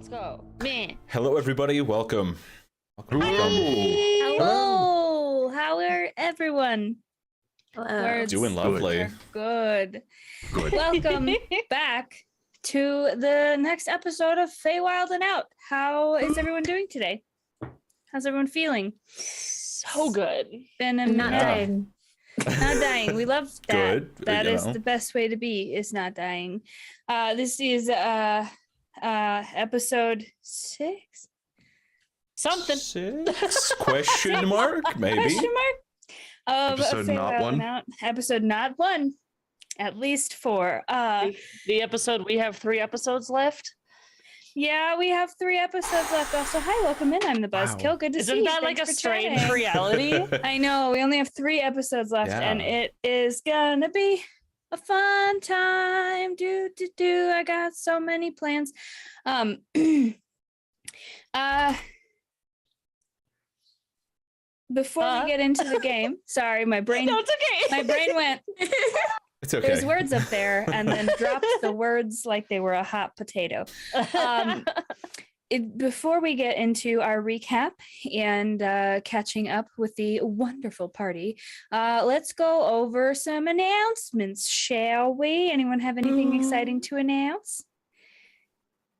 Let's go. Man. Hello, everybody. Welcome. Hello. How are everyone? Words. Doing lovely. Good. Good. Welcome back to the next episode of Feywild and Out. How is everyone doing today? How's everyone feeling? So good. Been a Not Yeah. dying. Not dying. We love that. Good, That you is know. the best way to be, is not dying. This is episode 6. Something. 6? Question mark? Maybe. Question mark? Of Episode not Feywild one? and Out. Episode not 1. At least 4. The episode, we have 3 episodes left. Yeah, we have 3 episodes left. Also, hi, welcome in. I'm the Buzzkill. Wow. Good to see Isn't you. that like a Thanks for strange chatting. reality? I know. We only have 3 episodes left, and Yeah. it is gonna be a fun time. Do. I got so many plans. Before we get into the game, sorry, my brain. No, it's okay. My brain went. It's okay. There's words up there, and then dropped the words like they were a hot potato. Before we get into our recap and catching up with the wonderful party, let's go over some announcements, shall we? Anyone have anything exciting to announce?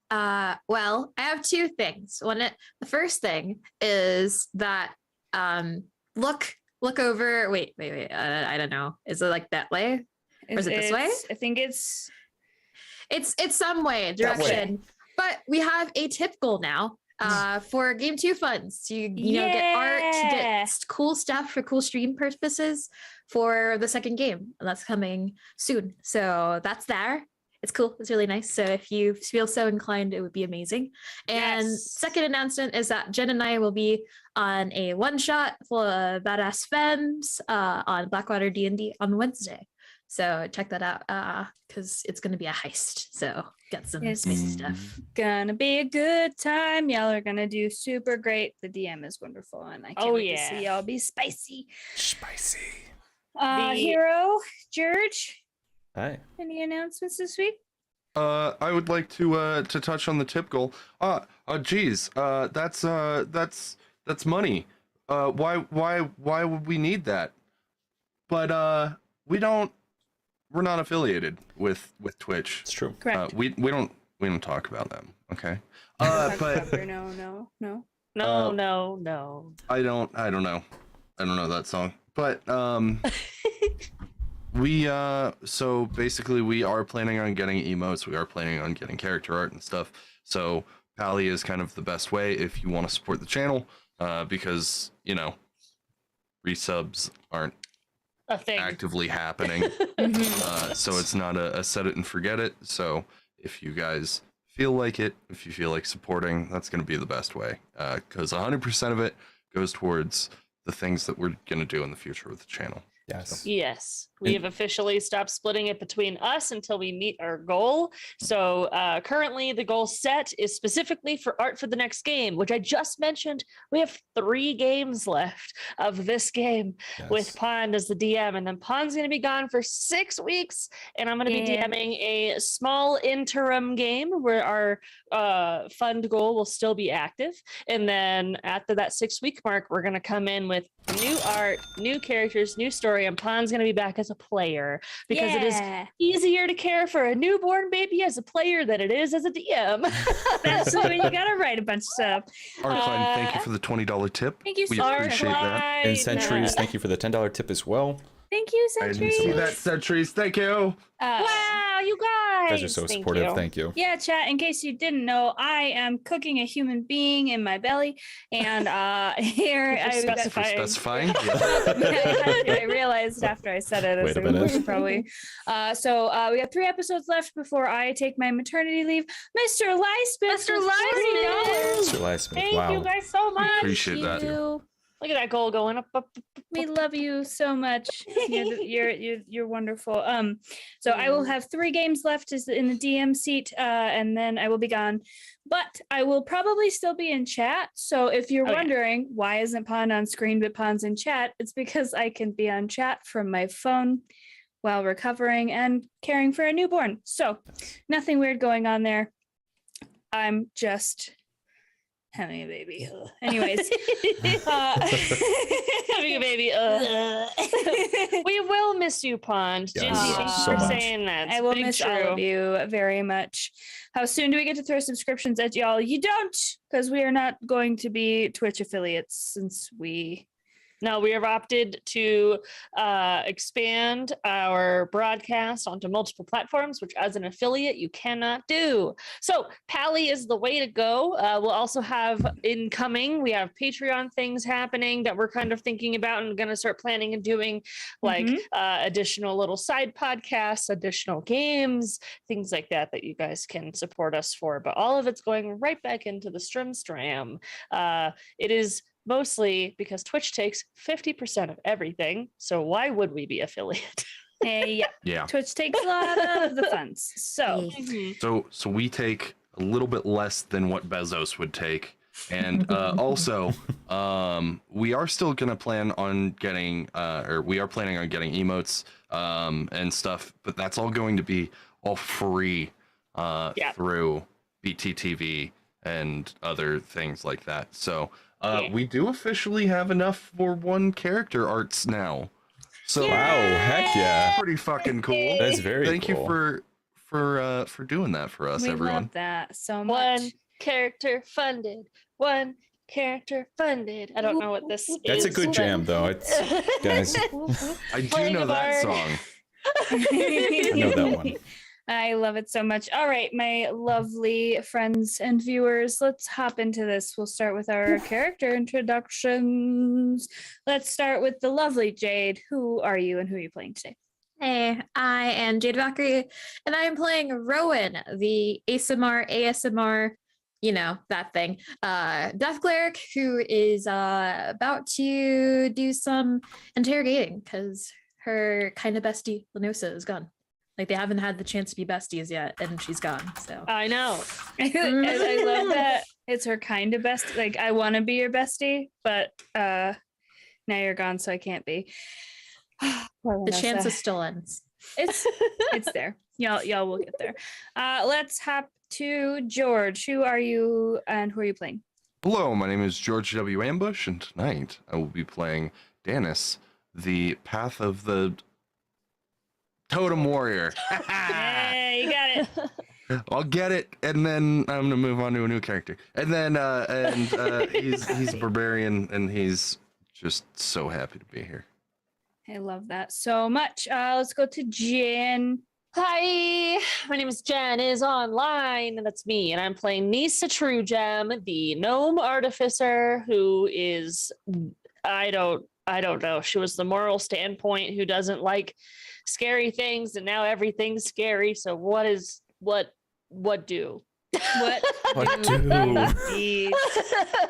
Well, I have 2 things. The first thing is that look over. Wait. I don't know. Is it like that way? Or is it this way? I think it's It's some way That way. direction. But we have a tip goal now. For Game 2 funds to get art, to Yeah. get cool stuff for cool stream purposes for the second game, and that's coming soon. So that's there. It's cool. It's really nice. So if you feel so inclined, it would be amazing. And Yes. second announcement is that Jen and I will be on a one-shot full of badass femmes on Blackwater D&D on Wednesday. So check that out because it's going to be a heist. So get some It's spicy stuff. gonna be a good time. Y'all are gonna do super great. The DM is wonderful, and I can't Oh, wait to yeah. see y'all be spicy. Spicy. Hero, George, Hi. any announcements this week? I would like to touch on the tip goal. Geez, that's money. Why would we need that? But we're not affiliated with Twitch. It's true. Correct. We don't talk about them. Okay. Talk But about no. No. I don't know. I don't know that song. But we so basically we are planning on getting emotes. We are planning on getting character art and stuff. So Pally is kind of the best way if you want to support the channel, because resubs aren't A thing. actively happening. So it's not a set it and forget it. So if you guys feel like it, if you feel like supporting, that's going to be the best way, because 100% of it goes towards the things that we're going to do in the future with the channel. Yes. Yes, we have officially stopped splitting it between us until we meet our goal. So currently the goal set is specifically for art for the next game, which I just mentioned. We have 3 games left of this game with Pond as the DM, and then Pond's going to be gone for 6 weeks, and I'm going to be Yeah. DMing a small interim game where our fund goal will still be active. And then after that 6-week mark, we're going to come in with new art, new characters, new story, and Pond's going to be back as a player because it is easier to care for a newborn baby as a player than it is as a DM. That's when you gotta write a bunch of stuff. Arcline, thank you for the $20 tip. Thank you We so appreciate that. And Centuries, thank you for the $10 tip as well. Thank you, I Century. didn't see that, Centuries. Thank you. Wow, you guys! You guys are so supportive. Thank you. Yeah, chat. In case you didn't know, I am cooking a human being in my belly, and here Thank you for I Specifying. I realized after I said it, Wait a minute. probably. So we have 3 episodes left before I take my maternity leave. Mr. Lysmith, Mr. $40. Mr. Lysmith, Thank wow. you guys so much. Appreciate that. You. Look at that goal going up. We love you so much. You're wonderful. So I will have 3 games left in the DM seat, and then I will be gone. But I will probably still be in chat. So if you're Oh, yeah. wondering why isn't Pond on screen but Pond's in chat, it's because I can be on chat from my phone while recovering and caring for a newborn. So nothing weird going on there. I'm just having a baby. Ugh. Anyways, having a baby. We will miss you, Pond. Yeah, Ginny, we will thank you so for much. saying that. I will Big miss true. all of you very much. How soon do we get to throw subscriptions at y'all? You don't, because we are not going to be Twitch affiliates since we. No, we have opted to expand our broadcast onto multiple platforms, which as an affiliate, you cannot do. So Pally is the way to go. We'll also have incoming, we have Patreon things happening that we're kind of thinking about and going to start planning and doing, like additional little side podcasts, additional games, things like that you guys can support us for. But all of it's going right back into the Stram. It is mostly because Twitch takes 50% of everything. So why would we be affiliate? Hey, Yeah. Twitch takes a lot of the funds. So So we take a little bit less than what Bezos would take. And also, we are still gonna plan on getting, or we are planning on getting emotes and stuff, but that's all going to be all free through BTTV and other things like that. So we do officially have enough for one character arts now. So Wow, heck yeah. pretty fucking cool. That's very Thank cool. you for doing that for us, we everyone. love that so much. One character funded. One character funded. I don't know what this is. That's a good but- jam, though. It's, guys, I do Playing know a that bard. song. I know that one. I love it so much. All right, my lovely friends and viewers, let's hop into this. We'll start with our character introductions. Let's start with the lovely Jade. Who are you and who are you playing today? Hey, I am Jade Valkyrie, and I am playing Rowan, the ASMR, you know, that thing, Death Cleric, who is about to do some interrogating because her kind of bestie, Lenosa, is gone. Like, they haven't had the chance to be besties yet, and she's gone, so. I know. I love that it's her kind of best. Like, I want to be your bestie, but now you're gone, so I can't be. The chance still ends. It's there. Y'all will get there. Let's hop to George. Who are you and who are you playing? Hello, my name is George W. Ambush, and tonight I will be playing Danis, the Path of the Totem Warrior. Hey, you got it. I'll get it, and then I'm gonna move on to a new character. And then he's a barbarian, and he's just so happy to be here. I love that so much. Let's go to Jen. Hi, my name is Jen is online, and that's me, and I'm playing Nisa True Gem, the gnome artificer who is, I don't know. She was the moral standpoint who doesn't like scary things, and now everything's scary. So what do? What do? Indeed.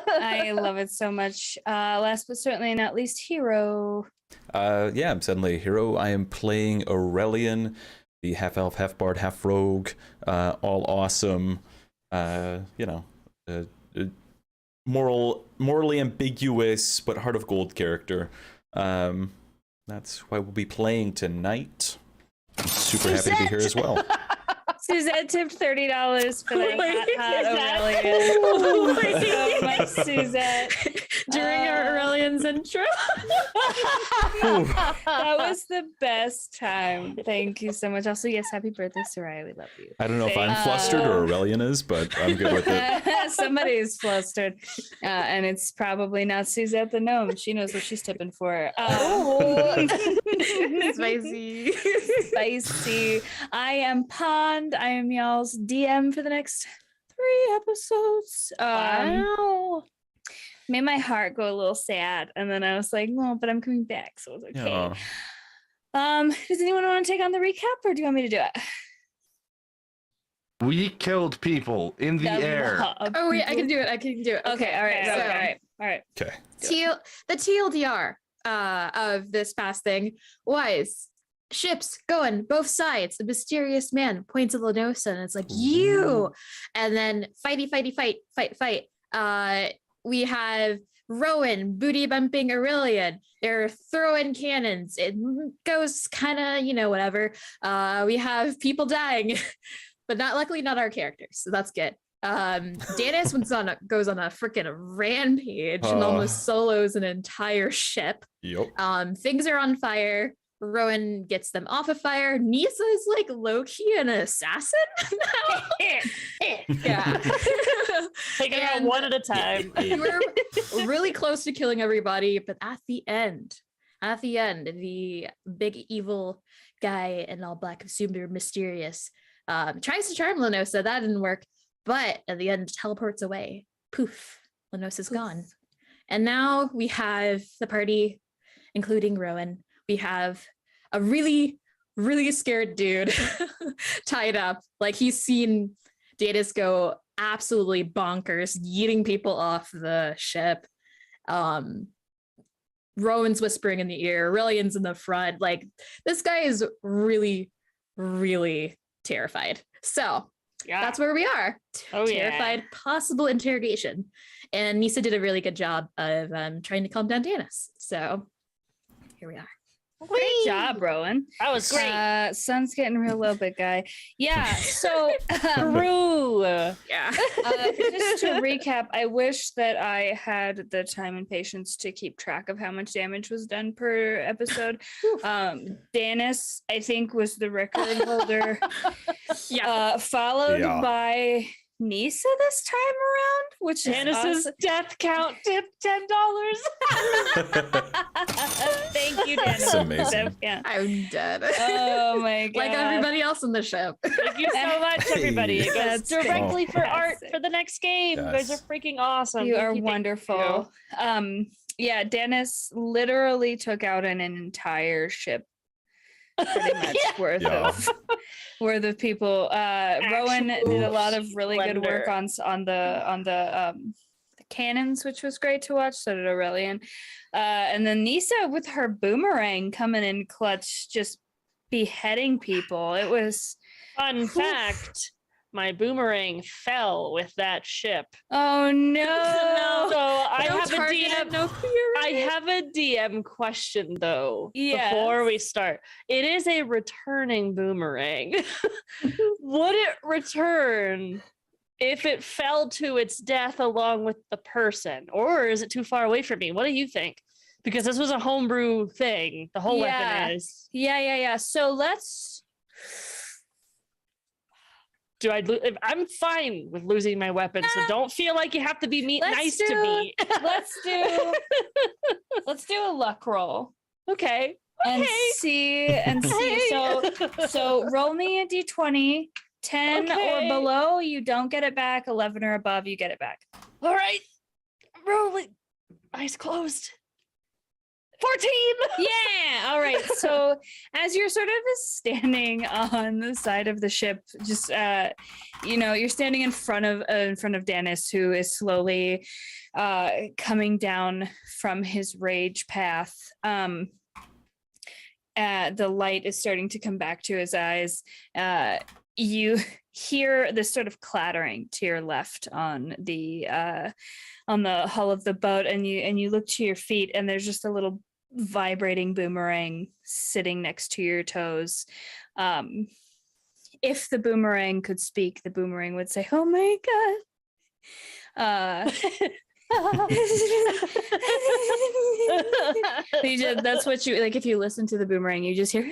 I love it so much. Last but certainly not least, Hero. Yeah, I'm suddenly a hero. I am playing Aurelian, the half elf, half bard, half rogue, all awesome. Morally ambiguous, but heart of gold character. That's why we'll be playing tonight. I'm super happy to be here as well. Suzette tipped $30 for that hot Aurelian. Thank you so much, Suzette. During our Aurelian's intro. That was the best time. Thank you so much. Also, yes, happy birthday, Soraya. We love you. I don't know if I'm flustered or Aurelian is, but I'm good with it. Somebody is flustered, and it's probably not Suzette the gnome. She knows what she's tipping for. Spicy. Spicy. I am Pond. I am y'all's DM for the next 3 episodes. Wow. Made my heart go a little sad, and then I was like, "No, but I'm coming back, so it's okay." Yeah. Does anyone want to take on the recap, or do you want me to do it? We killed people in the air. Oh wait, I can do it. Okay, all right, so- all right. Okay. The TLDR of this past thing was ships going both sides. The mysterious man points at Lenosa and it's like, you. And then fight. We have Rowan booty bumping Aurelian. They're throwing cannons. It goes kind of, whatever. We have people dying, but luckily not our characters. So that's good. Danis goes on a freaking rampage and almost solos an entire ship. Yep. Things are on fire. Rowan gets them off of fire. Nisa is like low-key an assassin now. Yeah. Taking it out one at a time. We're really close to killing everybody, but at the end, the big evil guy in all black, super mysterious, tries to charm Lenosa. That didn't work, but at the end teleports away. Poof, Lenosa's gone. And now we have the party, including Rowan. We have a really, really scared dude tied up. Like, he's seen Datis go absolutely bonkers, yeeting people off the ship. Rowan's whispering in the ear, Aurelian's in the front. Like, this guy is really, really terrified. So that's where we are. Terrified, possible interrogation. And Nisa did a really good job of trying to calm down Danis. So here we are. Great job, Rowan. That was great. Sun's getting real low, big guy. Yeah. So, True. yeah. Just to recap, I wish that I had the time and patience to keep track of how much damage was done per episode. Danis, I think, was the record holder. Followed by Nisa this time around, which is Danis's death count tipped $10. Thank you, Danis. That's amazing. Yeah. I'm dead. Oh my god. Like everybody else on the ship. Thank you so much, everybody. It goes directly for art for the next game. You guys are freaking awesome. You Thank are thank wonderful. Yeah, Danis literally took out an entire ship. Pretty much worth of people. Rowan did a lot of really good work on the cannons, which was great to watch. So did Aurelian. And then Nisa with her boomerang coming in clutch, just beheading people. It was Fun fact, my boomerang fell with that ship. oh no. So I No have a target, DM. no fear. I have a DM question though. Yes. Before we start, it is a returning boomerang. Would it return if it fell to its death along with the person, or is it too far away from me? What do you think? Because this was a homebrew thing. The whole weapon is. Yeah. So let's. I'm fine with losing my weapon, so don't feel like you have to be nice to me. Let's do a luck roll Okay. and see. So roll me a d20. 10 or below, you don't get it back. 11 or above, you get it back. All right. Rolling. Eyes closed. 14. Yeah. All right. So as you're sort of standing on the side of the ship, just you're standing in front of Danis, who is slowly coming down from his rage path. The light is starting to come back to his eyes. You hear this sort of clattering to your left on the hull of the boat, and you look to your feet, and there's just a little vibrating boomerang sitting next to your toes. If the boomerang could speak, the boomerang would say, "Oh my god." That's what you like. If you listen to the boomerang, you just hear.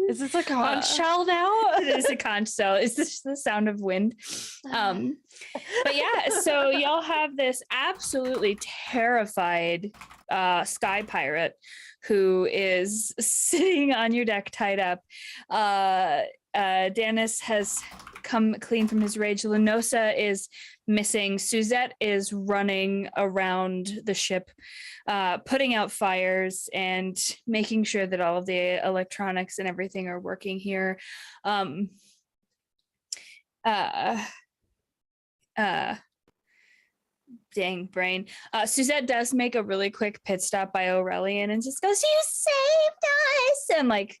Is this a conch shell now? It is a conch shell. It's just the sound of wind. But yeah, so y'all have this absolutely terrified sky pirate who is sitting on your deck tied up. Danis has come clean from his rage. Lenosa is missing. Suzette is running around the ship, putting out fires and making sure that all of the electronics and everything are working here. Dang brain. Suzette does make a really quick pit stop by Aurelian and just goes, "You saved us!" and like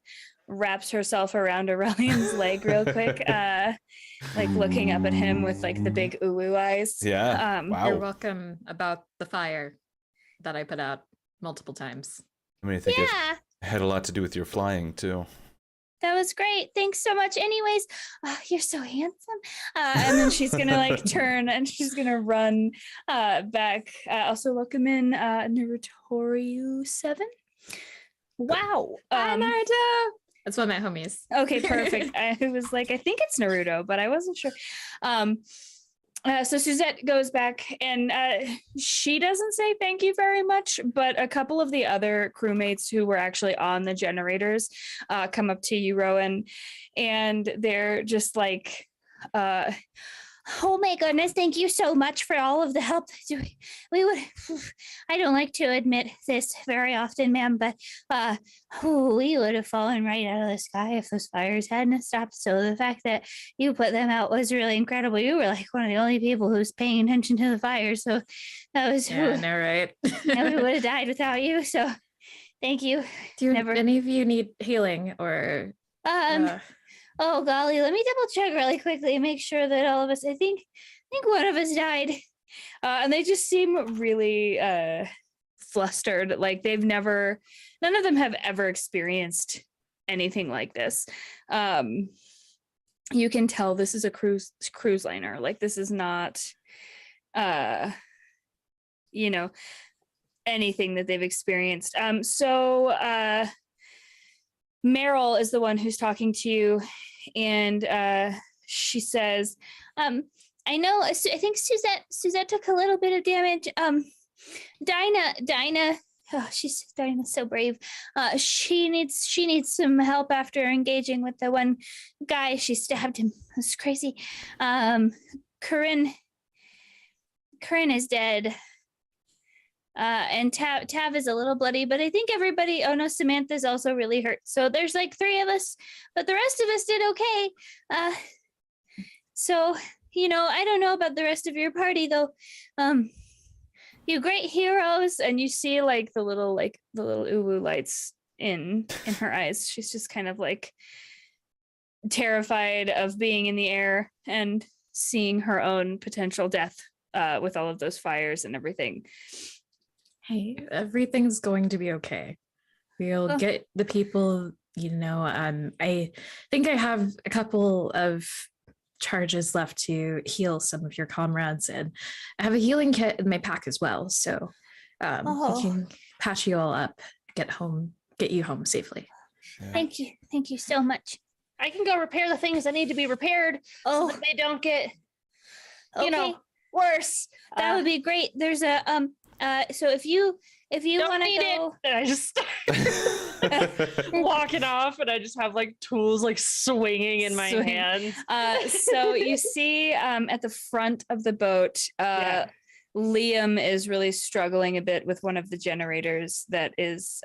wraps herself around Aurelian's leg real quick, like looking up at him with like the big ooh eyes. Yeah. Wow. You're welcome about the fire that I put out multiple times. I mean, I think it had a lot to do with your flying too. That was great. Thanks so much. Anyways, you're so handsome. And then she's gonna like turn and she's gonna run back. Also welcome in Narutoriu 7. Wow. Hi, Naruto. That's one of my homies. Okay, perfect. I was like, I think it's Naruto, but I wasn't sure. So Suzette goes back and she doesn't say thank you very much, but a couple of the other crewmates who were actually on the generators come up to you, Rowan, and they're just like, oh my goodness, thank you so much for all of the help. We would, I don't like to admit this very often, ma'am, but we would have fallen right out of the sky if those fires hadn't stopped. So the fact that you put them out was really incredible. You were like one of the only people who's paying attention to the fire. So that was, Yeah, I know, right? and we would have died without you. So thank you. Do any of you need healing or? Oh golly, let me double check really quickly and make sure that all of us, I think one of us died. And they just seem really flustered. Like none of them have ever experienced anything like this. You can tell this is a cruise liner. Like this is not anything that they've experienced. So Meryl is the one who's talking to you, and she says, I know, I think Suzette took a little bit of damage. Dinah, Dinah's so brave. She needs some help after engaging with the one guy. She stabbed him. It's crazy. Corinne is dead. And Tav is a little bloody, but I think everybody, oh no, Samantha's also really hurt. So there's like 3 of us, but the rest of us did okay. So, I don't know about the rest of your party though. You great heroes. And you see like the little uwu lights in her eyes. She's just kind of like terrified of being in the air and seeing her own potential death with all of those fires and everything. Hey, everything's going to be okay. We'll get the people, I think I have a couple of charges left to heal some of your comrades, and I have a healing kit in my pack as well. So we can patch you all up, get you home safely. Yeah. Thank you so much. I can go repair the things that need to be repaired so that they don't get, worse. That would be great. There's a so if you want to go, and I just start walking off, and I just have like tools like swinging in my hands. So you see at the front of the boat, Liam is really struggling a bit with one of the generators that is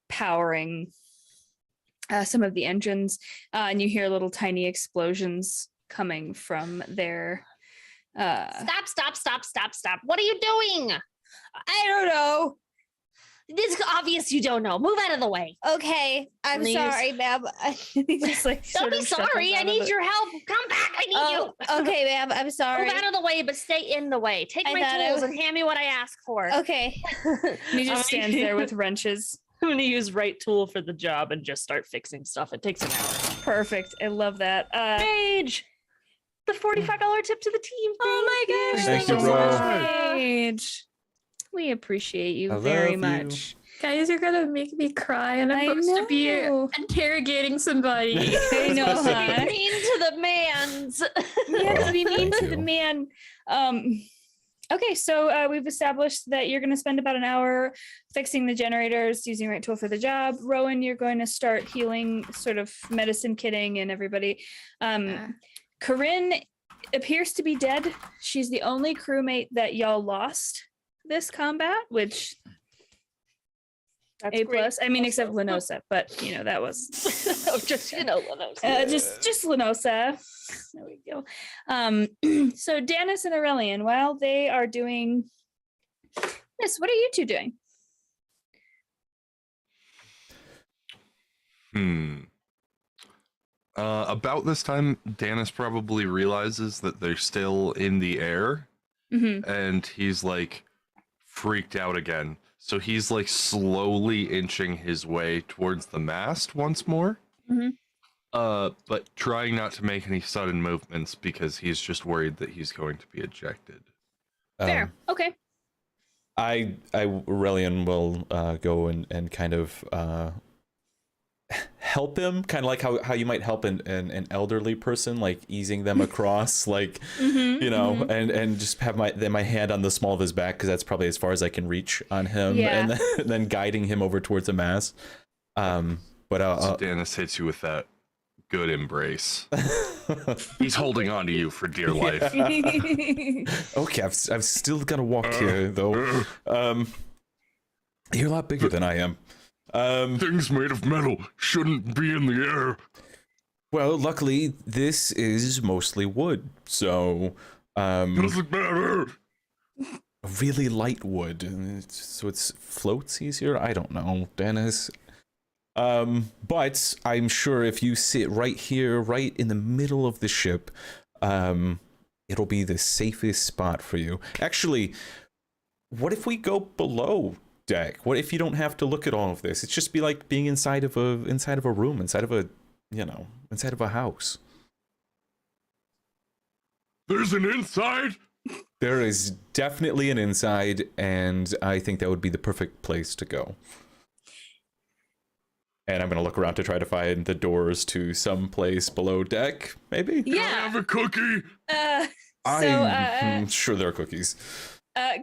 powering some of the engines, and you hear little tiny explosions coming from there. Stop. What are you doing? I don't know. It's obvious you don't know. Move out of the way. Okay, I'm Please. sorry, ma'am. Just, like, Don't be sorry. I need your help. Come back. I need you. Okay, ma'am. I'm sorry. Move out of the way, but stay in the way. Take I my thought tools and hand me what I ask for. Okay. He just stands there with wrenches. I'm going to use right tool for the job and just start fixing stuff. It takes an hour. Perfect. I love that. Paige, the $45 tip to the team. Oh my gosh. Thank you, so bro. much, Paige. We appreciate you I very love you. much. Guys, you're gonna make me cry, and I'm I supposed to be know. interrogating somebody. I know, huh? Be mean to the mans. You have to be mean to Thank the you. man. Okay, so we've established that you're going to spend about an hour fixing the generators, using right tool for the job. Rowan, you're going to start healing, sort of medicine kitting and everybody. Corinne appears to be dead. She's the only crewmate that y'all lost this combat, which That's A great. plus. I mean, except Lenosa, but that was just Lenosa. just Lenosa. There we go. So Danis and Aurelian, while they are doing this, what are you two doing? About this time, Danis probably realizes that they're still in the air, and he's like freaked out again. So he's like slowly inching his way towards the mast once more. But trying not to make any sudden movements because he's just worried that he's going to be ejected. Fair. Okay. Aurelian will go and kind of help him, kind of like how you might help an elderly person, like easing them across, like and just have my hand on the small of his back, because that's probably as far as I can reach on him, and then guiding him over towards the mass. But so Dennis hits you with that good embrace. He's holding on to you for dear life. Okay, I've still got to walk here though. You're a lot bigger than I am. Things made of metal shouldn't be in the air. Well, luckily this is mostly wood, so Doesn't matter. really light wood, so it floats easier. I don't know, Dennis. But I'm sure if you sit right here, right in the middle of the ship, it'll be the safest spot for you. Actually, what if we go below deck? What if you don't have to look at all of this? It's just be like being inside of a room, inside of a house. There's an inside? There is definitely an inside, and I think that would be the perfect place to go. And I'm going to look around to try to find the doors to some place below deck, maybe? Can I have a cookie? I'm sure there are cookies.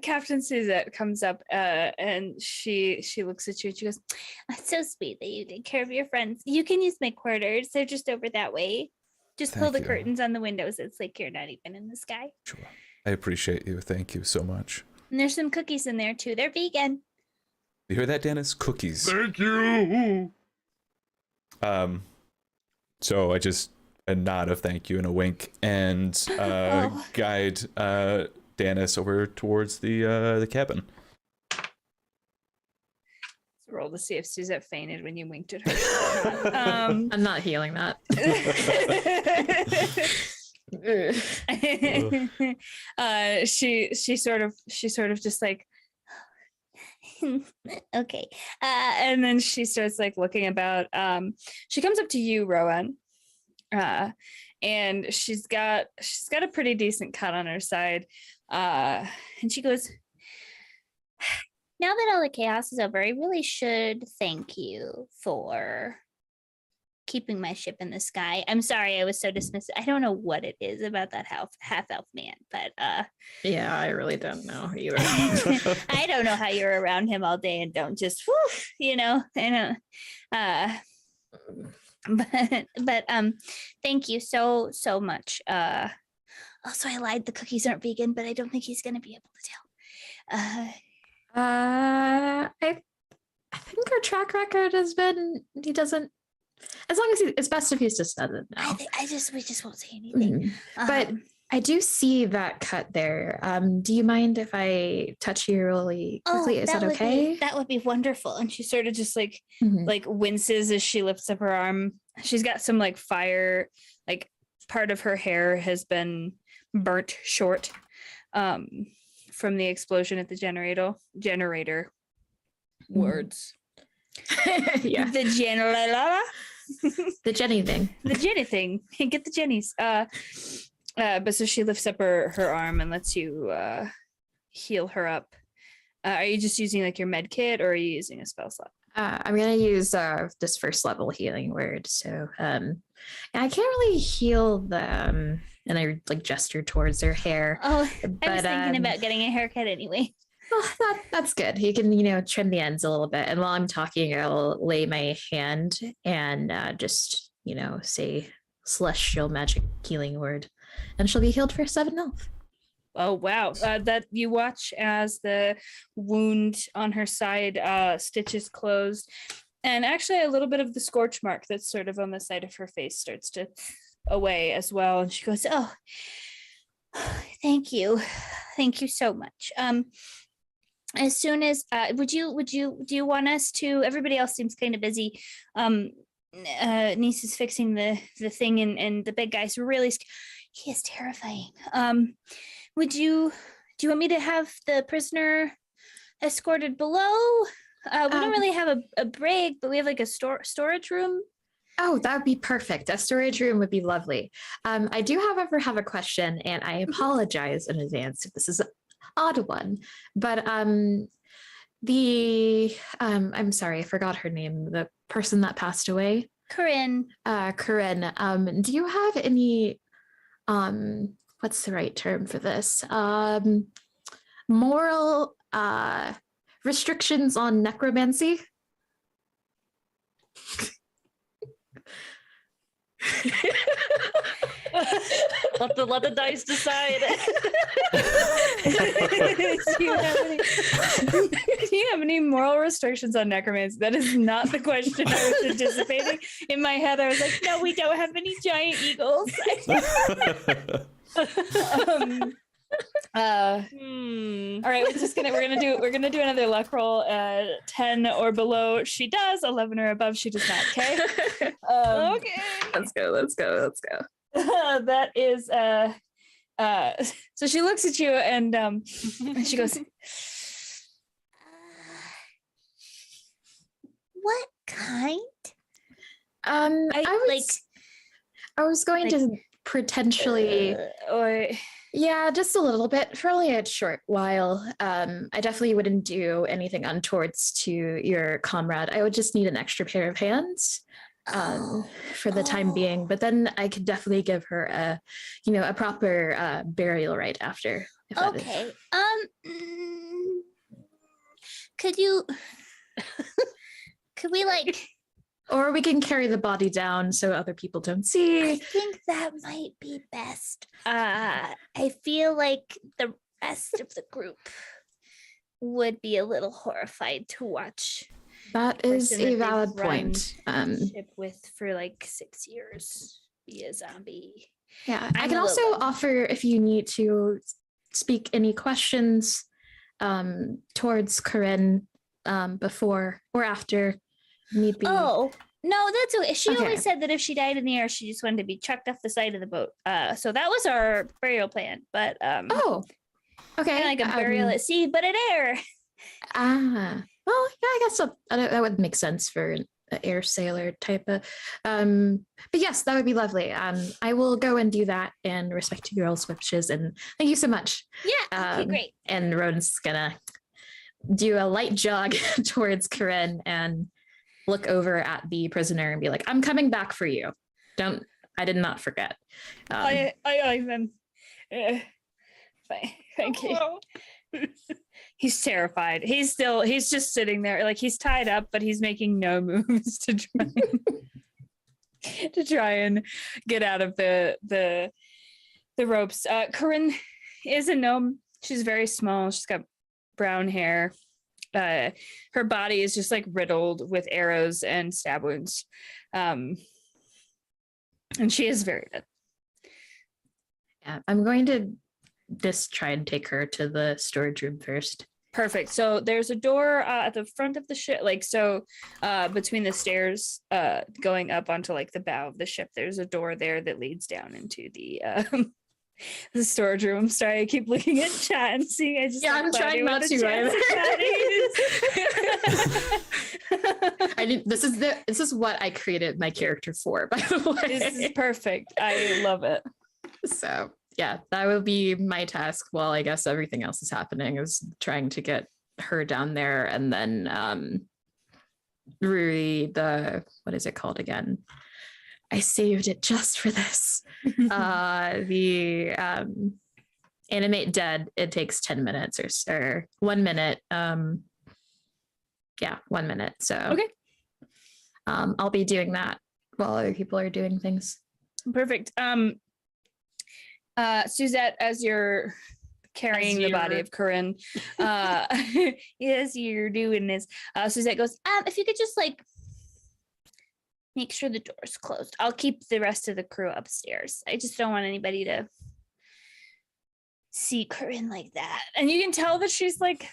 Captain Suzette comes up and she looks at you and she goes, That's so sweet that you take care of your friends. You can use my quarters. They're just over that way. Just pull Thank the you. curtains on the windows. It's like you're not even in the sky. Sure. I appreciate you. Thank you so much. And there's some cookies in there too. They're vegan. You hear that, Dennis? Cookies. Thank you. So I just a nod of thank you and a wink, and guide Dennis over towards the cabin. roll to see if Suzette fainted when you winked at her. I'm not healing that. She sort of just like Okay. and then she starts like looking about. She comes up to you, Rowan, and she's got a pretty decent cut on her side, and she goes, Now that all the chaos is over, I really should thank you for keeping my ship in the sky. I'm sorry I was so dismissive. I don't know what it is about that half-elf man, but yeah, I really don't know either. I don't know how you're around him all day and don't just I know. But thank you so much. Also, I lied, the cookies aren't vegan, but I don't think he's gonna be able to tell. I think our track record has been he doesn't. As long as it's best if he just doesn't know. We just won't say anything. But I do see that cut there. Do you mind if I touch you really quickly? Is that okay? That would be wonderful. and she sort of just like winces as she lifts up her arm. She's got some like fire, like part of her hair has been burnt short from the explosion at the generator. Words. Yeah. The generator. The Jenny thing. The Jenny thing. Get the Jennies. But so she lifts up her arm and lets you heal her up. Are you just using like your med kit, or are you using a spell slot? I'm gonna use this first level healing word. So I can't really heal them, and I like gesture towards their hair. Oh, I was thinking about getting a haircut anyway. Well, that's good. You can, trim the ends a little bit. And while I'm talking, I'll lay my hand and just, say celestial magic healing word. And she'll be healed for 7 health. Oh, wow. That you watch as the wound on her side stitches closed. And actually a little bit of the scorch mark that's sort of on the side of her face starts to away as well. And she goes, oh, thank you. Thank you so much. As soon as do you want us to, everybody else seems kind of busy. Niece is fixing the thing and the big guy's really he is terrifying. Do you want me to have the prisoner escorted below? We don't really have a brig, but we have like a storage room Oh, that would be perfect. A storage room would be lovely. I do, however, have a question, and I apologize in advance if this is an odd one. But I'm sorry, I forgot her name. The person that passed away. Corinne. Corinne. Do you have any what's the right term for this? Moral restrictions on necromancy? let the dice decide. Do you have any moral restrictions on necromancy? That is not the question I was anticipating. In my head, I was like, no, we don't have any giant eagles. All right, we're gonna do another luck roll. 10 or below she does, 11 or above she does not. Okay. Okay. Let's go. That is So she looks at you and she goes, what kind? I was going to potentially or yeah, just a little bit for only a short while. I definitely wouldn't do anything untowards to your comrade. I would just need an extra pair of hands for the time being, but then I could definitely give her a proper burial right after. Okay. Could you could we like or we can carry the body down so other people don't I see. think that might be best. I feel like the rest of the group would be a little horrified to watch. That the is person a that valid they've run point. ship with for like 6 years be a zombie. Yeah, I I'm can a also little- offer if you need to speak any questions towards Corinne before or after need be. Oh, no, that's okay. She Okay. always said that if she died in the air, she just wanted to be chucked off the side of the boat. So that was our burial plan. But Oh, okay. kinda like a burial at sea, but in air. Well, yeah, I guess that would make sense for an air sailor type of. But yes, that would be lovely. I will go and do that and respect your girls' wishes. And thank you so much. Yeah, okay, great. And Roden's gonna do a light jog towards Corinne and look over at the prisoner and be like, "I'm coming back for you. I did not forget." I then thank you. He's terrified. He's just sitting there, like he's tied up, but he's making no moves to try and get out of the ropes. Corinne is a gnome. She's very small. She's got brown hair. Her body is just like riddled with arrows and stab wounds. And she is very dead. Yeah, I'm going to just try and take her to the storage room first. Perfect. So there's a door at the front of the ship, between the stairs going up onto like the bow of the ship. There's a door there that leads down into the storage room. I'm sorry, I keep looking at chat and seeing. I'm trying not to. This is what I created my character for, by the way. This is perfect. I love it. So yeah, that will be my task while I guess everything else is happening, is trying to get her down there, and then what is it called again? I saved it just for this. The animate dead, it takes 10 minutes or 1 minute. 1 minute. So Okay. I'll be doing that while other people are doing things. Perfect. Suzette, as you're carrying the body of Corinne, as you're doing this, Suzette goes, If you could just like make sure the door's closed. I'll keep the rest of the crew upstairs. I just don't want anybody to see Corinne like that. and you can tell that she's like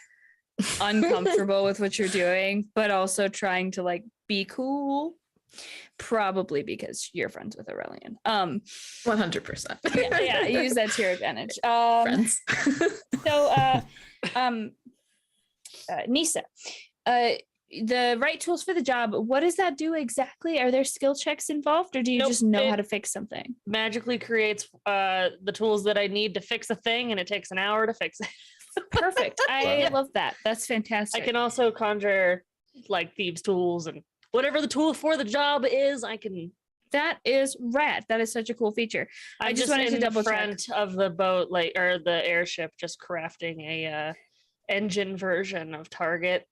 uncomfortable with what you're doing, but also trying to like be cool. Probably because you're friends with Aurelian. 100%. yeah, use that to your advantage. Friends. So, Nisa, the right tools for the job. What does that do exactly? Are there skill checks involved, or do you Nope, just know it- how to fix something? Magically creates the tools that I need to fix a thing, and it takes an hour to fix it. Perfect. I Wow. love that. That's I fantastic. can also conjure like thieves' tools and whatever the tool for the job is. I can. That is rad. That is such a cool feature. I I'm just wanted to in the double check. front of the boat, like or the airship, just crafting a engine version of Target.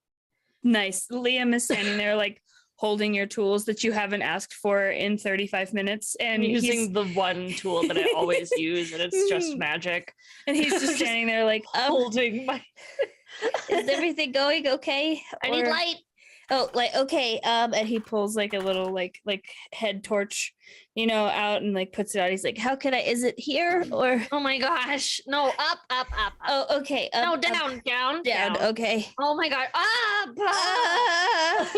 Nice. Liam is standing there like holding your tools that you haven't asked for in 35 minutes. I'm And using the one tool that I always use, and it's just magic. and he's just standing there like, Holding my. Is everything going okay? I need Or- light. Oh, like okay. and he pulls like a little like head torch, out and like puts it out. He's like, How can I? Is it here or? Oh my gosh! No, up, up, up. Oh, okay. No, up, down, down, down. Okay. Oh my god! Up! Ah!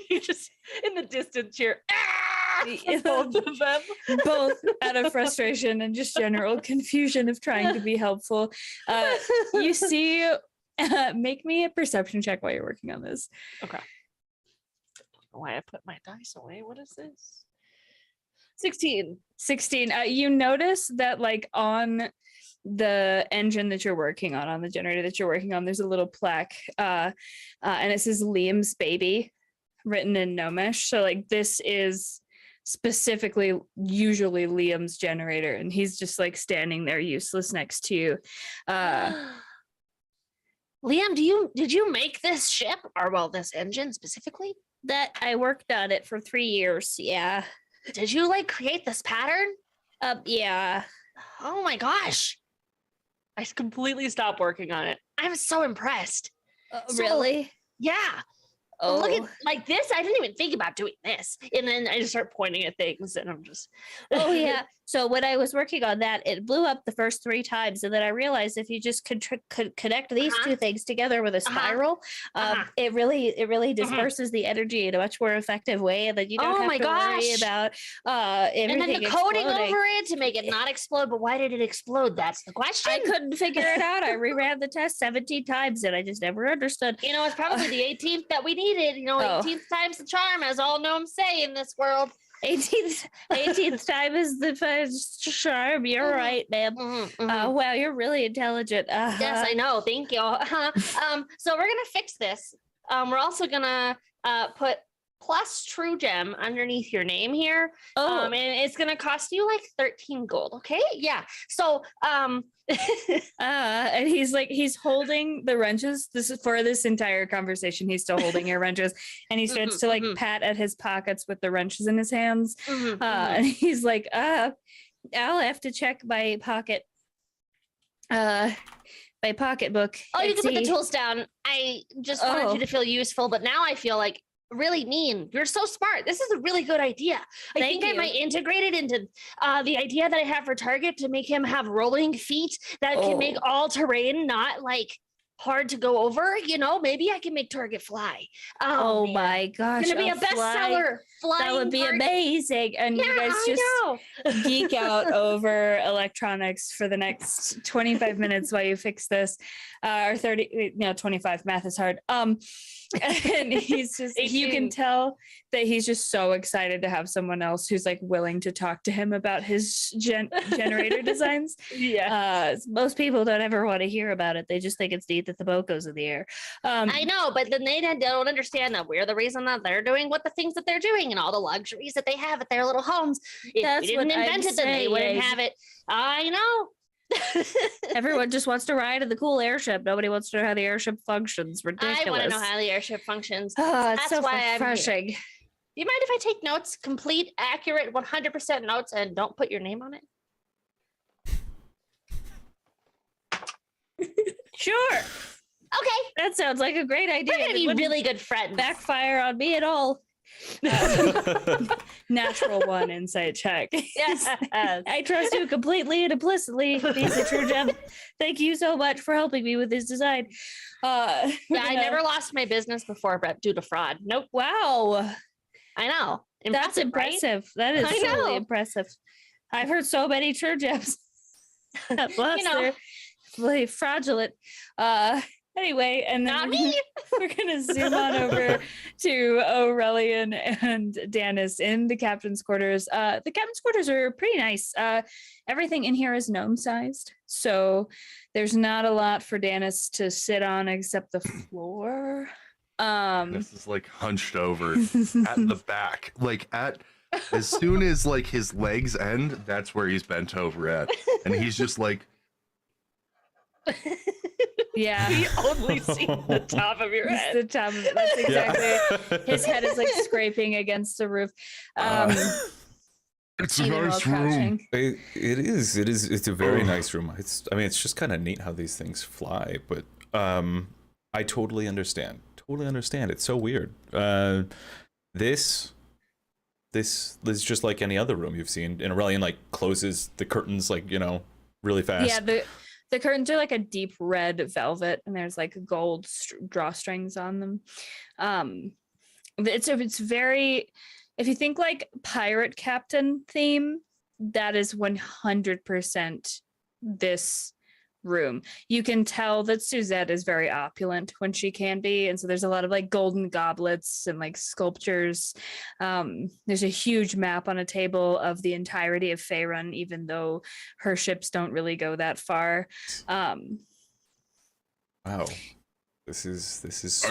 You just in the distance here. Ah! Both of them. both out of frustration and just general confusion of trying to be helpful. You see, make me a perception check while you're working on this. Okay. Why I put my dice away? What is this? 16. 16. You notice that like on the engine that you're working on the generator that you're working on, there's a little plaque and it says Liam's baby written in Gnomish. So like this is specifically usually Liam's generator, and he's just like standing there useless next to you. Liam, did you make this ship, or well, this engine specifically? That I worked on it for 3 years. Yeah. Did you like create this pattern? Yeah. Oh my gosh! I completely stopped working on it. I'm so impressed. So- Really? Yeah. Oh. Look at like this. I didn't even think about doing this, and then I just start pointing at things, and I'm just. Oh yeah. So when I was working on that, it blew up the first 3 times, and then I realized if you just could connect these Uh-huh. 2 things together with a spiral, Uh-huh. it really disperses the energy in a much more effective way, and then you don't Oh have my to worry gosh. about And everything then the coating exploding. over it to make it not explode. But why did it explode? That's the question. I couldn't figure it out. I reran the test 17 times, and I just never understood. You know, it's probably the 18th that we needed. You know, Oh. 18th time's the charm, as all gnomes say in this world. 18th time is the first charm. You're Mhm. right, ma'am. Wow, you're really intelligent. Yes, I know. Thank you. So we're gonna fix this. We're also gonna put plus true gem underneath your name here. Oh, And it's gonna cost you like 13 gold. Okay. Yeah. So And he's holding the wrenches. This is for this entire conversation. He's still holding your wrenches, and he starts to like mhm. pat at his pockets with the wrenches in his hands. mhm, mhm. And he's like, I'll have to check my pocket. My pocketbook. Oh, you and can put the see- tools down. I just wanted Oh. you to feel useful, but now I feel like really mean. You're so smart. This is a really good idea. I Thank think I you. might integrate it into the idea that I have for Target to make him have rolling feet that can make Oh. all terrain not like hard to go over. You know, maybe I can make Target fly. Oh man. my gosh. It's gonna be a fly- bestseller. Flying That would be Target. amazing. And Yeah, you guys I just know. geek out over electronics for the next 25 minutes while you fix this, or 30, 25. Math is hard. And he's just, you 18. can tell that he's just so excited to have someone else who's like willing to talk to him about his generator designs. Yeah. Most people don't ever want to hear about it. They just think it's neat that the boat goes in the air. I know, but then they don't understand that we're the reason that they're doing what the things that they're doing and all the luxuries that they have at their little homes. If That's we didn't what I'm invent it, then they wouldn't saying. have it. I know. Everyone just wants to ride in the cool airship. Nobody wants to know how the airship functions. Ridiculous. I want to know how the airship functions. Oh, it's That's so why I'm here. refreshing. Do you mind if I take notes, complete, accurate, 100% notes, and don't put your name on it? Sure. Okay, That sounds like a great idea. we're gonna It be wouldn't really good friends. backfire on me at all. Natural 1 insight check. Yes. I trust you completely and implicitly. He's a true gem. Thank you so much for helping me with this design. Yeah, I never lost my business before, but due to fraud. Nope. Wow. I know. That's right? impressive. That is I truly know. impressive. I've heard so many true gems. Plus, You know. they're really fraudulent. Anyway, and then Not we're gonna zoom on over to Aurelian and Danis in the captain's quarters. The captain's quarters are pretty nice. Everything in here is gnome sized, so there's not a lot for Danis to sit on except the floor. This is like hunched over at the back, like as soon as like his legs end, that's where he's bent over at, and he's just like, Yeah. We only see the top of your It's head. the top of it. That's exactly. His head is like scraping against the roof. it's Even while crouching. It is. It's a very nice room. I mean, it's just kind of neat how these things fly, but I totally understand. Totally understand. It's so weird. This is just like any other room you've seen. And Aurelian like closes the curtains like, really fast. Yeah, the curtains are like a deep red velvet, and there's like gold drawstrings on them. It's very, if you think like pirate captain theme, that is 100% this room. You can tell that Suzette is very opulent when she can be, and so there's a lot of like golden goblets and like sculptures. There's a huge map on a table of the entirety of Faerun, even though her ships don't really go that far. Wow, this is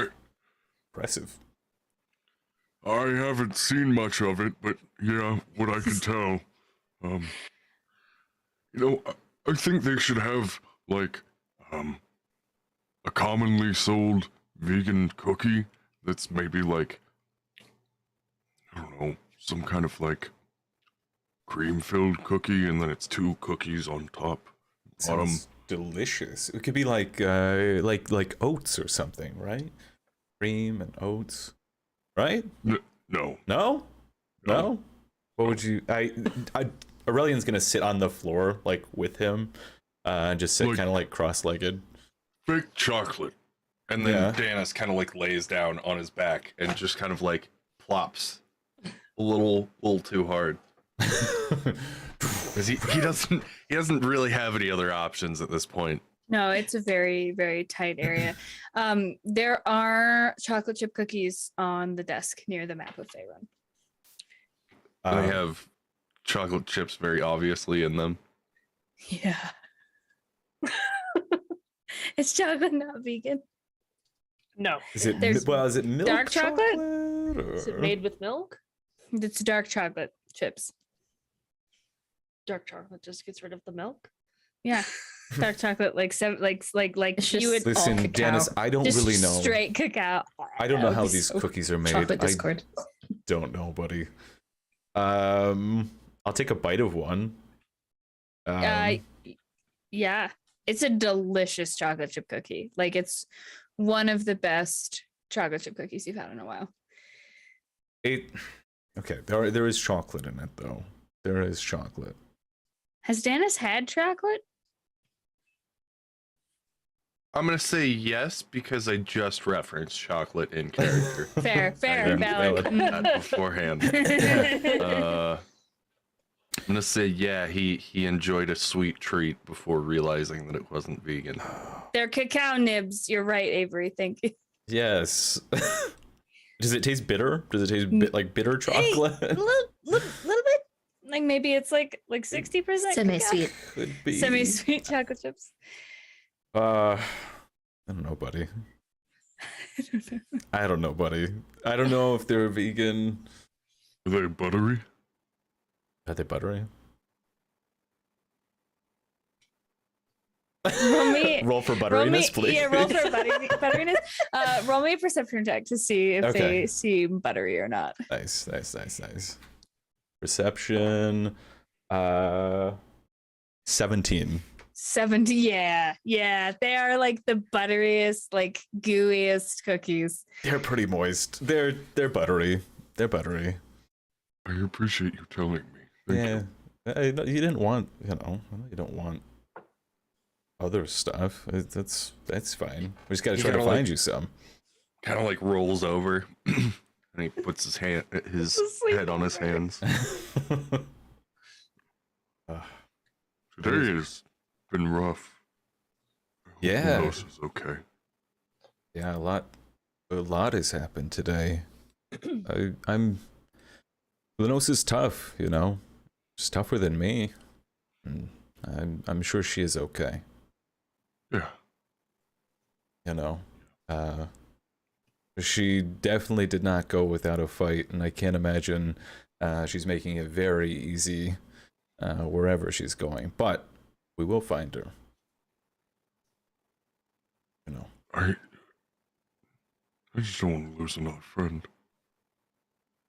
impressive. I haven't seen much of it, but yeah, what I can tell, I think they should have like a commonly sold vegan cookie that's maybe like, I don't know, some kind of like cream-filled cookie, and then it's 2 cookies on top. Sounds delicious. It could be like oats or something, right? Cream and oats, right? No. No. What would you? Aurelian's gonna sit on the floor like with him, and just sit Like- kind of like cross-legged. Fake chocolate. and then Yeah. Danis kind of like lays down on his back and just kind of like plops a little too hard. Because he doesn't really have any other options at this point. No, it's a very, very tight area. There are chocolate chip cookies on the desk near the map of Faerun. They have chocolate chips very obviously in them. Yeah. It's chocolate, not vegan. No. Is it There's is it milk dark chocolate? Is it or- made with milk? It's dark chocolate chips. Dark chocolate just gets rid of the milk. Yeah. Dark chocolate, like It's you would just- Listen, all cacao. Janice, I don't just really know. straight cacao. I don't know That how would be these so- cookies are made. Chocolate I Discord. don't know, buddy. I'll take a bite of one. Yeah, it's a delicious chocolate chip cookie. Like it's one of the best chocolate chip cookies you've had in a while. Okay, there is chocolate in it though. There is chocolate. Has Danis had chocolate? I'm gonna say yes because I just referenced chocolate in character. Fair, Yeah, valid. valid. That beforehand. I'm gonna say yeah. He enjoyed a sweet treat before realizing that it wasn't vegan. They're cacao nibs. You're right, Avery. Thank you. Yes. Does it taste bitter? Does it taste like bitter A chocolate? little bit. Like maybe it's like 60% Semi-sweet. Could be. Semi-sweet chocolate chips. I don't know, buddy. I don't know, buddy. I don't know if they're vegan. Are they buttery? Are they buttery? Roll me. Roll for Roll butteriness, me, please. yeah, roll for butteriness. Roll me a perception check to see if Okay. they seem buttery or not. Nice. Perception. 17. 70. Yeah. They are like the butteriest, like gooeyest cookies. They're pretty moist. They're buttery. They're buttery. I appreciate you telling me. Thank you. You didn't want, you don't want other stuff. That's fine. We just gotta You try to gotta, find like- you some. Kind of like rolls over and he puts his Sleep head on his hands. Today has been rough. I hope Yeah. everyone else is okay. Yeah, a lot has happened today. I'm Lenos is tough, you know. She's tougher than me. And I'm sure she is okay. Yeah. You know. She definitely did not go without a fight, and I can't imagine she's making it very easy wherever she's going. But we will find her. You know. I just don't want to lose another friend.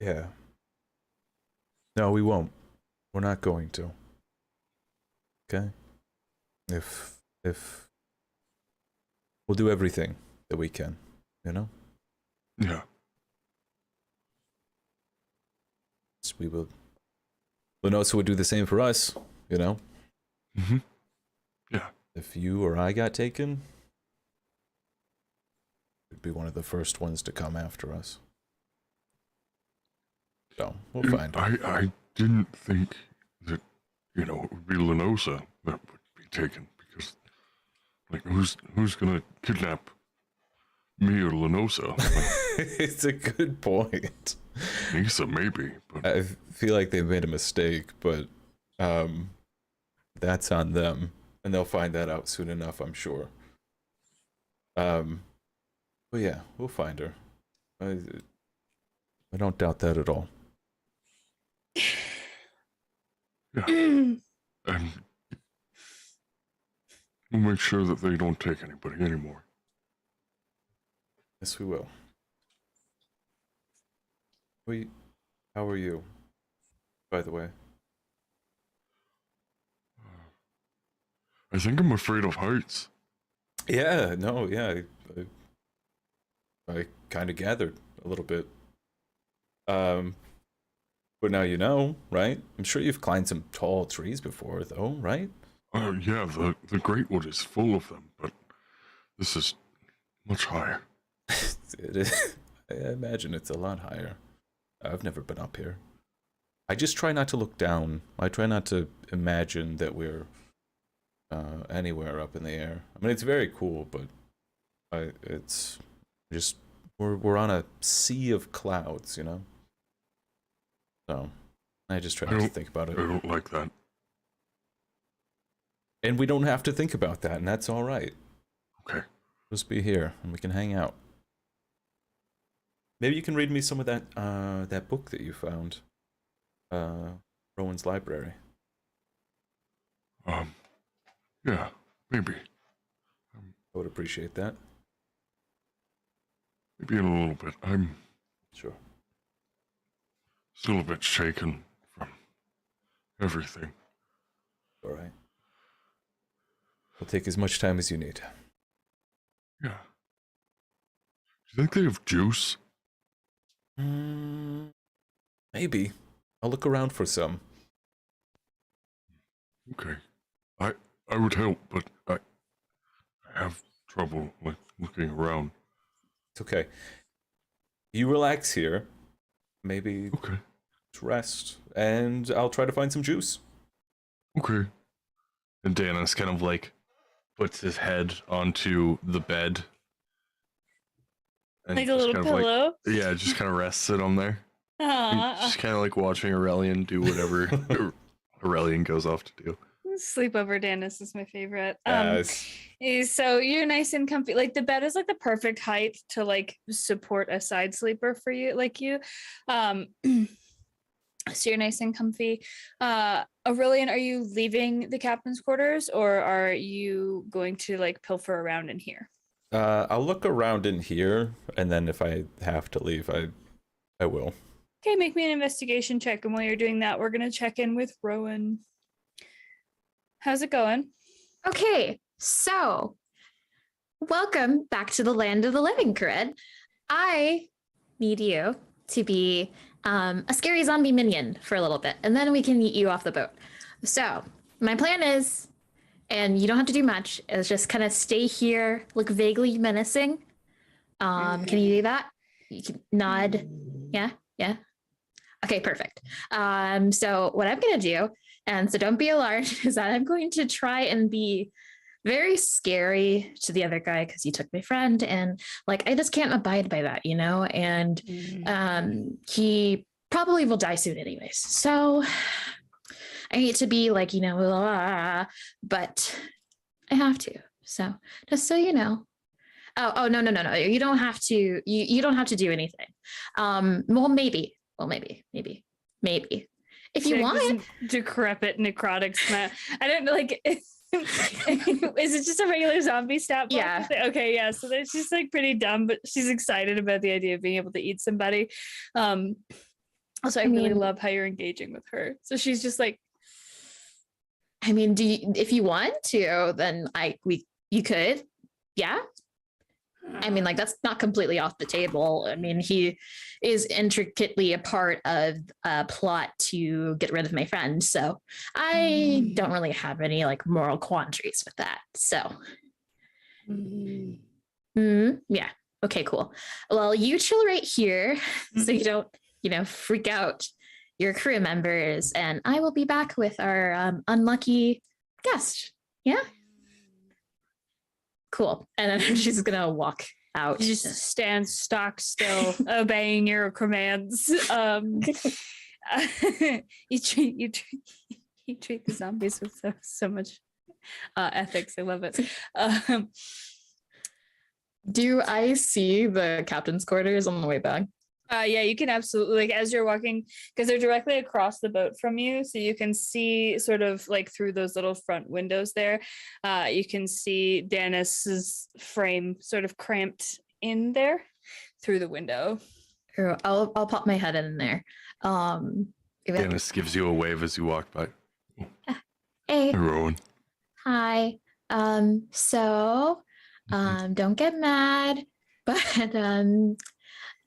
Yeah. No, we won't. We're not going to. Okay? If we'll do everything that we can, you know? Yeah. So we will. Lenosa would do the same for us, you know? Mm-hmm. Yeah. If you or I got taken, we'd be one of the first ones to come after us. So, we'll find her. I didn't think that, it would be Lenosa that would be taken, because, like, who's gonna kidnap me or Lenosa? Like, It's a good point. Nisa, maybe, but I feel like they made a mistake, but that's on them, and they'll find that out soon enough, I'm sure. But yeah, we'll find her. I don't doubt that at all. yeah. And we'll make sure that they don't take anybody anymore. Yes, we will. How are you, by the way? I think I'm afraid of heights. Yeah, no, yeah, I kind of gathered a little bit. But now you know, right? I'm sure you've climbed some tall trees before, though, right? Yeah, the Great Wood is full of them, but this is much higher. It is. I imagine it's a lot higher. I've never been up here. I just try not to look down. I try not to imagine that we're anywhere up in the air. I mean, it's very cool, but it's just we're on a sea of clouds, you know. So I just try not to think about it. I don't like that. And we don't have to think about that, and that's all right. Okay. Just be here, and we can hang out. Maybe you can read me some of that book that you found, Rowan's library. Yeah, maybe. I would appreciate that. Maybe in a little bit. I'm Sure. still a bit shaken from everything. All right. We'll take as much time as you need. Yeah. Do you think they have juice? Maybe. I'll look around for some. Okay. I would help, but I have trouble, like, looking around. It's okay. You relax here. Maybe Okay. rest, and I'll try to find some juice. Okay. And Danis kind of like puts his head onto the bed. And Like a just little kind of pillow. yeah, just kind of rests it on there. Just kind of like watching Aurelian do whatever Aurelian goes off to do. Sleepover Danis is my favorite. Yes. So you're nice and comfy. Like the bed is like the perfect height to like support a side sleeper for you, like you. So you're nice and comfy. Aurelian, are you leaving the captain's quarters, or are you going to like pilfer around in here? I'll look around in here, and then if I have to leave, I will. Okay, make me an investigation check, and while you're doing that, we're gonna check in with Rowan. How's it going? Okay, so welcome back to the land of the living, Corinne. I need you to be a scary zombie minion for a little bit, and then we can eat you off the boat. So my plan is, and you don't have to do much, is just kind of stay here, look vaguely menacing. Can you do that? You can nod. Yeah. Okay, perfect. So what I'm gonna do, and so don't be alarmed, is that I'm going to try and be very scary to the other guy because he took my friend, and like I just can't abide by that, you know. And he probably will die soon anyways. So I hate to be like, you know, but I have to. So just so you know. Oh no. You don't have to. You don't have to do anything. Well, maybe. If you want. Decrepit necrotic smell. I don't know, like, is it just a regular zombie stat block? Yeah. Okay, yeah. So it's just like pretty dumb, but she's excited about the idea of being able to eat somebody. Also, I really love how you're engaging with her. So she's just like, I mean, if you want to, then you could, yeah. I mean, like, that's not completely off the table. I mean, he is intricately a part of a plot to get rid of my friend. So I don't really have any like moral quandaries with that. So, yeah. Okay, cool. Well, you chill right here so you don't, you know, freak out your crew members. And I will be back with our unlucky guest. Yeah. Cool. And then she's gonna walk out. you just stand stock still, obeying your commands. You treat the zombies with so much ethics. I love it. Do I see the captain's quarters on the way back? Yeah, you can absolutely, like, as you're walking, because they're directly across the boat from you, so you can see sort of like through those little front windows there. You can see Dennis's frame sort of cramped in there through the window. I'll pop my head in there. Dennis gives you a wave as you walk by. Hey, Rowan. hi. So, don't get mad, but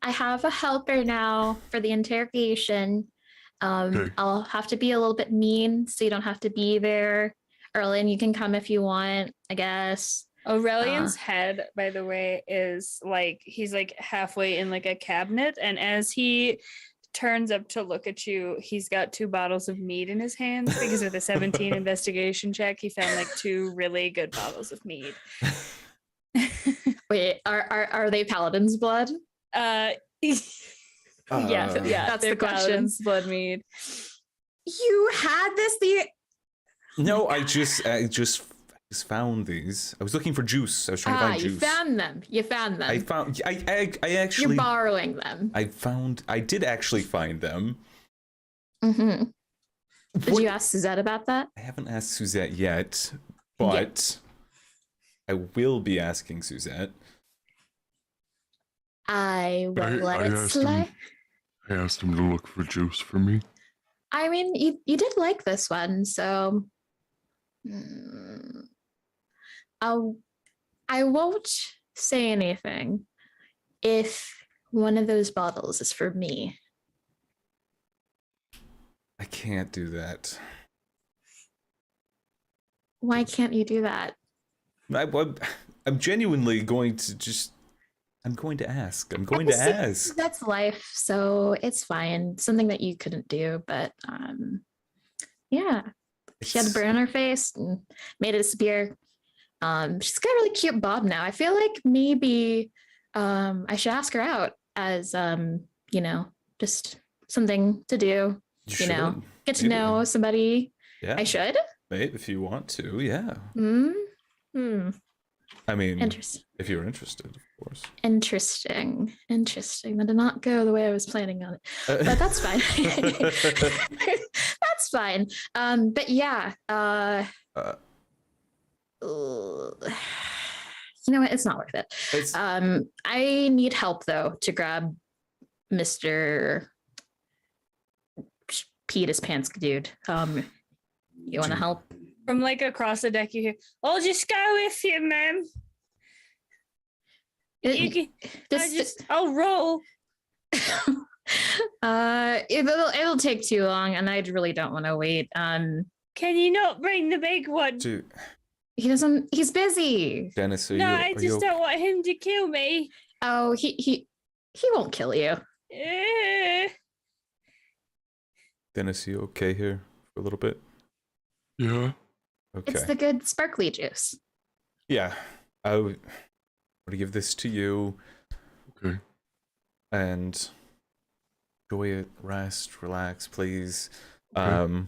I have a helper now for the interrogation. Okay. I'll have to be a little bit mean, so you don't have to be there. Erlen, you can come if you want, I guess. Aurelian's head, by the way, is like, he's like halfway in like a cabinet, and as he turns up to look at you, he's got 2 bottles of mead in his hands because with a 17 investigation check, he found like 2 really good bottles of mead. Wait, are they paladin's blood? Yeah, That's the question. Paladin's blood mead. You had this No, I just found these. I was looking for juice. I was trying to find juice. You found them. I actually. You're borrowing them. I did actually find them. Mm-hmm. Did you ask Suzette about that? I haven't asked Suzette yet, but I will be asking Suzette. I will let it slide. I asked him to look for juice for me. I mean, you did like this one, so I won't say anything if one of those bottles is for me. I can't do that. Why can't you do that? I'm genuinely going to just. I'm going to ask. I'm going to ask. That's life, so it's fine. Something that you couldn't do, but yeah. She had a burn on her face and made it disappear. She's got a really cute bob now. I feel like maybe I should ask her out as you know, just something to do. You know, get to know somebody. Yeah. I should. Mate, if you want to, yeah. I mean, if you're interested, of course. Interesting. That did not go the way I was planning on it, but that's fine. That's fine. But yeah. You know what? It's not worth it. I need help though to grab Mr. Pete his pants dude. You want to help? From like across the deck, you hear, "I'll just go with you, ma'am. I'll roll." It'll take too long, and I really don't want to wait. Can you not bring the big one? Dude. He doesn't. He's busy. Dennis, I just don't want him to kill me. Oh, he won't kill you. Dennis, you okay here for a little bit? Yeah. Okay. It's the good sparkly juice. Yeah, I would give this to you Okay. and enjoy it. Rest, relax, please. Okay.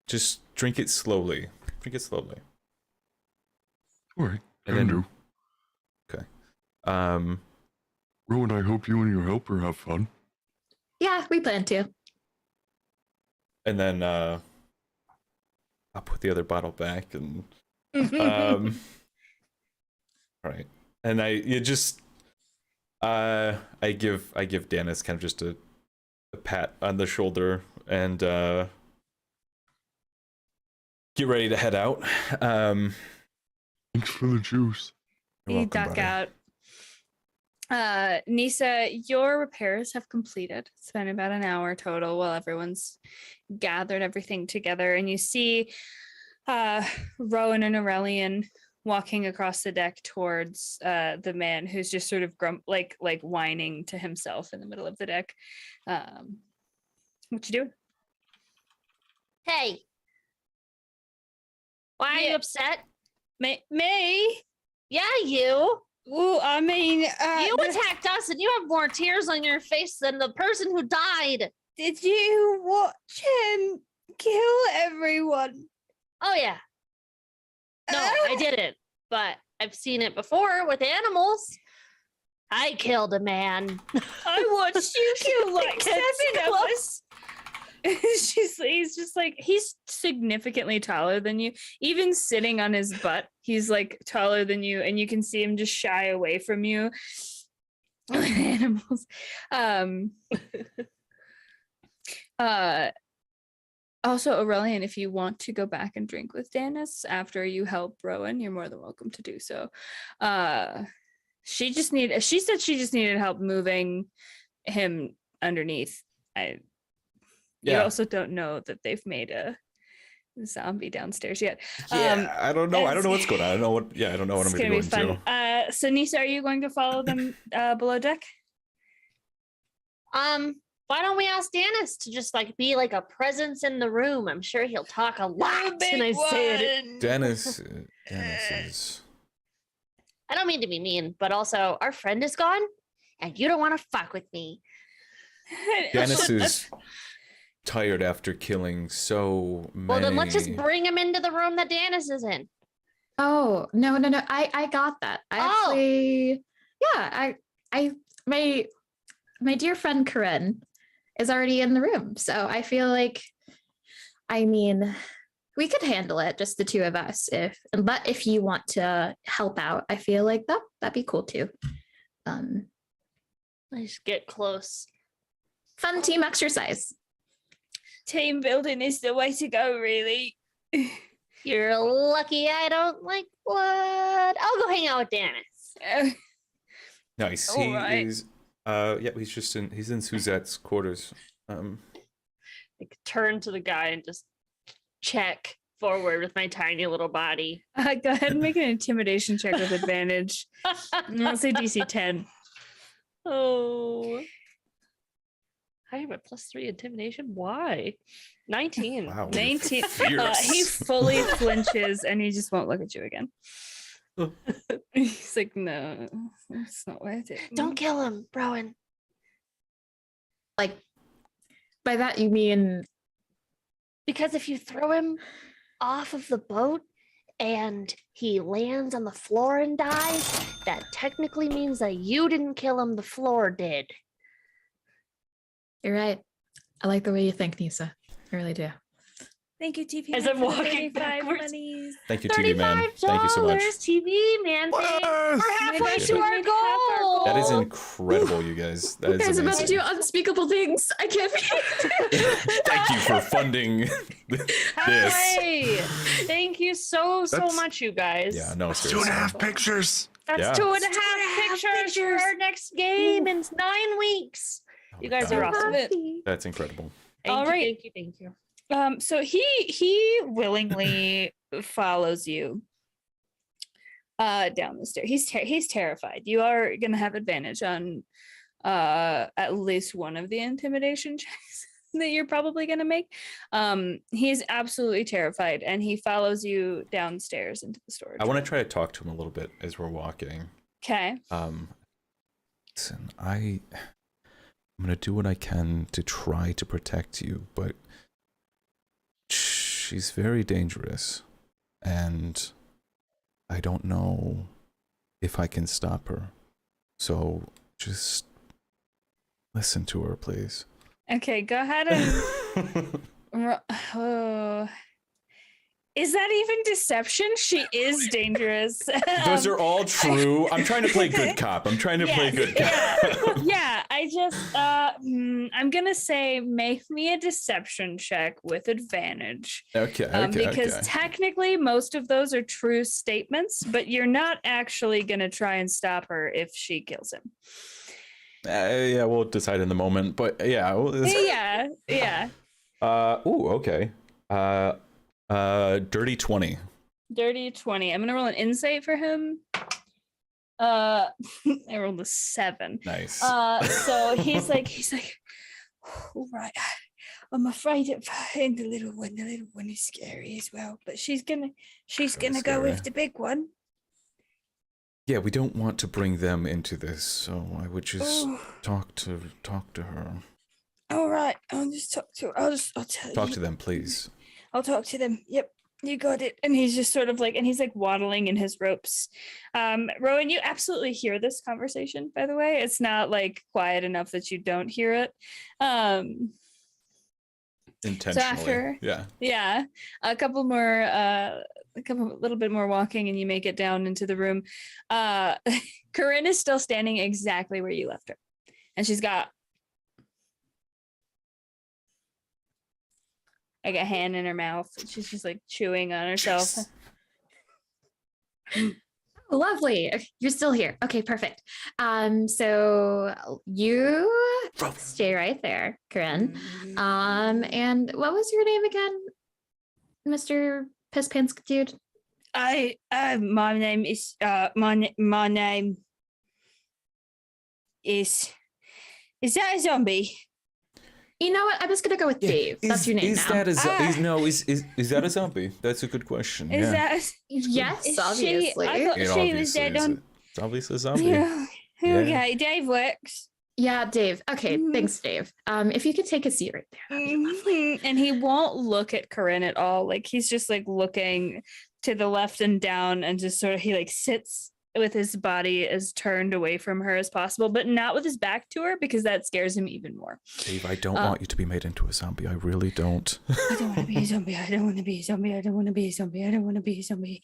Just drink it slowly. Drink it slowly. All right. And Can then- do. Okay. Um, Rowan, I hope you and your helper have fun. Yeah, we plan to. and then I'll put the other bottle back and all right. And I give Dennis kind of just a pat on the shoulder and get ready to head out. Thanks for the juice. You're You welcome, duck buddy. out. Nisa, your repairs have completed. It's been about an hour total while everyone's gathered everything together, and you see Rowan and Aurelian walking across the deck towards the man who's just sort of like whining to himself in the middle of the deck. What you doing? Hey, why are you Yeah. upset? Me? Yeah, you. Well, I mean, You attacked us, and you have more tears on your face than the person who died. did you watch him kill everyone? Oh yeah. No, I didn't, but I've seen it before with animals. I killed a man. I watched you kill like It's 7 of close. us. He's just like, he's significantly taller than you. Even sitting on his butt, he's like taller than you, and you can see him just shy away from you. Animals. Also, Aurelian, if you want to go back and drink with Dennis after you help Rowan, you're more than welcome to do so. She said she just needed help moving him underneath. You Yeah. also don't know that they've made a zombie downstairs yet. Yeah, I don't know. I don't know what's it's- going on. I don't know what. Yeah, I don't know what I'm It's gonna be gonna doing. be fun. So Nisa, are you going to follow them below deck? Why don't we ask Dennis to just like be like a presence in the room? I'm sure he'll talk a lot. And I say it. Dennis is. I don't mean to be mean, but also our friend is gone, and you don't want to fuck with me. Dennis is tired after killing so many. Well, then let's just bring him into the room that Dennis is in. Oh, no. I got that. I Oh. actually, yeah, my dear friend Corinne is already in the room. So I feel like, I mean, we could handle it, just the two of us. But if you want to help out, I feel like that'd be cool too. Let's get close. Fun team exercise. Team building is the way to go, really. You're lucky I don't like blood. I'll go hang out with Dennis. Nice. All He right. is. Yeah, he's in Suzette's quarters. Like turn to the guy and just check forward with my tiny little body. Go ahead and make an intimidation check with advantage. I'll say DC 10. Oh. I have a +3 intimidation. Why? 19. Wow. 19. Fierce. He fully flinches and he just won't look at you again. Oh. He's like, no, it's not worth it. Don't kill him, Rowan. Like, by that you mean, Because if you throw him off of the boat and he lands on the floor and dies, that technically means that you didn't kill him, the floor did. you're right. I like the way you think, Nisa. I really do. Thank you, TV. As man, I'm for the walking 35 backwards. monies. Thank you, TV man. Thank you so much. TV man. Thanks. Yes! We're halfway Yes. to our Made half our goal. That is incredible, you guys. That You is guys are about to amazing. do unspeakable things. I can't be. Thank you for funding this. Halfway. Thank you so That's- much, you guys. Yeah, no, That's 2.5 pictures. That's Yeah. 2.5 pictures for our next game in 9 weeks. You guys are awesome. That's incredible. Thank All you, right. Thank you. So he willingly follows you down the stairs. He's terrified. You are gonna have advantage on at least one of the intimidation checks. that you're probably going to make. He's absolutely terrified, and he follows you downstairs into the storage. I want to try to talk to him a little bit as we're walking. Okay. Listen, I'm gonna do what I can to try to protect you, but she's very dangerous, and I don't know if I can stop her. So just listen to her, please. Okay, go ahead and. Oh. Is that even deception? She is dangerous. Those are all true. I'm trying to play good cop. I'm trying to play good cop. Yeah, I just I'm gonna say make me a deception check with advantage. Okay, because technically most of those are true statements, but you're not actually gonna try and stop her if she kills him. Yeah, we'll decide in the moment. But yeah. Yeah. Okay. Dirty 20. Dirty 20. I'm gonna roll an insight for him. I rolled a 7. Nice. So he's like, all right. I'm afraid of the little one. The little one is scary as well. But she's gonna go with the big one. Yeah, we don't want to bring them into this, so I would just talk to her. All right, I'll just talk to her. I'll tell you. Talk to them, please. I'll talk to them. Yep, you got it. And he's just sort of like, and he's like waddling in his ropes. Rowan, you absolutely hear this conversation, by the way. It's not like quiet enough that you don't hear it. Intentionally. So yeah, a little bit more walking, and you make it down into the room. Corinne is still standing exactly where you left her, and she's got like a hand in her mouth. She's just like chewing on herself. Lovely. You're still here. Okay, perfect. So you stay right there, Corinne. And what was your name again, Mr. Piss Pants Dude? My name is is that a zombie? You know what? I'm just gonna go with Dave. That's your name now. Is that a zombie? That's a good question. Is that yes, is obviously. I thought she was dead on. It's obviously a zombie. Yeah. Okay, Dave works. Yeah, Dave. Okay, thanks, Dave. If you could take a seat right there. That'd be lovely. And he won't look at Corinne at all. Like he's just like looking to the left and down, and just sort of he like sits with his body as turned away from her as possible, but not with his back to her, because that scares him even more. Dave, I don't want you to be made into a zombie. I really don't. I don't want to be a zombie. I don't want to be a zombie. I don't want to be a zombie. I don't want to be a zombie.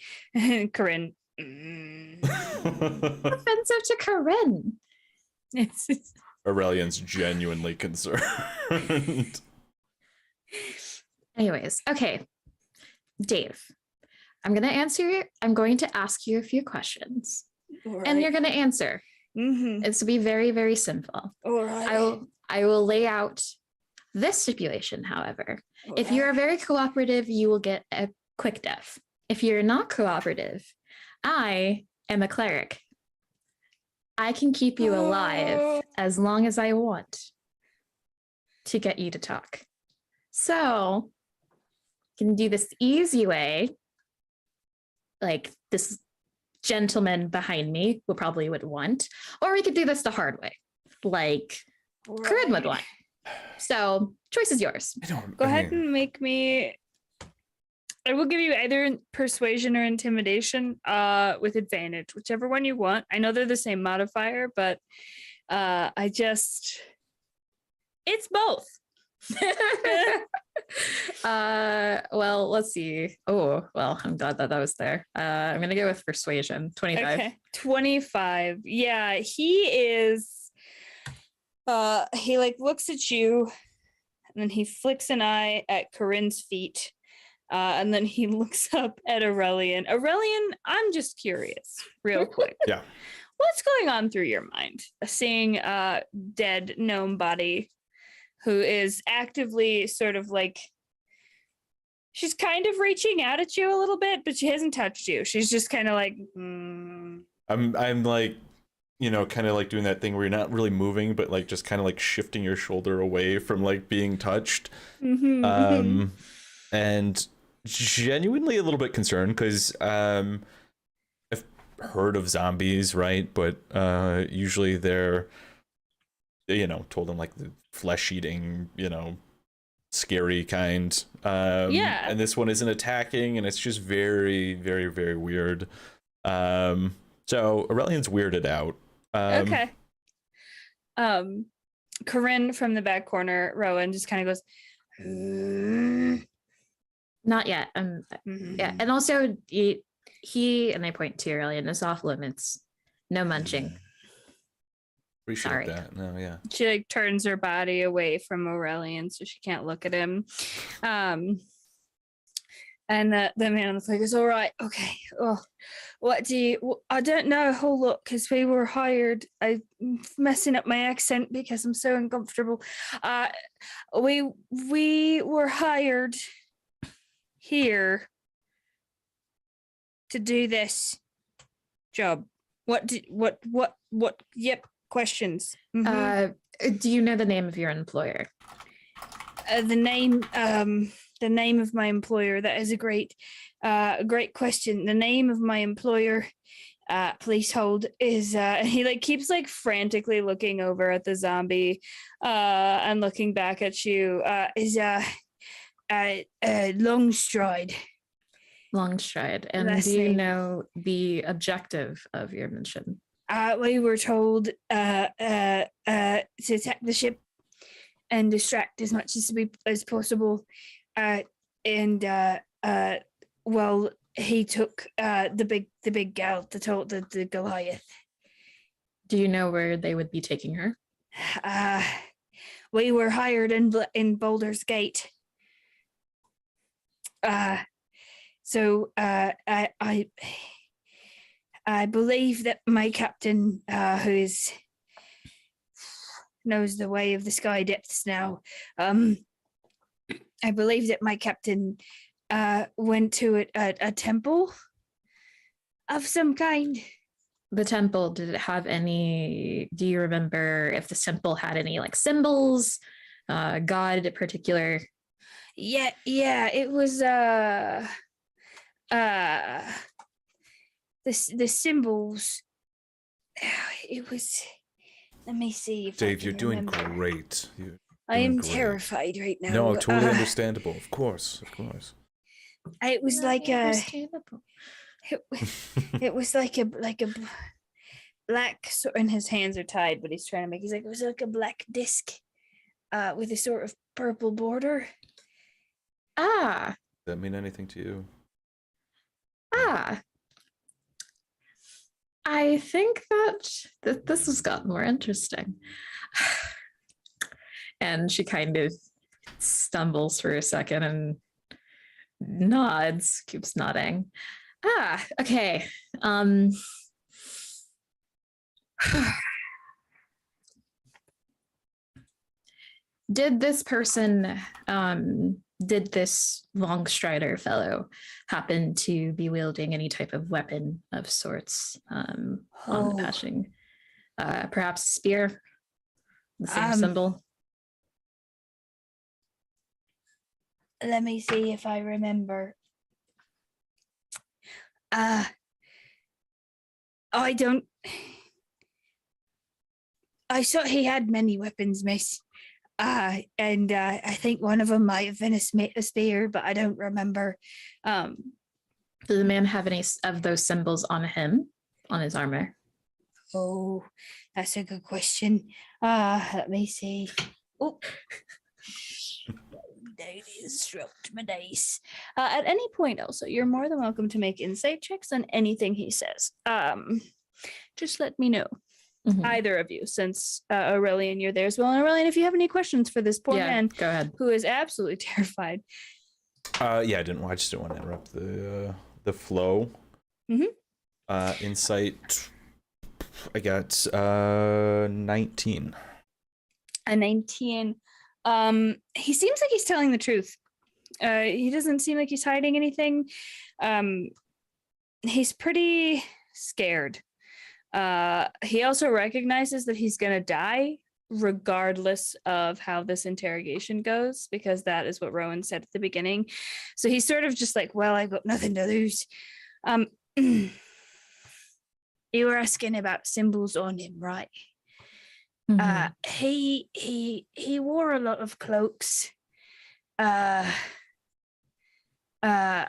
Corinne. Offensive to Corinne. It's Aurelian's genuinely concerned. Anyways, okay. Dave, I'm going to ask you a few questions, and you're going to answer. It's to be very, very simple. All right. I will lay out this stipulation, however. If you are very cooperative, you will get a quick death. If you're not cooperative, I am a cleric. I can keep you alive as long as I want to get you to talk. So, you can do this the easy way. Like this gentleman behind me would want, or we could do this the hard way, like Corinne would want. So choice is yours. Go ahead and make me. I will give you either persuasion or intimidation with advantage, whichever one you want. I know they're the same modifier, but it's both. Well, let's see. Oh, well, I'm glad that was there. I'm gonna go with persuasion. 25. Okay. 25. Yeah, he is. He like looks at you, and then he flicks an eye at Corinne's feet, and then he looks up at Aurelian. Aurelian, I'm just curious, real quick. Yeah. What's going on through your mind? Seeing a dead gnome body who is actively sort of like, she's kind of reaching out at you a little bit, but she hasn't touched you. She's just kind of like, I'm like kind of like doing that thing where you're not really moving, but like just kind of like shifting your shoulder away from like being touched. And genuinely a little bit concerned because I've heard of zombies, right? But usually they're, told them like the flesh eating, scary kind. Yeah. And this one isn't attacking, and it's just very, very, very weird. So Aurelian's weirded out. Okay. Corinne from the back corner, Rowan just kind of goes, Not yet. Yeah, and also he and I point to Aurelian is off limits. No munching. Appreciate Sorry. that. No, yeah. she like turns her body away from Aurelian so she can't look at him. And the man on the floor goes, all right, okay. Oh, I don't know. Oh, look, because we were hired. I'm messing up my accent because I'm so uncomfortable. We were hired here to do this job. Yep. Questions. Do you know the name of your employer? The name of my employer. That is a great question. The name of my employer, please hold, is he like keeps like frantically looking over at the zombie and looking back at you, is Longstride. Longstride. And Last do you name. know the objective of your mission? We were told to attack the ship and distract as much as possible. Well, he took the big gal, the Goliath. Do you know where they would be taking her? We were hired in Boulder's Gate. So I believe that my captain, who knows the way of the sky depths now, I believe that my captain went to a temple of some kind. The temple, did it have any, do you remember if the temple had any like symbols, god in particular? Yeah, it was the symbols. It was, let me see if Dave, I you're can doing remember. great. I am great. terrified right now. No, totally understandable. Of course. It was like a Understandable. it was like a black sort, and his hands are tied, but he's trying to make, he's like, it was like a black disc with a sort of purple border. Ah, Does that mean anything to you? I think that this has gotten more interesting. And she kind of stumbles for a second and nods, keeps nodding. Okay. Did this person, did this Longstrider fellow happen to be wielding any type of weapon of sorts on the passing? Perhaps a spear, the same symbol? Let me see if I remember. I saw he had many weapons, miss. And I think one of them might have been a spear, but I don't remember. Does the man have any of those symbols on him, on his armor? Oh, that's a good question. Let me see. Oh, they disrupt my dice. At any point, also, you're more than welcome to make insight checks on anything he says. Just let me know. Mhm. Either of you, since Aurelian, you're there as well. And Aurelian, if you have any questions for this poor man, go ahead. who is absolutely terrified. I just didn't want to interrupt the flow. Insight, I got 19. A 19. He seems like he's telling the truth. He doesn't seem like he's hiding anything. He's pretty scared. He also recognizes that he's gonna die regardless of how this interrogation goes, because that is what Rowan said at the beginning. So he's sort of just like, well, I've got nothing to lose. You were asking about symbols on him, right? Mhm. He wore a lot of cloaks, a lot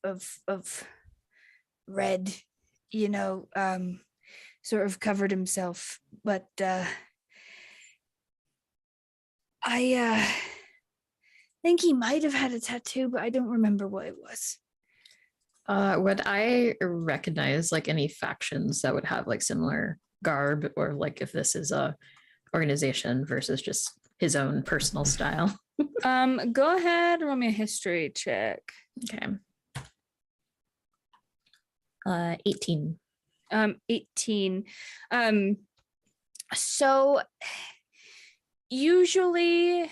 of red, sort of covered himself. But I think he might have had a tattoo, but I don't remember what it was. Would I recognize like any factions that would have like similar garb, or like if this is a organization versus just his own personal style? Go ahead, roll me a history check. Okay. 18. 18. So usually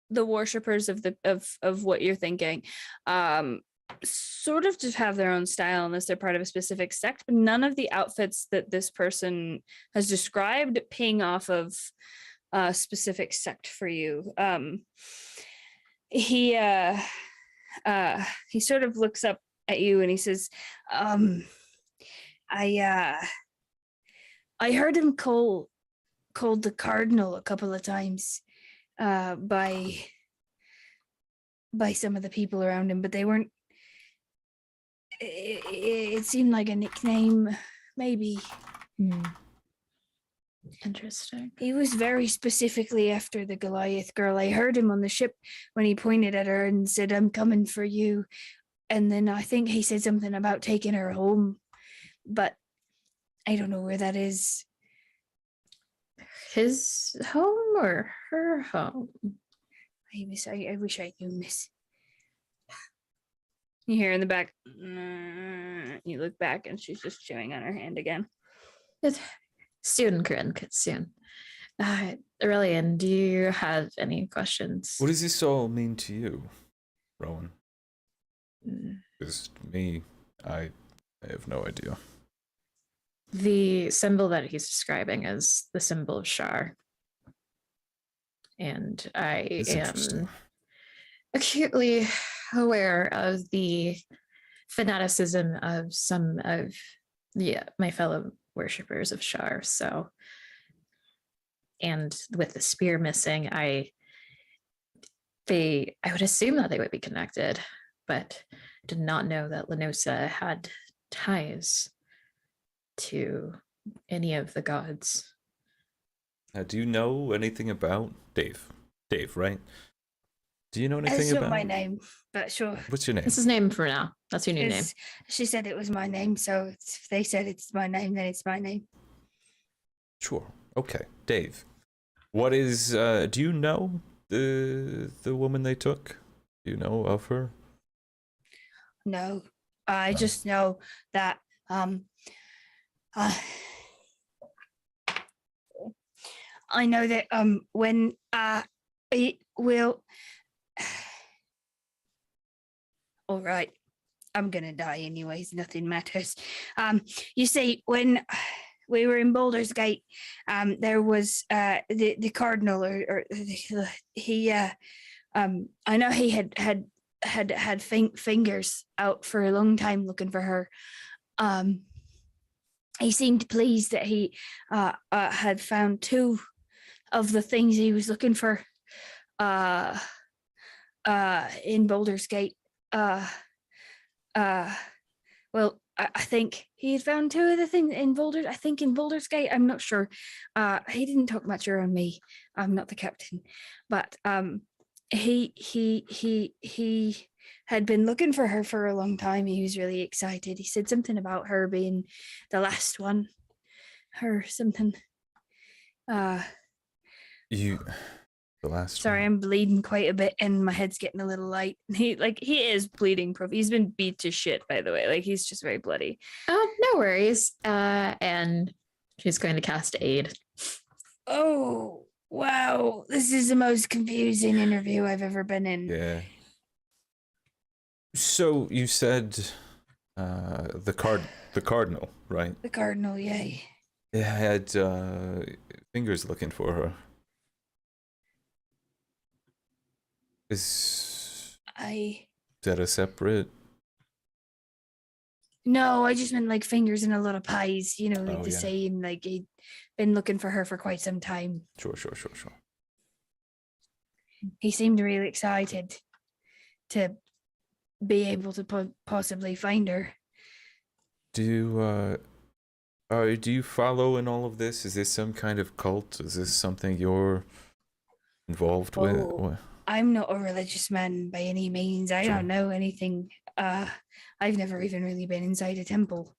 the worshippers of what you're thinking sort of just have their own style unless they're part of a specific sect, but none of the outfits that this person has described ping off of a specific sect for you. He sort of looks up at you and he says, I heard him called the Cardinal a couple of times by some of the people around him, but they weren't. It seemed like a nickname, maybe. Interesting. He was very specifically after the Goliath girl. I heard him on the ship when he pointed at her and said, "I'm coming for you." And then I think he said something about taking her home, but I don't know where that is. His home or her home? I wish I knew, miss. You hear in the back, you look back and she's just chewing on her hand again. It's soon, Corinne, soon. Aurelian, do you have any questions? What does this all mean to you, Rowan? Mm. Because me, I have no idea. The symbol that he's describing is the symbol of Shar. And I It's am interesting. acutely aware of the fanaticism of some of my fellow worshippers of Shar. So, and with the spear missing, I would assume that they would be connected, but did not know that Lenosa had ties to any of the gods. Do you know anything about Dave? Dave, right? Do you know anything That's about not my name, but sure. What's your name? That's his name for now. That's your new name. She said it was my name, so if they said it's my name, then it's my name. Sure. Okay, Dave. What is? Do you know the woman they took? Do you know of her? No, I just know that I know that when it will. All right, I'm gonna die anyways. Nothing matters. You see, when we were in Baldur's Gate, there was the cardinal, or he. I know he had fingers out for a long time looking for her. He seemed pleased that he had found two of the things he was looking for in Baldur's Gate. Well, I think he had found two of the things in Baldur's. I think in Baldur's Gate. I'm not sure. He didn't talk much around me. I'm not the captain, but he had been looking for her for a long time. He was really excited. He said something about her being the last one. Her something. The last. Sorry, one. I'm bleeding quite a bit, and my head's getting a little light. He is bleeding. He's been beat to shit, by the way. Like, he's just very bloody. Oh, no worries. And she's going to cast aid. Oh, wow. This is the most confusing interview I've ever been in. Yeah. So you said The cardinal, right? The cardinal, yay. It had fingers looking for her. Is that a separate? No, I just meant like fingers in a lot of pies, you know, like Oh, the yeah. saying, like he'd been looking for her for quite some time. Sure. He seemed really excited to be able to possibly find her. Do you follow in all of this? Is this some kind of cult? Is this something you're involved with? Oh. What? I'm not a religious man by any means. I Sure. don't know anything. I've never even really been inside a temple.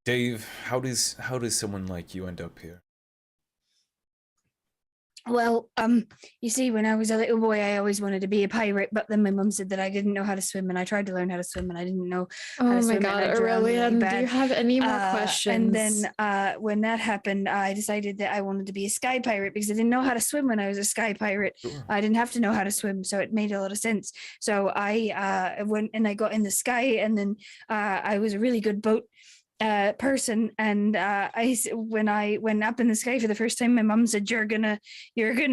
Dave, how does someone like you end up here? Well, you see, when I was a little boy, I always wanted to be a pirate, but then my mum said that I didn't know how to swim, and I tried to learn how to swim, and I didn't know how to Oh my swim. god, and I drowned really Aurelian, do bad. you have any more questions? And then when that happened, I decided that I wanted to be a sky pirate because I didn't know how to swim when I was a sky pirate. Sure. I didn't have to know how to swim, so it made a lot of sense. So I went and I got in the sky, and then I was a really good boat person, and when I went up in the sky for the first time, my mom said, you're gonna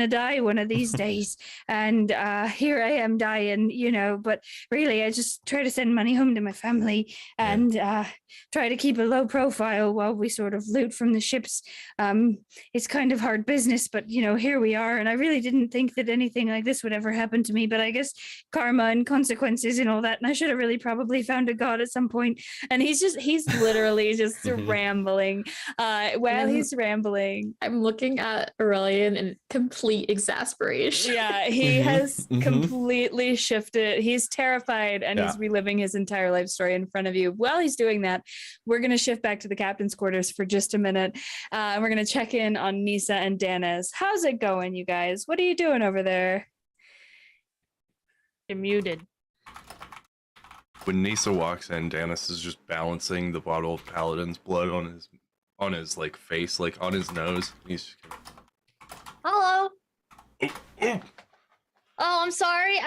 die one of these days, and here I am dying, you know. But really, I just try to send money home to my family and try to keep a low profile while we sort of loot from the ships. It's kind of hard business, but you know, here we are, and I really didn't think that anything like this would ever happen to me, but I guess karma and consequences and all that, and I should have really probably found a god at some point. And he's literally just rambling while he's rambling. I'm looking at Aurelian in complete exasperation. Yeah, he has completely shifted. He's terrified and he's reliving his entire life story in front of you. While he's doing that, we're going to shift back to the captain's quarters for just a minute. And we're going to check in on Nisa and Danis. How's it going, you guys? What are you doing over there? You're muted. When Nisa walks in, Danis is just balancing the bottle of Paladin's blood on his like face, like on his nose. He's just Hello. Oh, Oh, I'm sorry.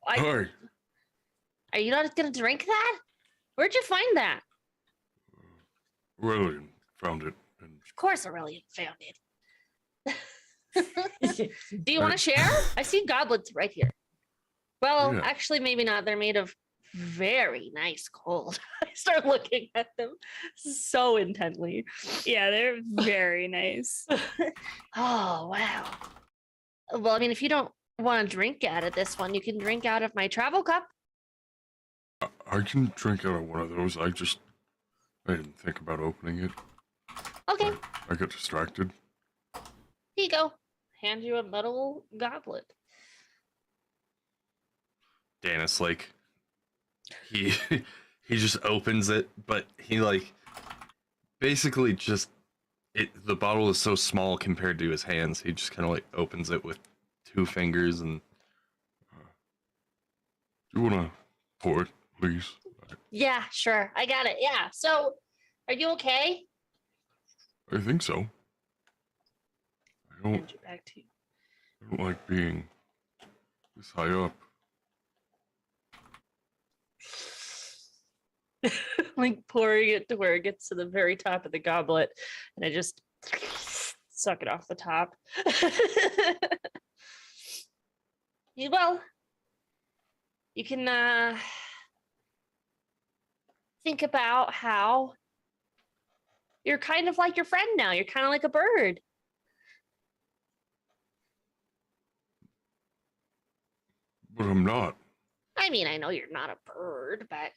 hi. Are you not gonna drink that? Where'd you find that? Aurelian found it. And Of course, Aurelian found it. Do you want to share? I see goblets right here. Well, Yeah. actually, maybe not. They're made of very nice gold. I start looking at them so intently. Yeah, they're very nice. Oh, wow. Well, I mean, if you don't want to drink out of this one, you can drink out of my travel cup. I can drink out of one of those. I didn't think about opening it. Okay, I got distracted. here you go. Hand you a metal goblet. Danis, like he he just opens it, but he like basically just the bottle is so small compared to his hands. He just kind of like opens it with 2 fingers and Do you want to pour it, please? Yeah, sure. I got it. Yeah. So, are you okay? I think so. I Hand you back to you. don't like being this high up. Like pouring it to where it gets to the very top of the goblet, and I just suck it off the top. Well, you can think about how you're kind of like your friend now. You're kind of like a bird. But I'm not. I mean, I know you're not a bird, but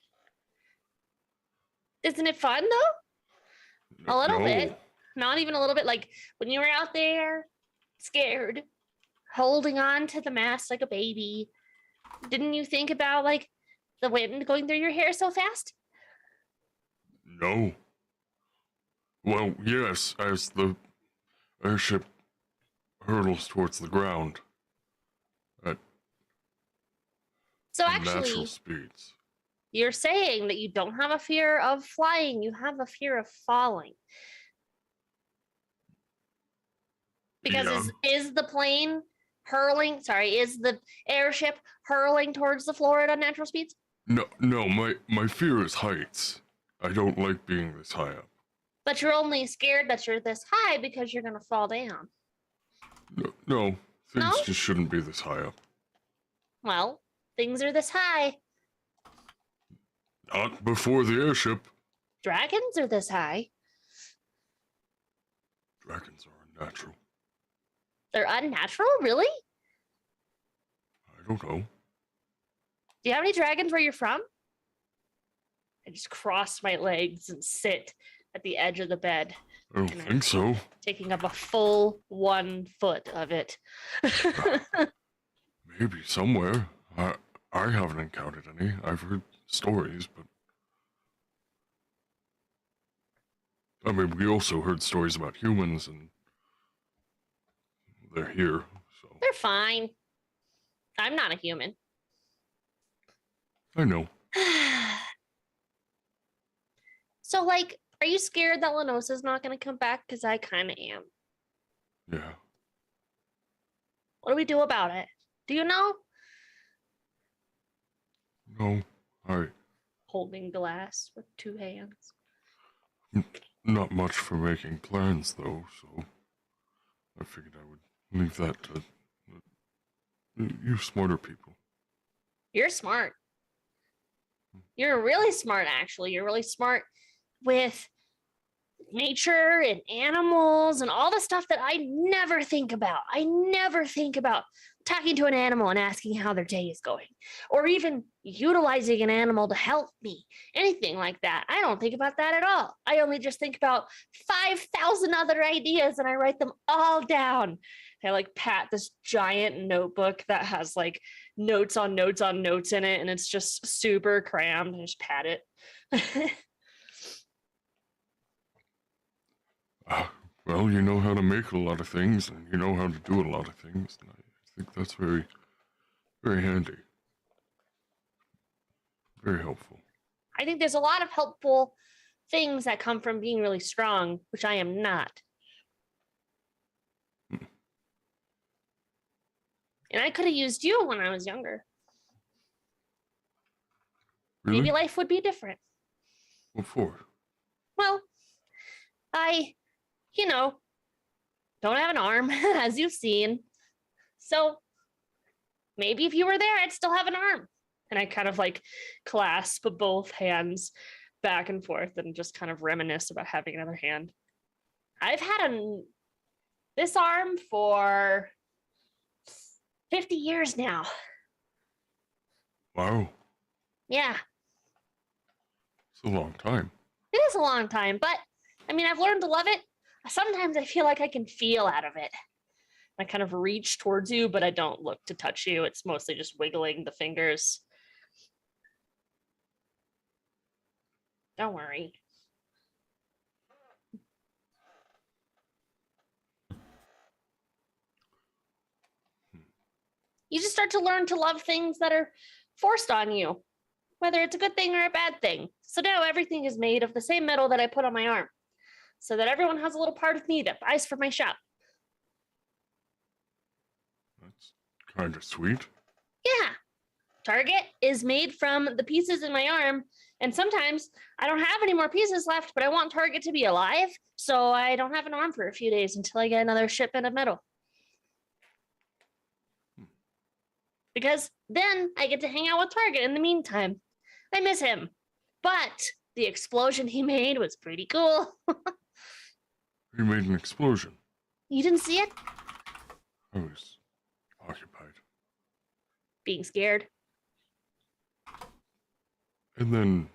isn't it fun though? A little bit. Not even a little bit. Like when you were out there, scared, holding on to the mast like a baby. Didn't you think about like the wind going through your hair so fast? No. Well, yes, as the airship hurtles towards the ground at So natural actually, speeds. you're saying that you don't have a fear of flying, you have a fear of falling. Because Yeah. is the plane is the airship hurling towards the floor at unnatural speeds? No, my fear is heights. I don't like being this high up. But you're only scared that you're this high because you're gonna fall down. No, things No? just shouldn't be this high up. Well, things are this high. Not before the airship. Dragons are this high. Dragons are unnatural. They're unnatural, really? I don't know. Do you have any dragons where you're from? I just cross my legs and sit at the edge of the bed, I don't think so. taking up a full 1 foot of it. Maybe somewhere. I haven't encountered any. I've heard stories, but I mean, we also heard stories about humans, and they're here. So They're fine. I'm not a human. I know. So, like, are you scared that Lenosa's not going to come back? Because I kind of am. Yeah. What do we do about it? Do you know? No, Holding glass with 2 hands. not much for making plans though. So I figured I would leave that to you smarter people. You're smart. You're really smart, actually. You're really smart with nature and animals and all the stuff that I never think about. I never think about talking to an animal and asking how their day is going, or even utilizing an animal to help me. Anything like that. I don't think about that at all. I only just think about 5,000 other ideas and I write them all down. I like pat this giant notebook that has like notes on notes on notes in it, and it's just super crammed. I just pat it. Well, you know how to make a lot of things, and you know how to do a lot of things. And I think that's very, very handy. Very helpful. I think there's a lot of helpful things that come from being really strong, which I am not. And I could have used you when I was younger. Really? Maybe life would be different. What for? Well, I, don't have an arm, as you've seen. So maybe if you were there, I'd still have an arm. And I kind of like clasp both hands back and forth and just kind of reminisce about having another hand. I've had this arm for 50 years now. Wow. Yeah, It's a long time. it is a long time, but I mean, I've learned to love it. Sometimes I feel like I can feel out of it. I kind of reach towards you, but I don't look to touch you. It's mostly just wiggling the fingers. Don't worry. You just start to learn to love things that are forced on you, whether it's a good thing or a bad thing. So now everything is made of the same metal that I put on my arm, so that everyone has a little part of me that buys for my shop. That's kind of sweet. Yeah. Target is made from the pieces in my arm, and sometimes I don't have any more pieces left, but I want Target to be alive, so I don't have an arm for a few days until I get another shipment of metal. Because then I get to hang out with Target in the meantime. I miss him. But the explosion he made was pretty cool. You made an explosion. You didn't see it? I was occupied. Being scared. And then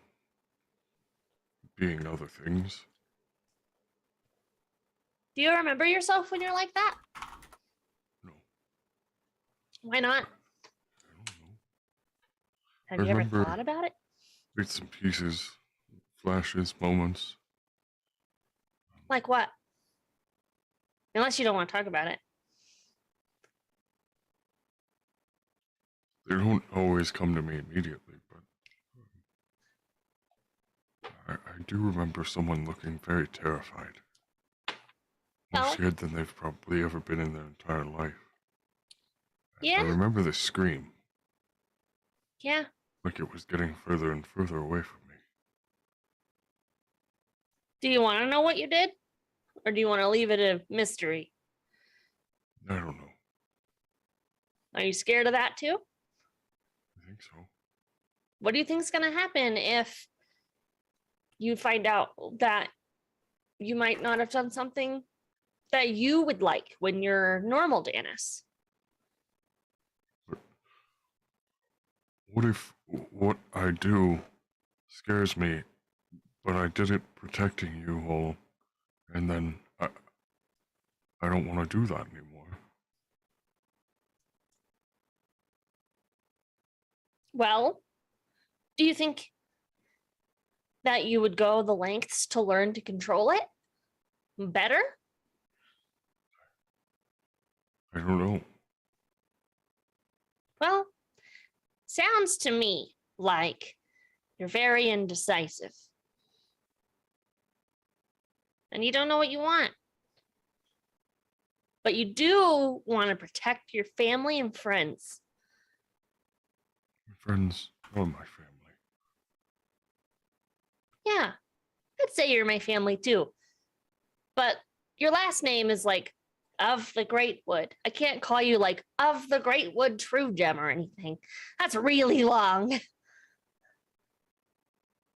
being other things. Do you remember yourself when you're like that? No, Why not? I don't know. Have I you ever remember- thought about it? Bits and pieces, flashes, moments. Like what? Unless you don't want to talk about it. They don't always come to me immediately, but I do remember someone looking very terrified. More Oh. scared than they've probably ever been in their entire life. I Yeah, remember the scream, yeah. like it was getting further and further away from me. Do you want to know what you did? Or do you want to leave it a mystery? I don't know. Are you scared of that too? I think so. What do you think's going to happen if you find out that you might not have done something that you would like when you're normal, Danis? What if what I do scares me, but I did it protecting you all, and then I don't want to do that anymore. Well, do you think that you would go the lengths to learn to control it better? I don't know. Well, sounds to me like you're very indecisive. And you don't know what you want. But you do want to protect your family and friends. My friends are my family. Yeah, I'd say you're my family too. But your last name is like of the Great Wood. I can't call you like of the Great Wood True Gem or anything. That's really long.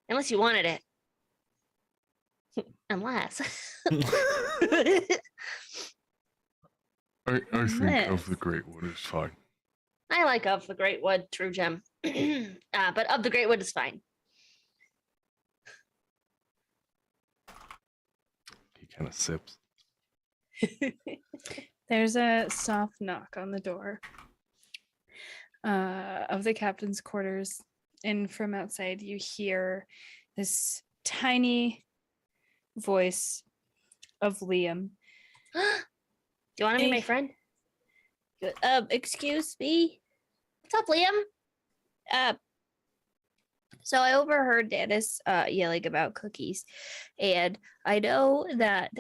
Unless you wanted it. Unless. I think Yes. of the Great Wood is fine. I like of the Great Wood True Gem. But of the Great Wood is fine. He kind of sips. There's a soft knock on the door of the captain's quarters, and from outside you hear this tiny voice of Liam. Do you want to be my Hey. friend? Excuse me. What's up, Liam? So I overheard Dennis yelling about cookies, and I know that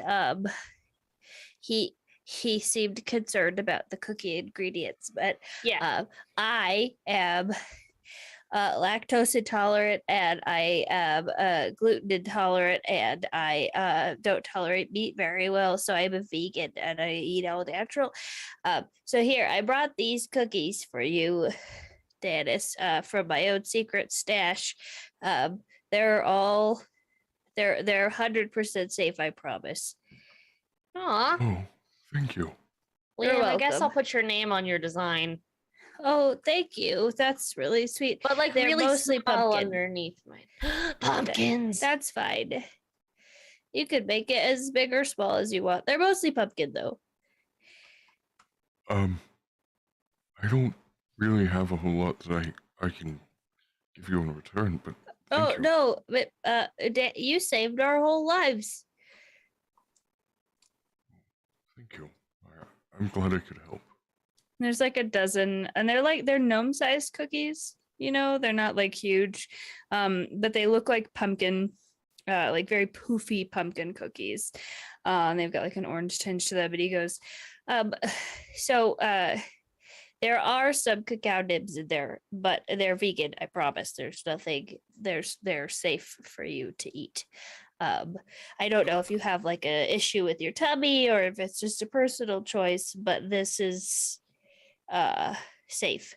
he seemed concerned about the cookie ingredients, but Yeah. I am lactose intolerant, and I am gluten intolerant, and I don't tolerate meat very well, so I'm a vegan and I eat all natural. So here, I brought these cookies for you, Dennis, from my own secret stash. They're 100% safe, I promise. Aw. Oh, thank you. You're Liam, I guess I'll welcome. put your name on your design. Oh, thank you. That's really sweet. But like They're really mostly small pumpkin. underneath mine. Pumpkins. That's fine. You could make it as big or small as you want. They're mostly pumpkin, though. I don't really have a whole lot that I can give you in return, but Oh thank you. no, but you saved our whole lives. Thank you. I'm glad I could help. There's like a dozen, and they're gnome-sized cookies. You know, they're not like huge, but they look like pumpkin, like very poofy pumpkin cookies. And they've got like an orange tinge to them. But he goes, so there are some cacao nibs in there, but they're vegan. I promise. There's nothing. They're safe for you to eat. I don't know if you have like a issue with your tummy or if it's just a personal choice, but this is safe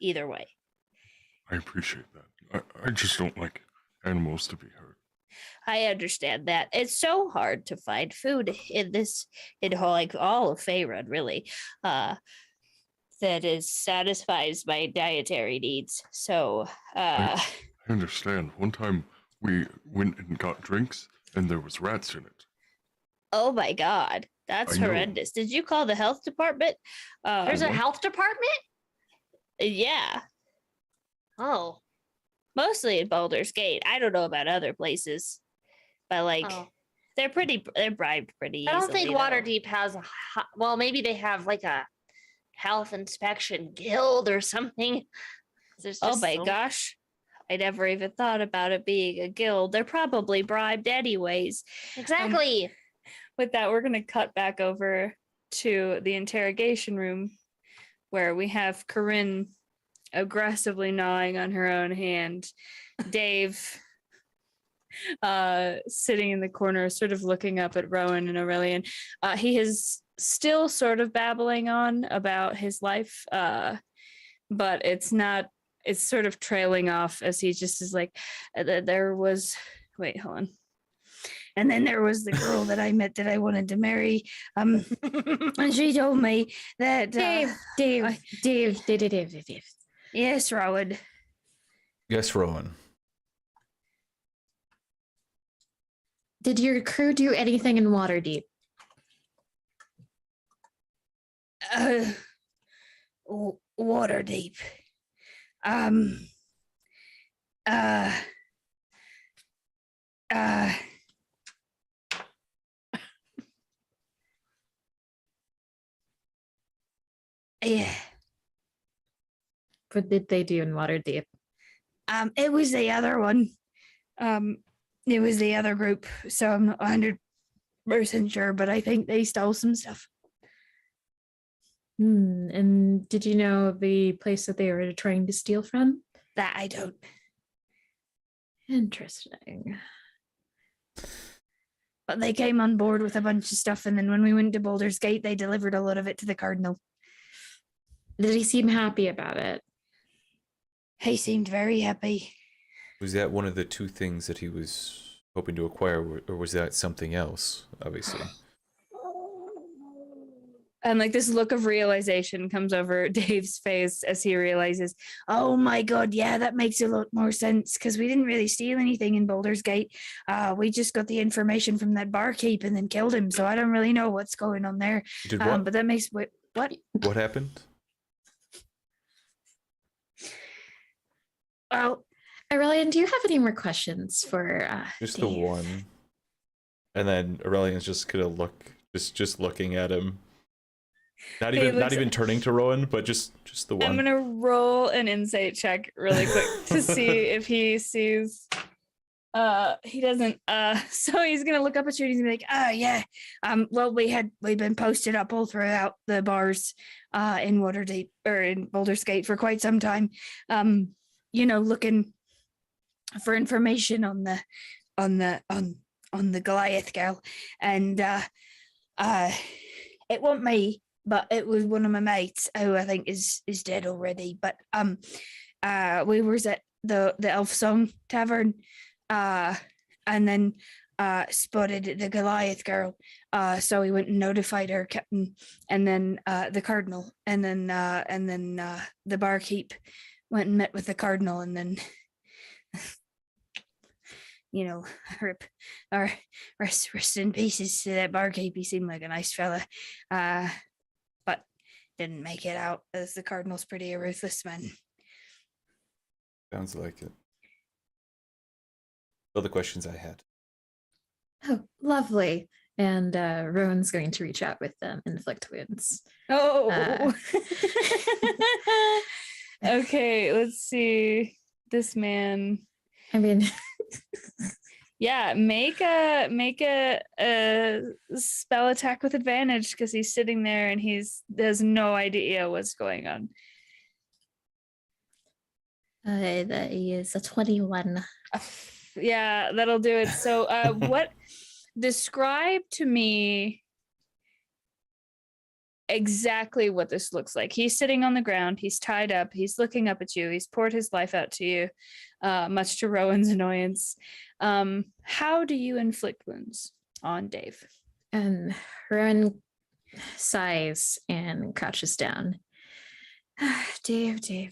either way. I appreciate that. I just don't like animals to be hurt. I understand that. It's so hard to find food in like all of Feywild, really, that satisfies my dietary needs. So, I understand. One time we went and got drinks and there was rats in it. oh my God, that's I know. horrendous. Did you call the health department? There's a What? health department? Yeah, Oh. mostly in Baldur's Gate. I don't know about other places, but like Oh. they're bribed pretty I don't easily, think though. Waterdeep has well, maybe they have like a health inspection guild or something. There's Oh just my so- gosh. I never even thought about it being a guild. They're probably bribed anyways. Exactly. With that, we're going to cut back over to the interrogation room where we have Corinne aggressively gnawing on her own hand. Dave sitting in the corner, sort of looking up at Rowan and Aurelian. He is still sort of babbling on about his life, but it's sort of trailing off as he just is like, there was, wait, hold on. And then there was the girl that I met that I wanted to marry. And she told me that Dave. Yes, Rowan. Yes, Rowan. Did your crew do anything in Waterdeep? Waterdeep. Yeah. What did they do in Waterdeep? It was the other one. It was the other group, so I'm not 100% sure, but I think they stole some stuff. And did you know the place that they were trying to steal from? That I don't. Interesting. But they came on board with a bunch of stuff, and then when we went to Baldur's Gate, they delivered a lot of it to the Cardinal. Did he seem happy about it? He seemed very happy. Was that one of the two things that he was hoping to acquire, or was that something else, obviously? And like this look of realization comes over Dave's face as he realizes, Oh my god, yeah, that makes a lot more sense, because we didn't really steal anything in Baldur's Gate. We just got the information from that barkeep and then killed him, so I don't really know what's going on there. Did what? But that makes... What? What happened? Well, Aurelian, do you have any more questions for Just Dave? the one. And then Aurelian's just gonna look, just looking at him. Not even turning to Rowan, but just the one. I'm gonna roll an insight check really quick to see if he sees. He doesn't. So he's gonna look up at you and he's gonna be like, yeah. Well, we've been posted up all throughout the bars in Waterdeep, or in Baldur's Gate, for quite some time. Looking for information on the Goliath girl, and it wasn't me, but it was one of my mates who I think is dead already. But we was at the Elf Song Tavern, and then spotted the Goliath girl. So we went and notified our captain, and then the Cardinal, and then the barkeep went and met with the Cardinal, and then rip or rest in pieces to that barkeep. He seemed like a nice fella, but didn't make it out, as the Cardinal's pretty a ruthless man. Sounds like it. All the questions I had. Oh, lovely. And Rowan's going to reach out with them, inflict wounds. oh. Okay, let's see. This man. I mean, Yeah, make a spell attack with advantage, because he's sitting there and there's no idea what's going on. that is a 21. Yeah, that'll do it. So describe to me exactly what this looks like. He's sitting on the ground, he's tied up, he's looking up at you, he's poured his life out to you, much to Rowan's annoyance. How do you inflict wounds on Dave? And Rowan sighs and crouches down. Dave.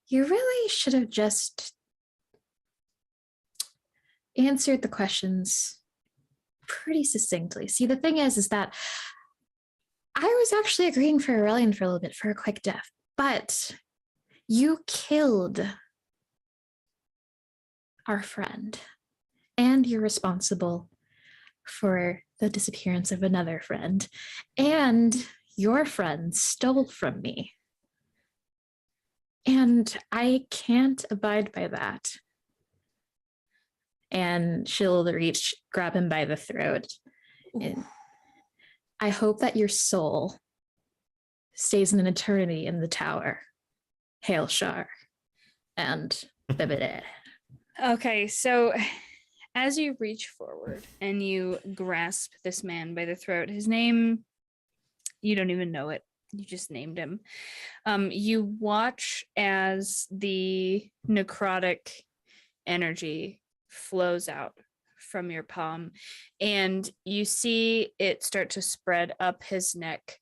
You really should have just answered the questions pretty succinctly. See, the thing is that I was actually agreeing for Aurelian for a little bit for a quick death, but you killed our friend, and you're responsible for the disappearance of another friend, and your friend stole from me. And I can't abide by that. And she'll grab him by the throat. And I hope that your soul stays an eternity in the tower. Hail Shar. And Okay, so as you reach forward and you grasp this man by the throat, his name, you don't even know it. You just named him. You watch as the necrotic energy flows out from your palm, and you see it start to spread up his neck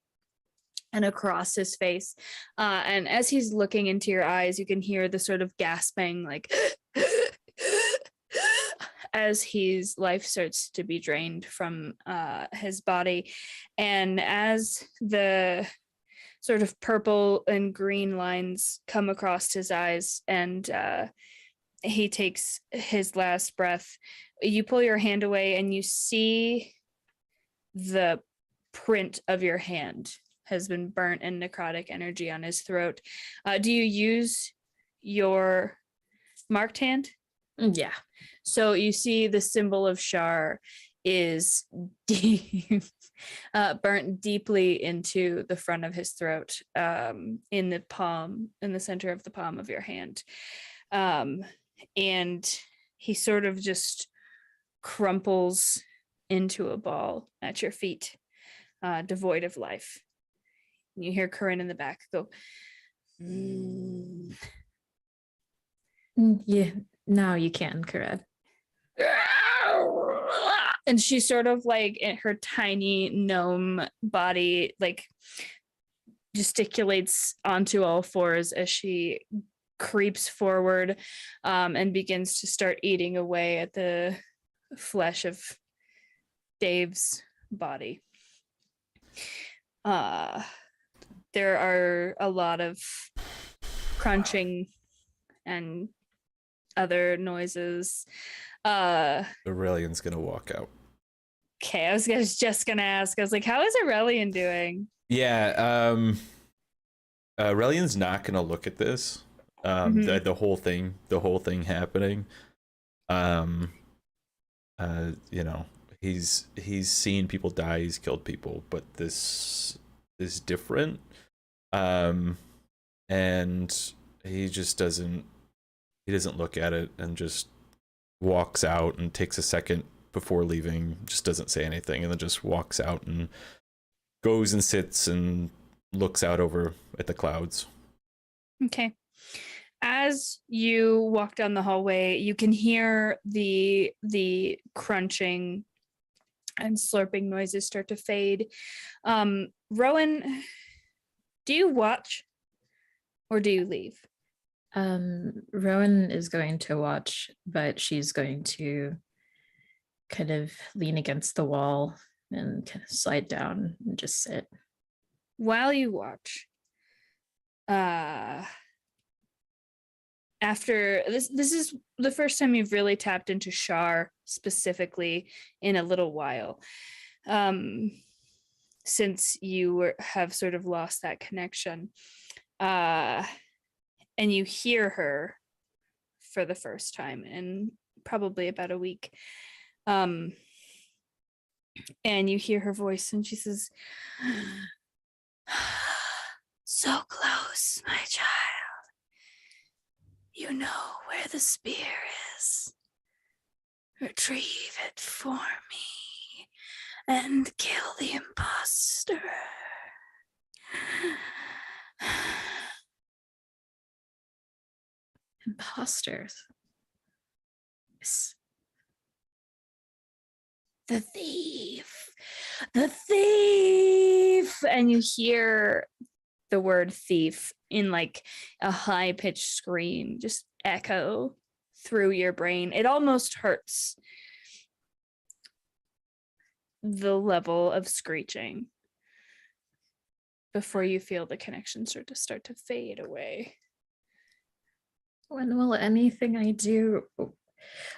and across his face. And as he's looking into your eyes, you can hear the sort of gasping, like, as his life starts to be drained from his body. And as the sort of purple and green lines come across his eyes and he takes his last breath, you pull your hand away and you see the print of your hand has been burnt in necrotic energy on his throat. Do you use your marked hand? yeah. So you see the symbol of Shar is deep, burnt deeply into the front of his throat, in the center of the palm of your hand. And he sort of just crumples into a ball at your feet, devoid of life. And you hear Corinne in the back go, Yeah, now you can, Kared. and she sort of like in her tiny gnome body like gesticulates onto all fours as she creeps forward, and begins to start eating away at the flesh of Dave's body. There are a lot of crunching and other noises. Aurelian's gonna walk out. Okay, I was just gonna ask. I was like, how is Aurelian doing? Yeah, Aurelian's not gonna look at this. The whole thing happening. You know, he's seen people die, he's killed people, but this is different. And he just doesn't look at it and just walks out and takes a second before leaving, just doesn't say anything, and then just walks out and goes and sits and looks out over at the clouds. Okay. As you walk down the hallway, you can hear the crunching and slurping noises start to fade. Rowan, do you watch or do you leave? Rowan is going to watch, but she's going to kind of lean against the wall and kind of slide down and just sit. While you watch, after this is the first time you've really tapped into Shar specifically in a little while, since you have sort of lost that connection, and you hear her for the first time in probably about a week, and you hear her voice and she says, "So close, my child. You know where the spear is. Retrieve it for me and kill the imposter." Imposters. Yes. The thief, the thief. And you hear the word thief in like a high-pitched scream just echo through your brain. It almost hurts, the level of screeching, before you feel the connection start to fade away. When will anything I do,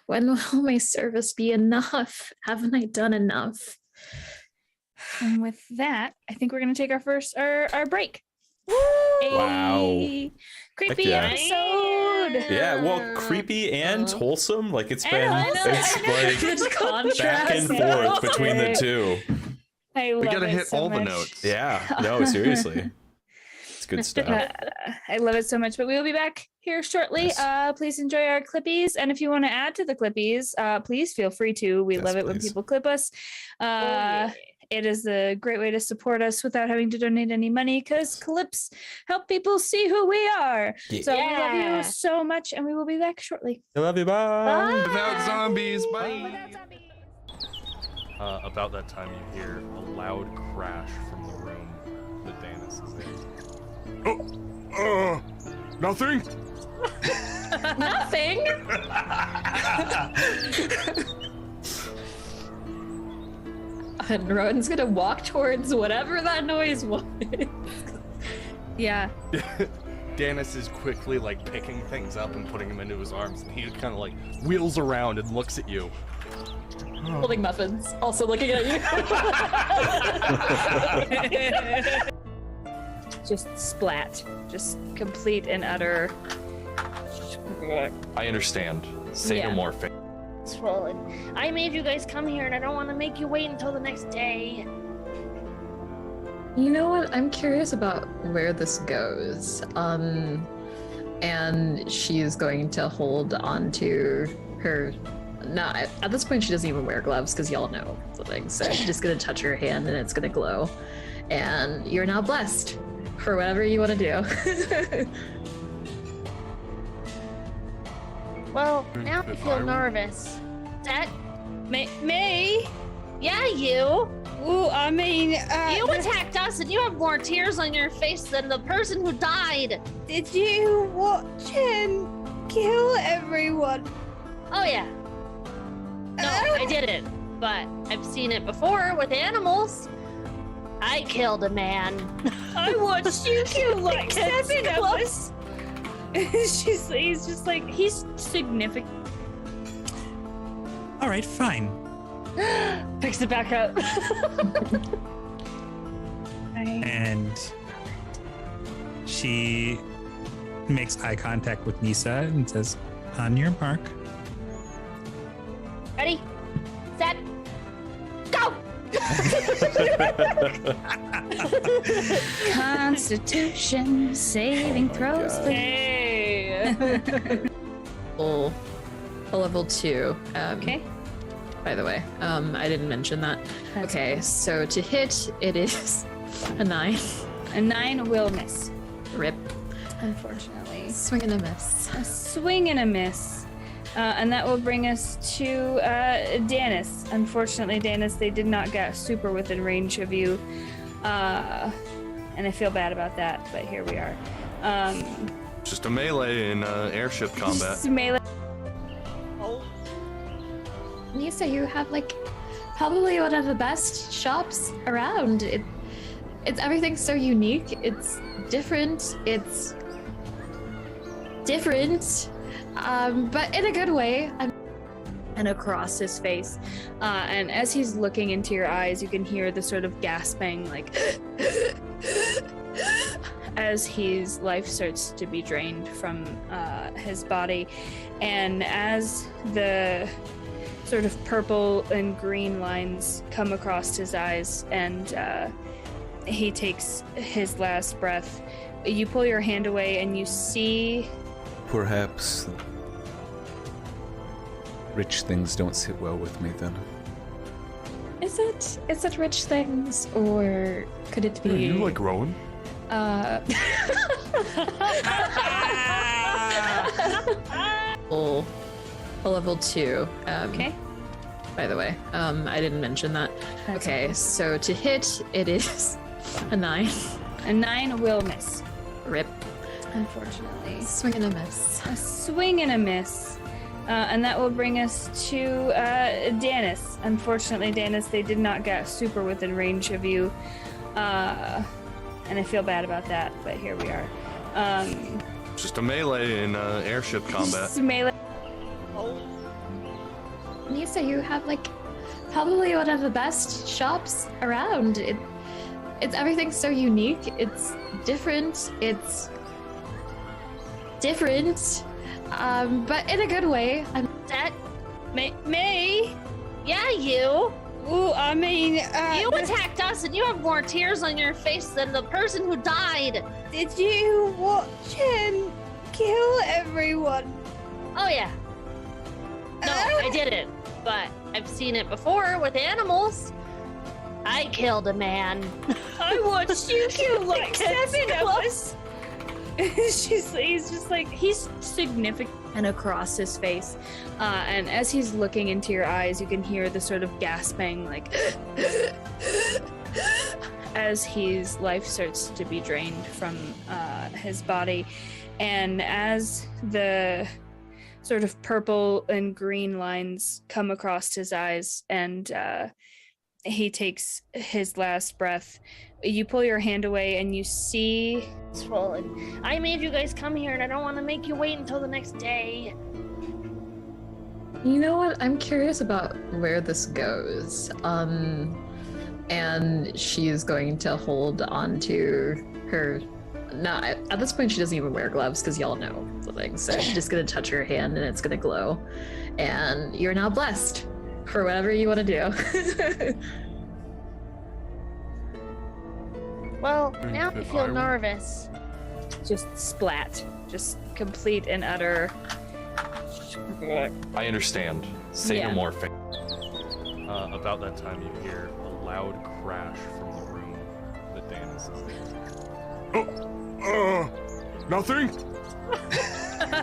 when will my service be enough? Haven't I done enough? And with that, I think we're going to take our break. Wow. Creepy yeah. episode. Yeah, well, creepy and wholesome. Like it's been, it's Good like contrast. back and forth between the two. I love We gotta it hit so all the much. notes. Yeah, no, seriously. good stuff. I love it so much, but we will be back here shortly. Nice. Please enjoy our clippies. And if you want to add to the clippies, please feel free to. We Yes, love it when please. people clip us. It is a great way to support us without having to donate any money because clips help people see who we are. Yeah. So we love Yeah. you so much, and we will be back shortly. I love you. Bye. Without zombies, bye. Without zombies. About that time, you hear a loud crash from the room that Danis is in. Nothing? Nothing. And Rowan's gonna walk towards whatever that noise was. Yeah. Danis is quickly like picking things up and putting them into his arms, and he kind of like wheels around and looks at you. Holding muffins, also looking at you. Just splat. Just complete and utter. I understand. Say Yeah. no more. Fa- And I made you guys come here, and I don't want to make you wait until the next day. You know what? I'm curious about where this goes. And she's going to hold on to her. No, at this point, she doesn't even wear gloves because y'all know the thing. So she's just gonna touch her hand, and it's gonna glow. And you're now blessed for whatever you want to do. Well, now I If feel I were- nervous. That, Me? yeah, you. Ooh, I mean, You attacked us, and you have more tears on your face than the person who died. did you watch him kill everyone? Oh yeah. No, I didn't. But I've seen it before with animals. I killed a man. I watched you kill like Get 7 of close. us. He's just like, he's significant. All right, fine. Picks it back up. And she makes eye contact with Nisa and says, "On your mark." Ready, set, go. Constitution saving Oh my throws. God. Hey. a level 2. Okay. By the way, I didn't mention that. Okay, so to hit, it is a 9. A 9 will miss, Rip. unfortunately. Swing and a miss. A swing and a miss. And that will bring us to Danis. Unfortunately, Danis, they did not get super within range of you. And I feel bad about that, but here we are. Just a melee in airship combat. Just melee. Nisa, you have like probably one of the best shops around. It's everything's so unique. It's different. It's different, but in a good way. And across his face, and as he's looking into your eyes, you can hear the sort of gasping, like as his life starts to be drained from his body, and as the sort of purple and green lines come across his eyes, and he takes his last breath. You pull your hand away, and you see. Perhaps rich things don't sit well with me then. Is it rich things, or could it be? Are you like Rowan? A level 2. Okay. By the way, I didn't mention that. Okay, so to hit, it is a 9. A 9 will miss, Rip. unfortunately. Swing and a miss. A swing and a miss. And that will bring us to Danis. Unfortunately, Danis, they did not get super within range of you. And I feel bad about that, but here we are. Just a melee in airship combat. Just melee. Nisa, you have like probably one of the best shops around. It's everything's so unique. It's different. It's different, but in a good way. That, May. yeah, you. Ooh, I mean, You attacked us and you have more tears on your face than the person who died. did you watch him kill everyone? Oh, yeah. No, I didn't, but I've seen it before with animals. I killed a man. I watched you kill like 7 of us. He's just like, he's significant and across his face. And as he's looking into your eyes, you can hear the sort of gasping, like, as his life starts to be drained from his body. And as the sort of purple and green lines come across his eyes and he takes his last breath, you pull your hand away and you see Swollen. I made you guys come here and I don't want to make you wait until the next day. You know what? I'm curious about where this goes. And she's going to hold on to her. No, at this point she doesn't even wear gloves because y'all know the thing. So she's just gonna touch her hand and it's gonna glow. And you're now blessed for whatever you want to do. Well, now I If feel I were- nervous. just splat, just complete and utter. I understand. Say Yeah. no more. About that time, you hear a loud crash from the room that Danis is in. Nothing?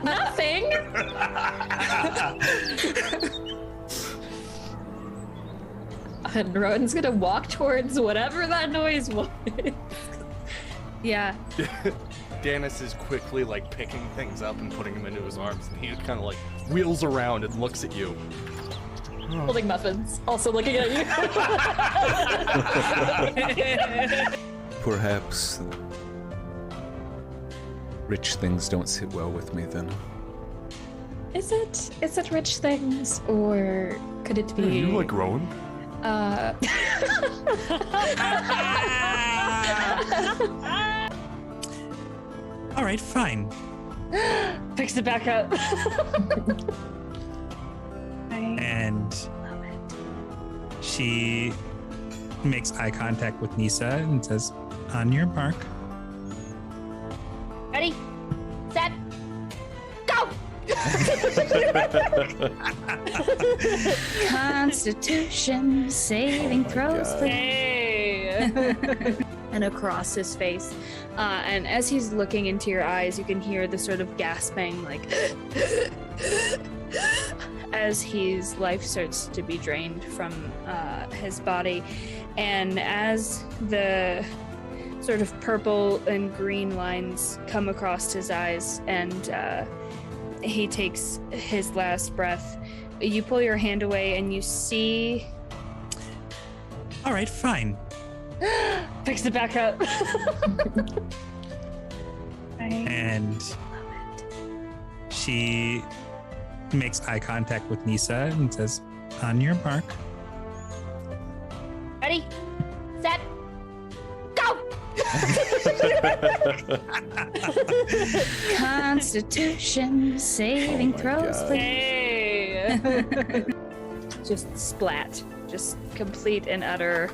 Nothing. And Rowan's gonna walk towards whatever that noise was. Yeah. Danis is quickly like picking things up and putting them into his arms, and he kind of like wheels around and looks at you. Holding muffins, also looking at you. Perhaps rich things don't sit well with me then. Is it rich things, or could it be? You like Rowan? All right, fine. Picks it back up. And she makes eye contact with Nisa and says, "On your mark." Ready, set, go! Constitution saving throws. Hey! And across his face. And as he's looking into your eyes, you can hear the sort of gasping, like, as his life starts to be drained from his body. And as the sort of purple and green lines come across his eyes and he takes his last breath, you pull your hand away and you see All right, fine. Picks it back up. And she makes eye contact with Nisa and says, "On your mark." Ready, set, go! Constitution saving my throws. God. Hey! Just splat, just complete and utter.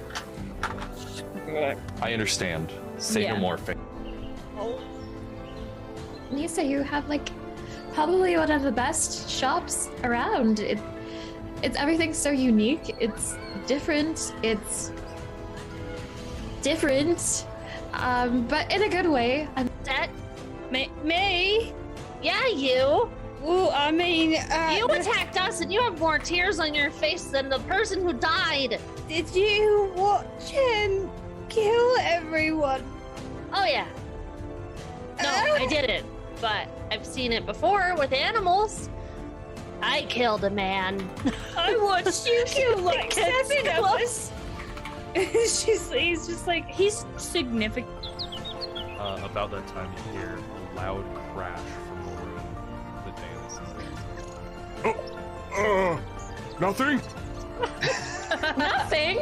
I understand. Say Yeah. no more. Lisa, you have like probably one of the best shops around. It's everything's so unique. It's different. But in a good way. Set, Me? yeah, you. Ooh, I mean, You attacked us and you have more tears on your face than the person who died. did you watch him kill everyone? Oh, yeah. No, I didn't, but I've seen it before with animals. I killed a man. I watched you kill like 7 of us. He's just like, he's significant. About that time, you hear a loud crash from the room that Danis is in. Nothing? Nothing.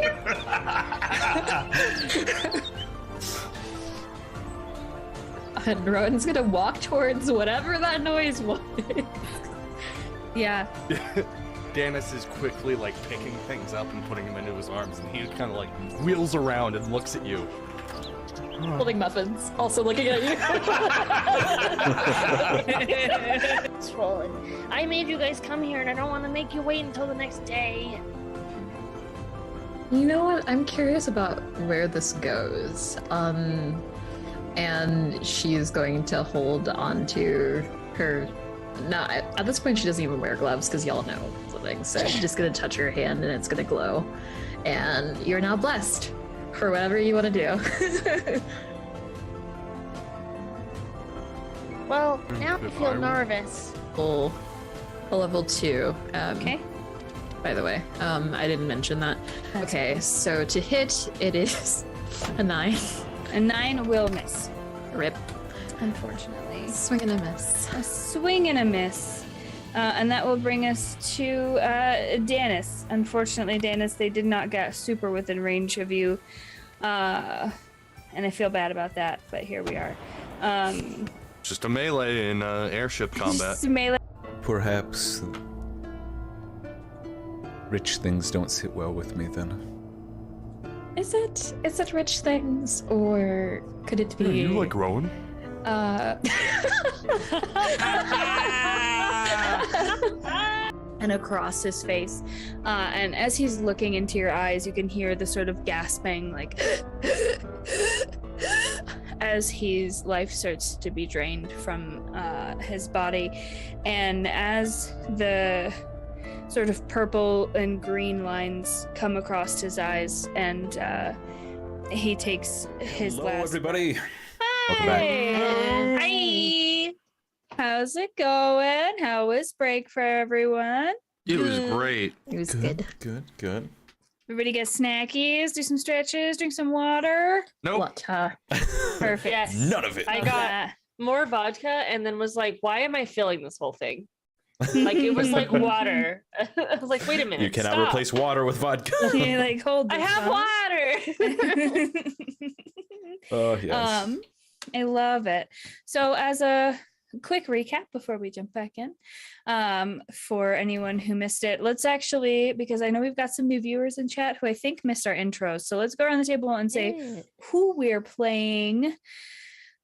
And Rowan's gonna walk towards whatever that noise was. Yeah. Danis is quickly like picking things up and putting them into his arms, and he kind of like wheels around and looks at you. Holding muffins, also looking at you. Swollen. I made you guys come here, and I don't want to make you wait until the next day. You know what? I'm curious about where this goes. And she's going to hold on to her. No, at this point, she doesn't even wear gloves because y'all know the thing. So she's just going to touch her hand and it's going to glow. And you're now blessed for whatever you want to do. Well, now I feel nervous. A level 2. Okay. By the way, I didn't mention that. Okay, so to hit, it is a 9. A 9 will miss, Rip. unfortunately. Swing and a miss. A swing and a miss. And that will bring us to Danis. Unfortunately, Danis, they did not get super within range of you. And I feel bad about that, but here we are. Just a melee in airship combat. Just melee. Perhaps rich things don't sit well with me then. Is it rich things, or could it be? Yeah, you like Rowan? And across his face. And as he's looking into your eyes, you can hear the sort of gasping, like, as his life starts to be drained from his body. And as the sort of purple and green lines come across his eyes, and he takes his Hello, last. everybody. Welcome back. Hi. How's it going? How was break for everyone? It was great. It was good. Good. Everybody get snackies, do some stretches, drink some water. Nope. What? Perfect. Yes. None of it. I got more vodka and then was like, why am I filling this whole thing? Like, it was like water. I was like, wait a minute. You cannot stop. replace water with vodka. Yeah, like hold. I this, have huh? water. Oh, yes. I love it. So as a quick recap before we jump back in, for anyone who missed it, let's actually, because I know we've got some new viewers in chat who I think missed our intros. So let's go around the table and say who we're playing.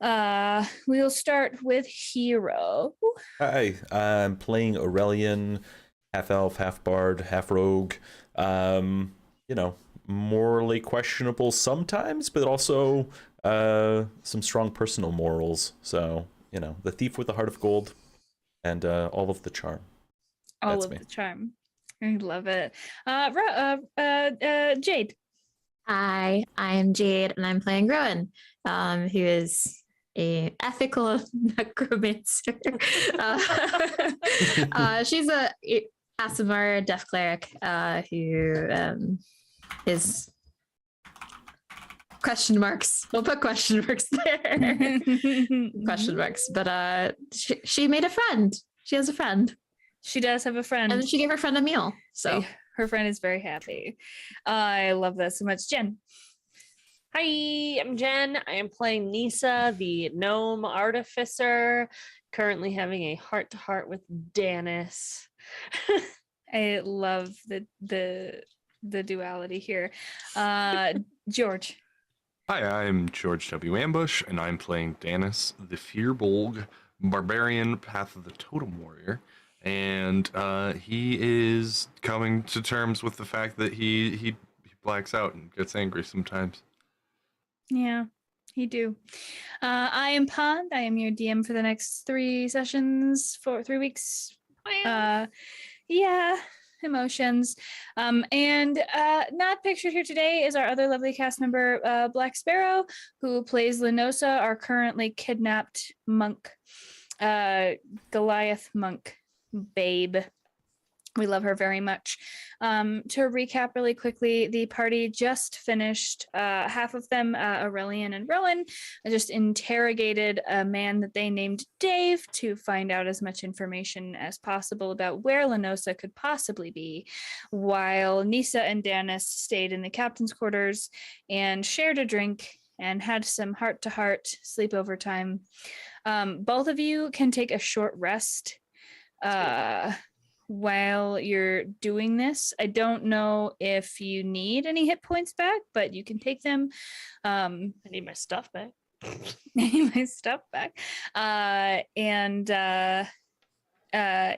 We'll start with Hero. Hi, I'm playing Aurelian, half elf, half bard, half rogue. Morally questionable sometimes, but also some strong personal morals. So, the thief with the heart of gold and all of the charm. All That's of me. the charm. I love it. Jade. Hi, I'm Jade, and I'm playing Rowan, who is a ethical necromancer. She's a Aasimar deaf cleric who is question marks. We'll put question marks there. Question marks. But she made a friend. She has a friend. She does have a friend. And then she gave her friend a meal. So her friend is very happy. I love that so much. Jen. Hi, I'm Jen. I am playing Nisa, the gnome artificer, currently having a heart-to-heart with Danis. I love the duality here. George. Hi, I'm George W. Ambush, and I'm playing Danis, the Fearbolg barbarian, Path of the Totem Warrior. And he is coming to terms with the fact that he blacks out and gets angry sometimes. Yeah, he do. I am Pond. I am your DM for the next 3 sessions for 3 weeks. Yeah, emotions. And not pictured here today is our other lovely cast member, Black Sparrow, who plays Lenosa, our currently kidnapped monk, Goliath monk babe. We love her very much. To recap really quickly, the party just finished. Half of them, Aurelian and Rowan, just interrogated a man that they named Dave to find out as much information as possible about where Lenosa could possibly be, while Nisa and Danis stayed in the captain's quarters and shared a drink and had some heart-to-heart sleepover time. Both of you can take a short rest while you're doing this. I don't know if you need any hit points back, but you can take them. I need my stuff back. My stuff back.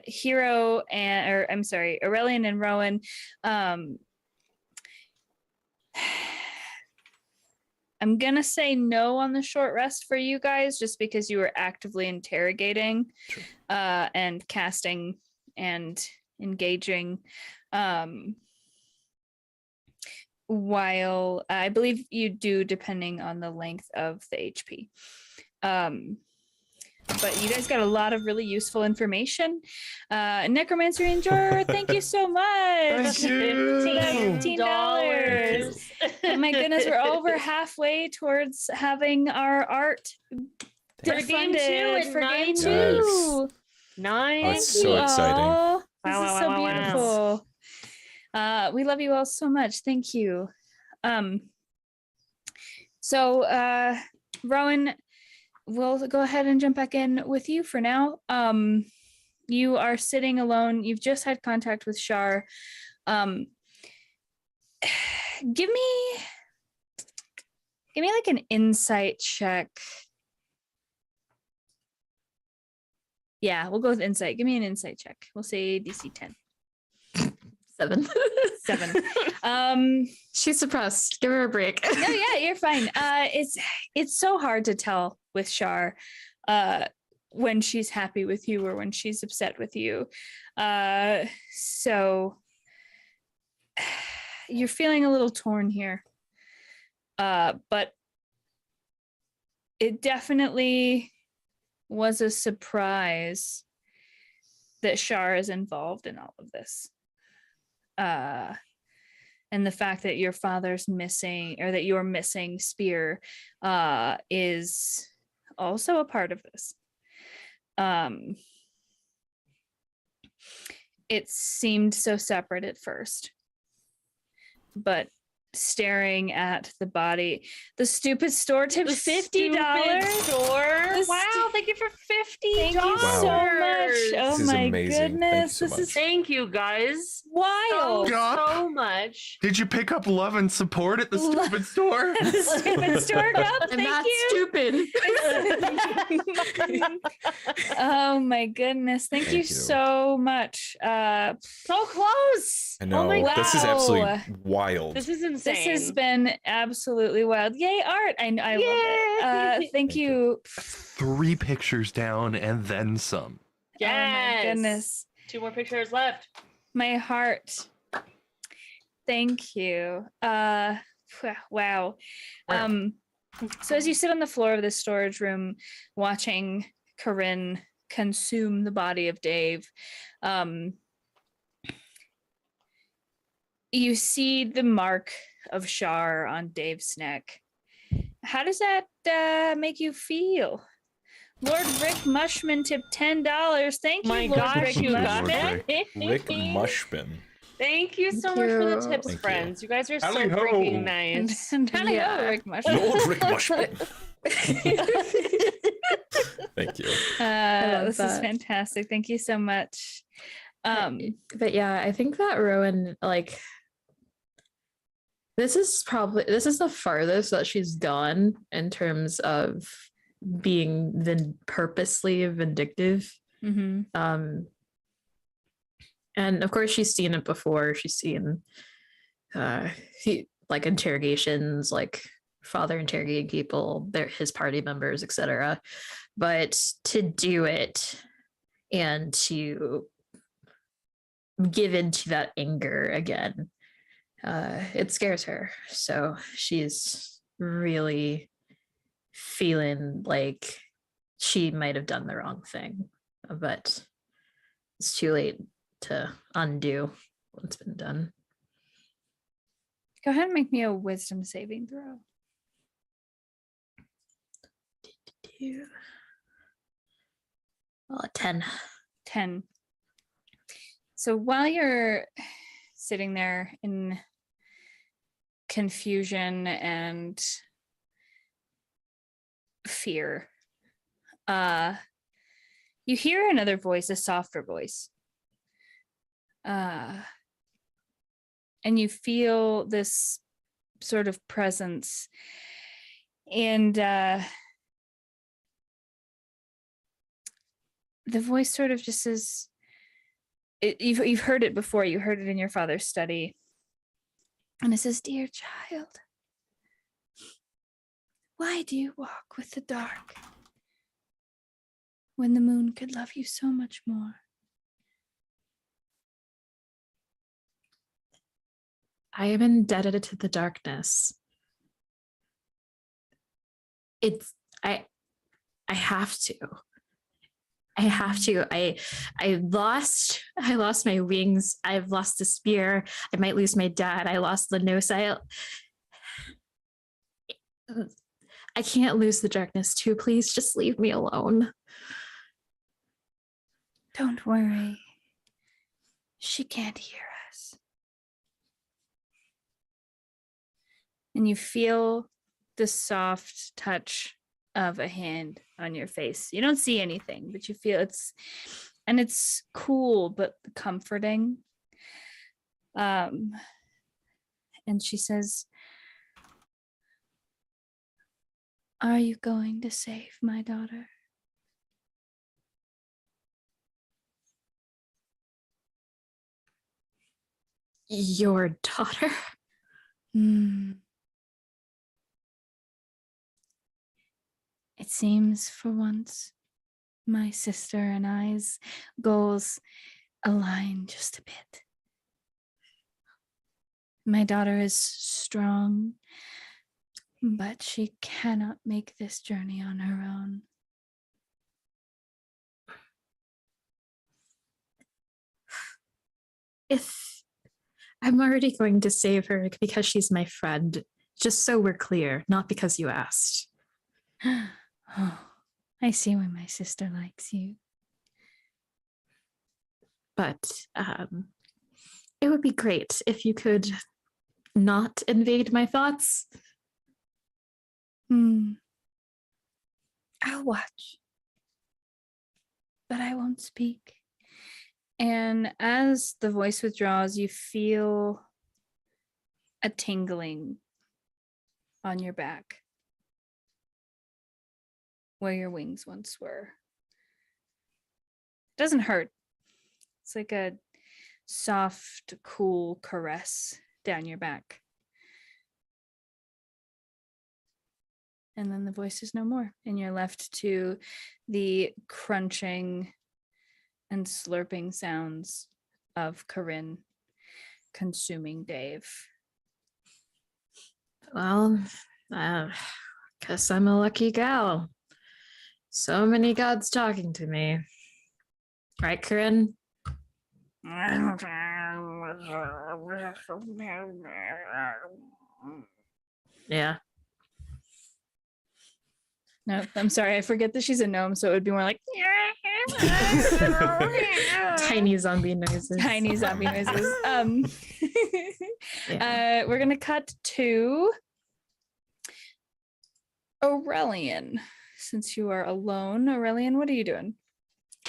Hero Aurelian and Rowan. I'm gonna say no on the short rest for you guys, just because you were actively interrogating, and casting and engaging. While I believe you do, depending on the length of the HP. But you guys got a lot of really useful information. Necromancy Ranger, thank you so much. Thank you. $15. Oh my goodness, we're over halfway towards having our art For game 2 funded and for game 2. 9. Thank Nice. Oh, it's so you exciting. all. This Wow, is wow, so wow, wow. beautiful. We love you all so much. Thank you. So Rowan, we'll go ahead and jump back in with you for now. You are sitting alone. You've just had contact with Shar. Give me like an insight check. Yeah, we'll go with insight. Give me an insight check. We'll say DC 10. 7. 7. She's suppressed. Give her a break. No, yeah, you're fine. It's so hard to tell with Shar when she's happy with you or when she's upset with you. So you're feeling a little torn here. But it definitely was a surprise that Shar is involved in all of this. And the fact that your father's missing, or that you're missing Spear, is also a part of this. It seemed so separate at first, but staring at the body, the stupid store tipped $50. Wow, thank you for $50. Thank you so much. Oh This is my amazing. Thank you goodness, so this is much. Thank you guys wild. so much. Did you pick up love and support at the Lo- stupid store? The stupid store cup. I'm Thank not you. stupid. Oh my goodness. Thank you Thank you. so much. So close. I know. Oh my This is wow. absolutely wild. This is insane. This has been absolutely wild. Yay, art. I love it. Thank Thank you. you. 3 pictures down and then some. Yes. Oh my goodness. 2 more pictures left. My heart. Thank you. Wow. So as you sit on the floor of this storage room watching Corinne consume the body of Dave, you see the mark of Shar on Dave's neck. How does that make you feel? Lord Rick Mushman tipped $10. Thank you, My Lord gosh, Rick you got Mushman. it. Rick Mushbin. Thank you so Thank much for the you. tips, Thank you. friends. You guys are so Tally-ho. freaking nice. And Tally-ho, Yeah. Rick Mushman. Lord Rick Mushbin. Thank you. love This is that. fantastic. Thank you so much. But yeah, I think that Rowan, like, this is the farthest that she's gone in terms of being purposely vindictive. Mhm. And of course she's seen it before. She's seen like interrogations, like father interrogating people, his party members, etc. But to do it and to give into that anger again, it scares her. So she's really feeling like she might have done the wrong thing, but it's too late to undo what's been done. Go ahead and make me a wisdom saving throw. Oh, 10. 10. So while you're sitting there in confusion and fear, you hear another voice, a softer voice. and you feel this sort of presence, and the voice sort of just says, you've heard it before, you heard it in your father's study, and it says, "Dear child, why do you walk with the dark when the moon could love you so much more?" I am indebted to the darkness. I have to. I lost my wings. I've lost a spear. I might lose my dad. I lost the nose. I can't lose the darkness too. Please just leave me alone. Don't worry. She can't hear us. And you feel the soft touch of a hand on your face. You don't see anything, but you feel it's cool but comforting. And she says, "Are you going to save my daughter?" Your daughter? It seems for once my sister and I's goals align just a bit. My daughter is strong, but she cannot make this journey on her own. If I'm already going to save her because she's my friend, just so we're clear, not because you asked. Oh, I see why my sister likes you. But it would be great if you could not invade my thoughts. I'll watch, but I won't speak. And as the voice withdraws, you feel a tingling on your back where your wings once were. It doesn't hurt. It's like a soft, cool caress down your back. And then the voice is no more, and you're left to the crunching and slurping sounds of Corinne consuming Dave. Well, guess I'm a lucky gal. So many gods talking to me. Right, Corinne? Yeah. No, I'm sorry. I forget that she's a gnome, so it would be more like Tiny zombie noises. tiny zombie noises. Yeah. We're gonna cut to Aurelian. Since you are alone, Aurelian, what are you doing?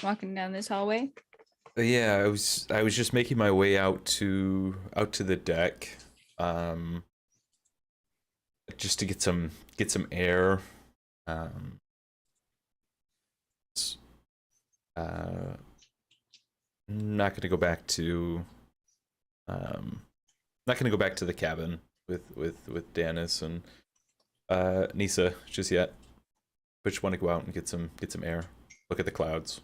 Walking down this hallway? Yeah, I was just making my way out to the deck, just to get some air. Not gonna go back to the cabin with Danis and Nisa just yet, but just want to go out and get some air, look at the clouds.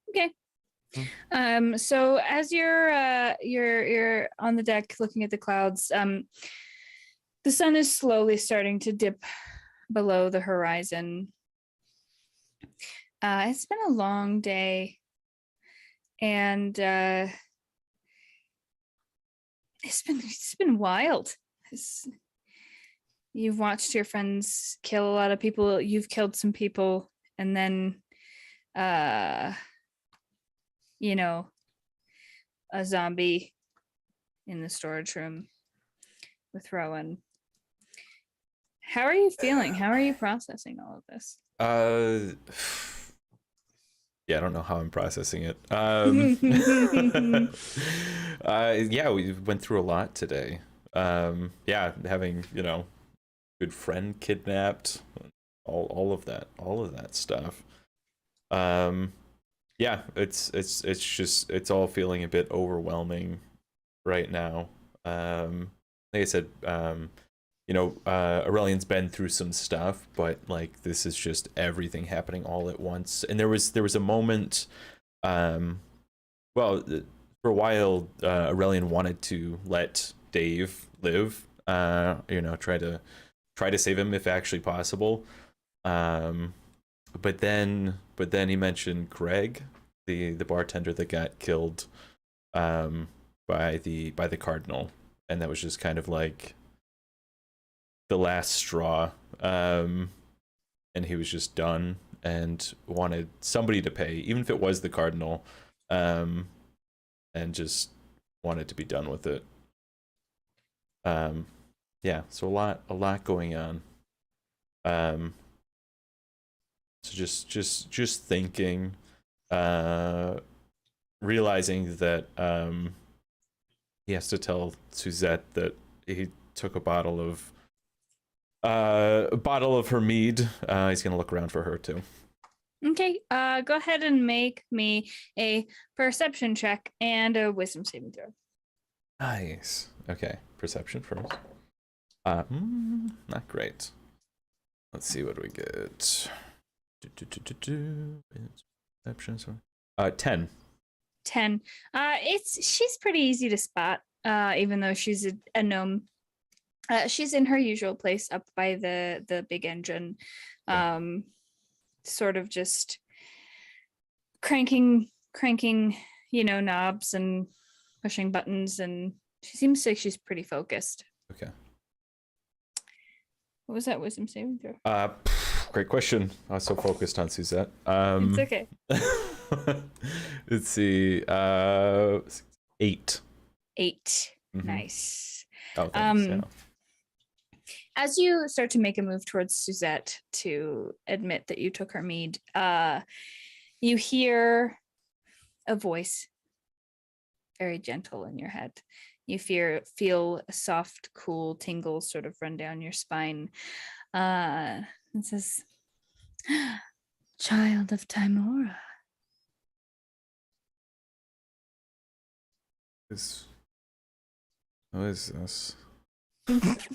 Okay. So as you're on the deck looking at the clouds, the sun is slowly starting to dip below the horizon. It's been a long day, and it's been wild. You've watched your friends kill a lot of people. You've killed some people, and then a zombie in the storage room with Rowan. How are you feeling? How are you processing all of this? Yeah, I don't know how I'm processing it. Yeah, we went through a lot today. Yeah, having, good friend kidnapped, all of that stuff. Yeah, it's all feeling a bit overwhelming right now. Like I said, Aurelian's been through some stuff, but like this is just everything happening all at once. And there was a moment, well, for a while, Aurelian wanted to let Dave live, try to save him if actually possible. But then he mentioned Greg, the bartender that got killed by the cardinal, and that was just kind of like the last straw. And he was just done and wanted somebody to pay, even if it was the cardinal, and just wanted to be done with it. Yeah, so a lot going on. So just thinking, realizing that he has to tell Suzette that he took a bottle of her mead. He's gonna look around for her too. Okay, go ahead and make me a perception check and a wisdom saving throw. Nice. Okay, perception first. Not great. Let's see what we get. Perception. 10. 10. She's pretty easy to spot, even though she's a gnome. She's in her usual place up by the big engine, sort of just cranking, knobs and pushing buttons, and she seems like she's pretty focused. Okay. What was that wisdom saving throw? Great question. I was so focused on Suzette. It's okay. Let's see. 8. 8. Mm-hmm. Nice. Oh, thanks. Yeah. As you start to make a move towards Suzette to admit that you took her mead, you hear a voice, very gentle in your head. You feel a soft, cool tingle sort of run down your spine. It says, "Child of Timora." Who is this? Who is this? Which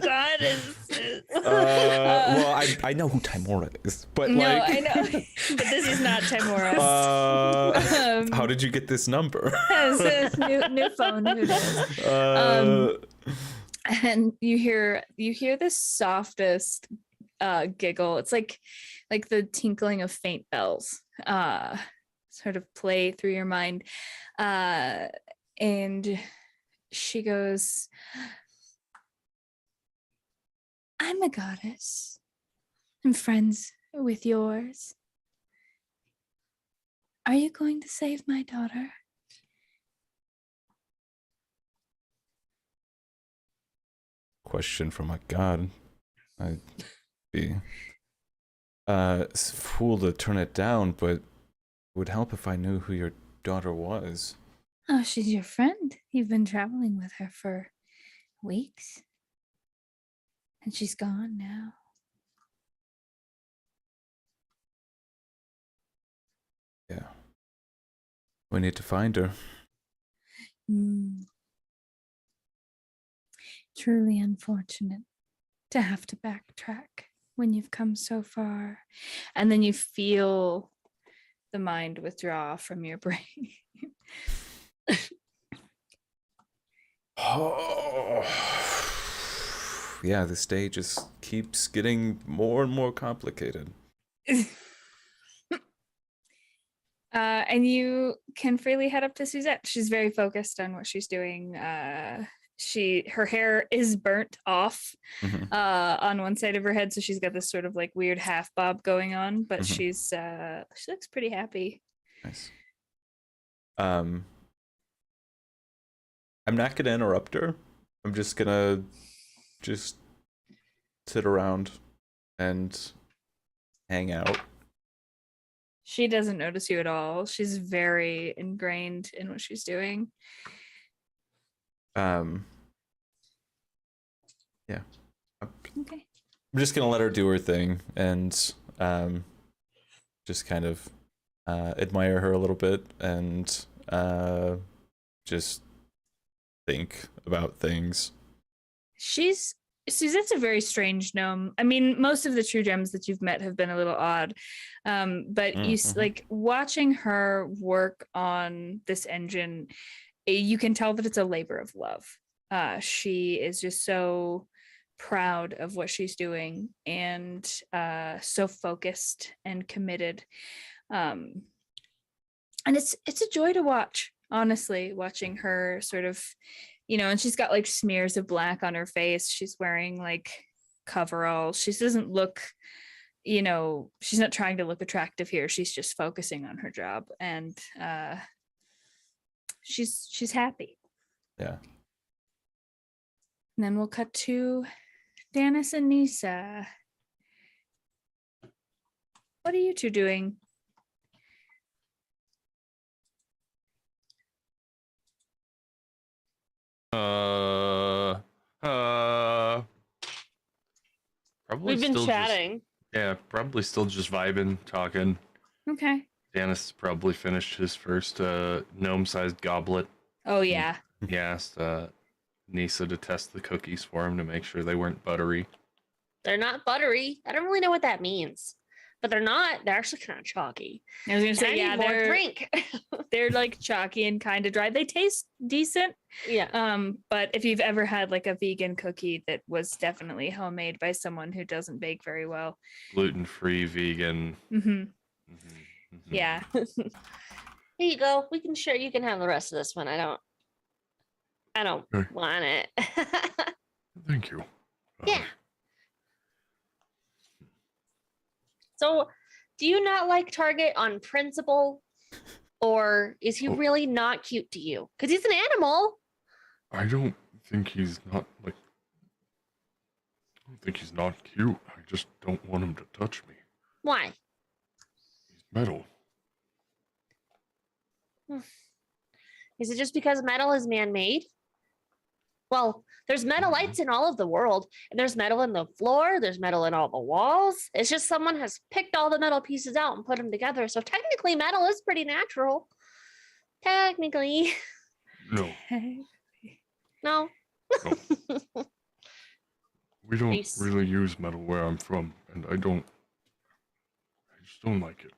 god is this? Well, I know who Timora is, but no, like, I know, but this is not Timora. How did you get this number? It's a new phone. Who knows? And you hear the softest giggle. It's like the tinkling of faint bells sort of play through your mind, and she goes, "I'm a goddess. I'm friends with yours. Are you going to save my daughter?" Question from a god. I'd be fool to turn it down, but it would help if I knew who your daughter was. Oh, she's your friend. You've been traveling with her for weeks. And she's gone now. Yeah. We need to find her. Truly unfortunate to have to backtrack when you've come so far. And then you feel the mind withdraw from your brain. Oh. Yeah, this day just keeps getting more and more complicated. And you can freely head up to Suzette. She's very focused on what she's doing. Her hair is burnt off on one side of her head, so she's got this sort of like weird half bob going on, but she looks pretty happy. Nice. I'm not gonna interrupt her. I'm just gonna sit around and hang out. She doesn't notice you at all. She's very ingrained in what she's doing. Yeah. Okay. I'm just gonna let her do her thing and just kind of admire her a little bit and just think about things. Suzette's a very strange gnome. I mean, most of the true gems that you've met have been a little odd, but like watching her work on this engine, you can tell that it's a labor of love. She is just so proud of what she's doing and so focused and committed. And it's a joy to watch, honestly, watching her sort of, and she's got like smears of black on her face. She's wearing like coveralls. She doesn't look, she's not trying to look attractive here. She's just focusing on her job, and she's happy. Yeah. And then we'll cut to Danis and Nisa. What are you two doing? Probably We've been still chatting. probably still just vibing, talking. Okay. Danis probably finished his first gnome-sized goblet. Oh yeah. He asked Nisa to test the cookies for him to make sure they weren't buttery. They're not buttery. I don't really know what that means, but they're not. They're actually kind of chalky. I was gonna I say, need yeah, more they're drink. they're like chalky and kind of dry. They taste decent. Yeah. But if you've ever had like a vegan cookie that was definitely homemade by someone who doesn't bake very well. Gluten-free, vegan. Yeah. Here you go. We can share. You can have the rest of this one. I don't Okay. want it. Thank you. Yeah. So, do you not like Target on principle? Or is he really not cute to you? Because he's an animal. I don't think he's not like. I don't think he's not cute. I just don't want him to touch me. Why? He's metal. Is it just because metal is man-made? Well, there's metalites in all of the world, and there's metal in the floor, there's metal in all the walls. It's just someone has picked all the metal pieces out and put them together. So technically metal is pretty natural. Technically. No. No. We don't Nice. really use metal where I'm from, and I just don't like it.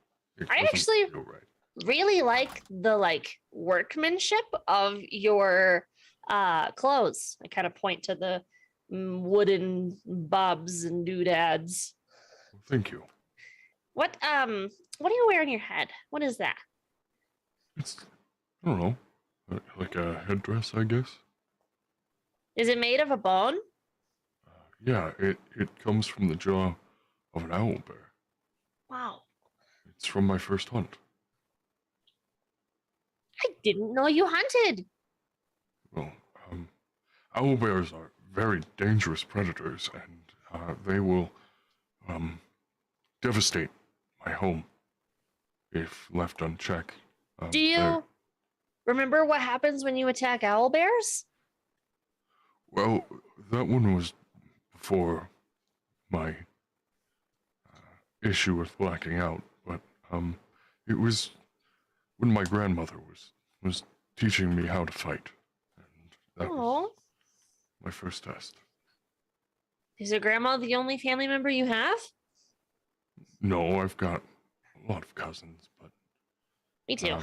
I doesn't actually- feel right. Really like the workmanship of your clothes. I kind of point to the wooden bobs and doodads. Well, thank you. What do you wear on your head? What is that? It's, I don't know, like a headdress, I guess. Is it made of a bone? Yeah, it comes from the jaw of an owl bear. Wow. It's from my first hunt. I didn't know you hunted. Well, owl bears are very dangerous predators, and they will devastate my home if left unchecked. Do you remember what happens when you attack owl bears? Well, that one was before my issue with blacking out, but it was when my grandmother was teaching me how to fight, and that was Oh, my first test. is your grandma the only family member you have? No, I've got a lot of cousins, but Me too.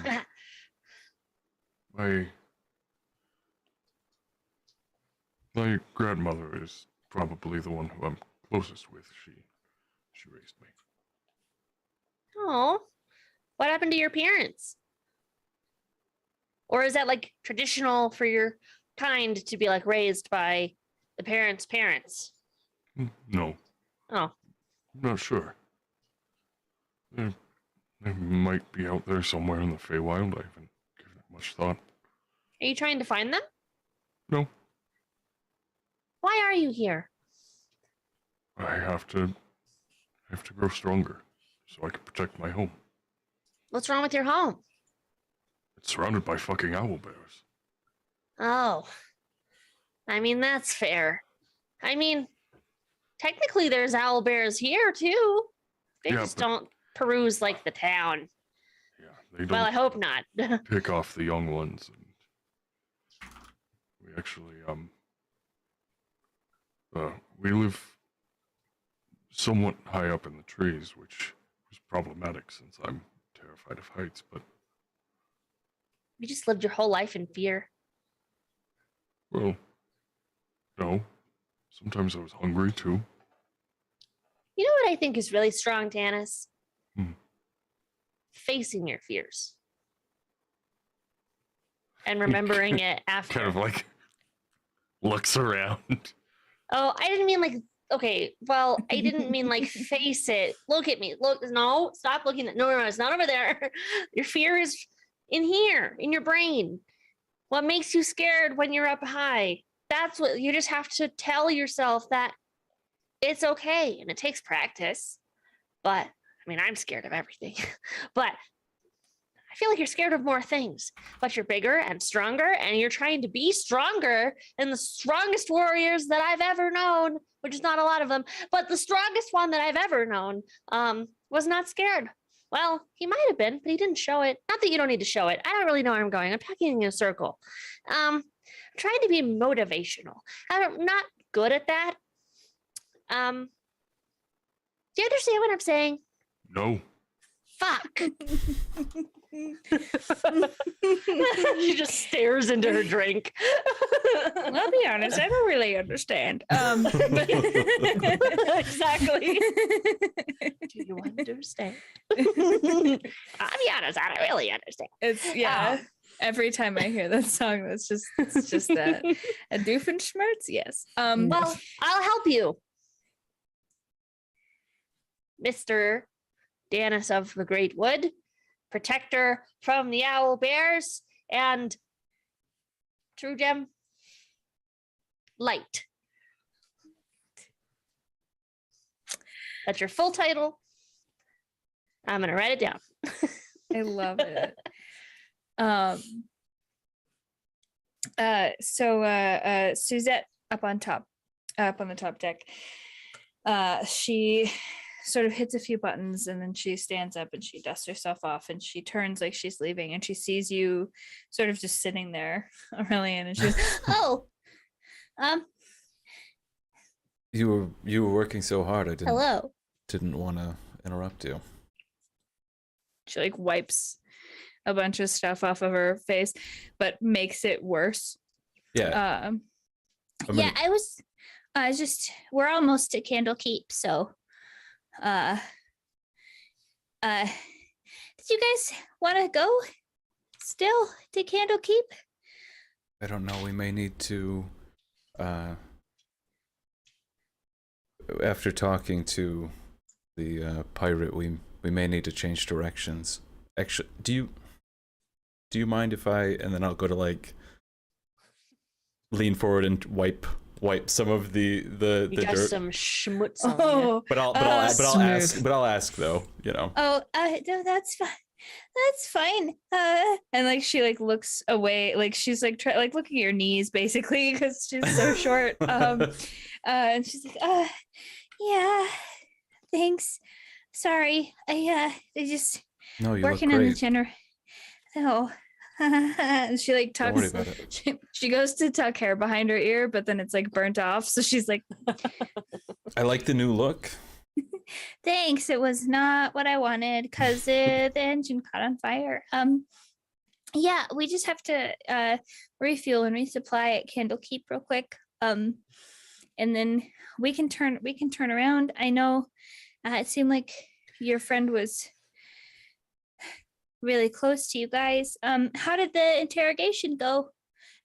my grandmother is probably the one who I'm closest with. She raised me. Oh, what happened to your parents? Or is that traditional for your kind to be raised by the parents' parents? No, Oh, I'm not sure. They might be out there somewhere in the Feywild. I haven't given it much thought. are you trying to find them? No, Why are you here? I have to grow stronger. so I can protect my home. What's wrong with your home? It's surrounded by fucking owl bears. Oh. I mean, that's fair. I mean, technically there's owl bears here too. They Yeah, just but- don't peruse like the town. Yeah, they don't Well, I hope not. pick off the young ones. And we actually, we live somewhat high up in the trees, which is problematic since I'm terrified of heights, but, You just lived your whole life in fear. well, no. Sometimes I was hungry too. You know what I think is really strong, Tanis? Hmm. Facing your fears. And remembering it after. Kind of like looks around. Oh, I didn't mean like, okay, well, I didn't mean like face it. Look at me. Look, no, stop looking at, no, it's not over there. Your fear is in here, in your brain. What makes you scared when you're up high? That's what you just have to tell yourself that it's okay. And it takes practice. But I mean, I'm scared of everything, but I feel like you're scared of more things, but you're bigger and stronger, and you're trying to be stronger than the strongest warriors that I've ever known, which is not a lot of them, but the strongest one that I've ever known was not scared. Well, he might have been, but he didn't show it. Not that you don't need to show it. I don't really know where I'm going. I'm talking in a circle. I'm trying to be motivational. I'm not good at that. Do you understand what I'm saying? No. Fuck. She just stares into her drink. I'll be honest, I don't really understand. Exactly. Do you understand? I'll be honest, I don't really understand. It's every time I hear that song, it's just that a Doofenshmirtz. Yes. Well, I'll help you, Mr. Danis of the Great Wood, protector from the owl bears, and True Gem Light. That's your full title. I'm gonna write it down. I love it. So Suzette up on the top deck. She sort of hits a few buttons, and then she stands up and she dusts herself off, and she turns like she's leaving, and she sees you sort of just sitting there, Aurelian, and she's Oh, You were working so hard. I hello. didn't want to interrupt you. she like wipes a bunch of stuff off of her face, but makes it worse. Yeah. I mean, Yeah, I was just we're almost to Candlekeep, so did you guys want to go still to Candlekeep? I don't know. We may need to. After talking to the pirate, we may need to change directions. Actually, do you mind if I, and then I'll go to like lean forward and wipe some of the You got dirt. some schmutz on you. Oh, But I'll smooth. ask though, you know. Oh, no, that's fine. That's fine. and like she like looks away, like she's like like looking at your knees basically because she's so short. And she's like, yeah. Thanks. Sorry. I just No, you working look on the great. general. Oh. and she like Don't worry tucks about it. she goes to tuck hair behind her ear, but then it's like burnt off, so she's like, I like the new look. Thanks. It was not what I wanted because the engine caught on fire. Yeah, we just have to refuel and resupply at Candlekeep real quick. And then we can turn around. I know it seemed like your friend was really close to you guys. How did the interrogation go?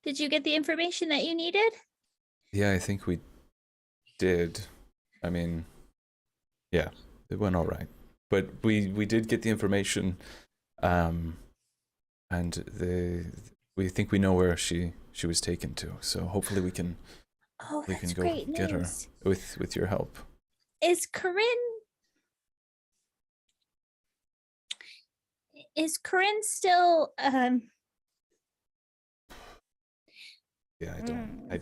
Did you get the information that you needed? Yeah, I think we did. I mean, yeah, it went all right. But we did get the information, and we think we know where she was taken to. So hopefully we can Oh, we that's can go great get her news. with your help. Is Corinne Is Corinne still Yeah, I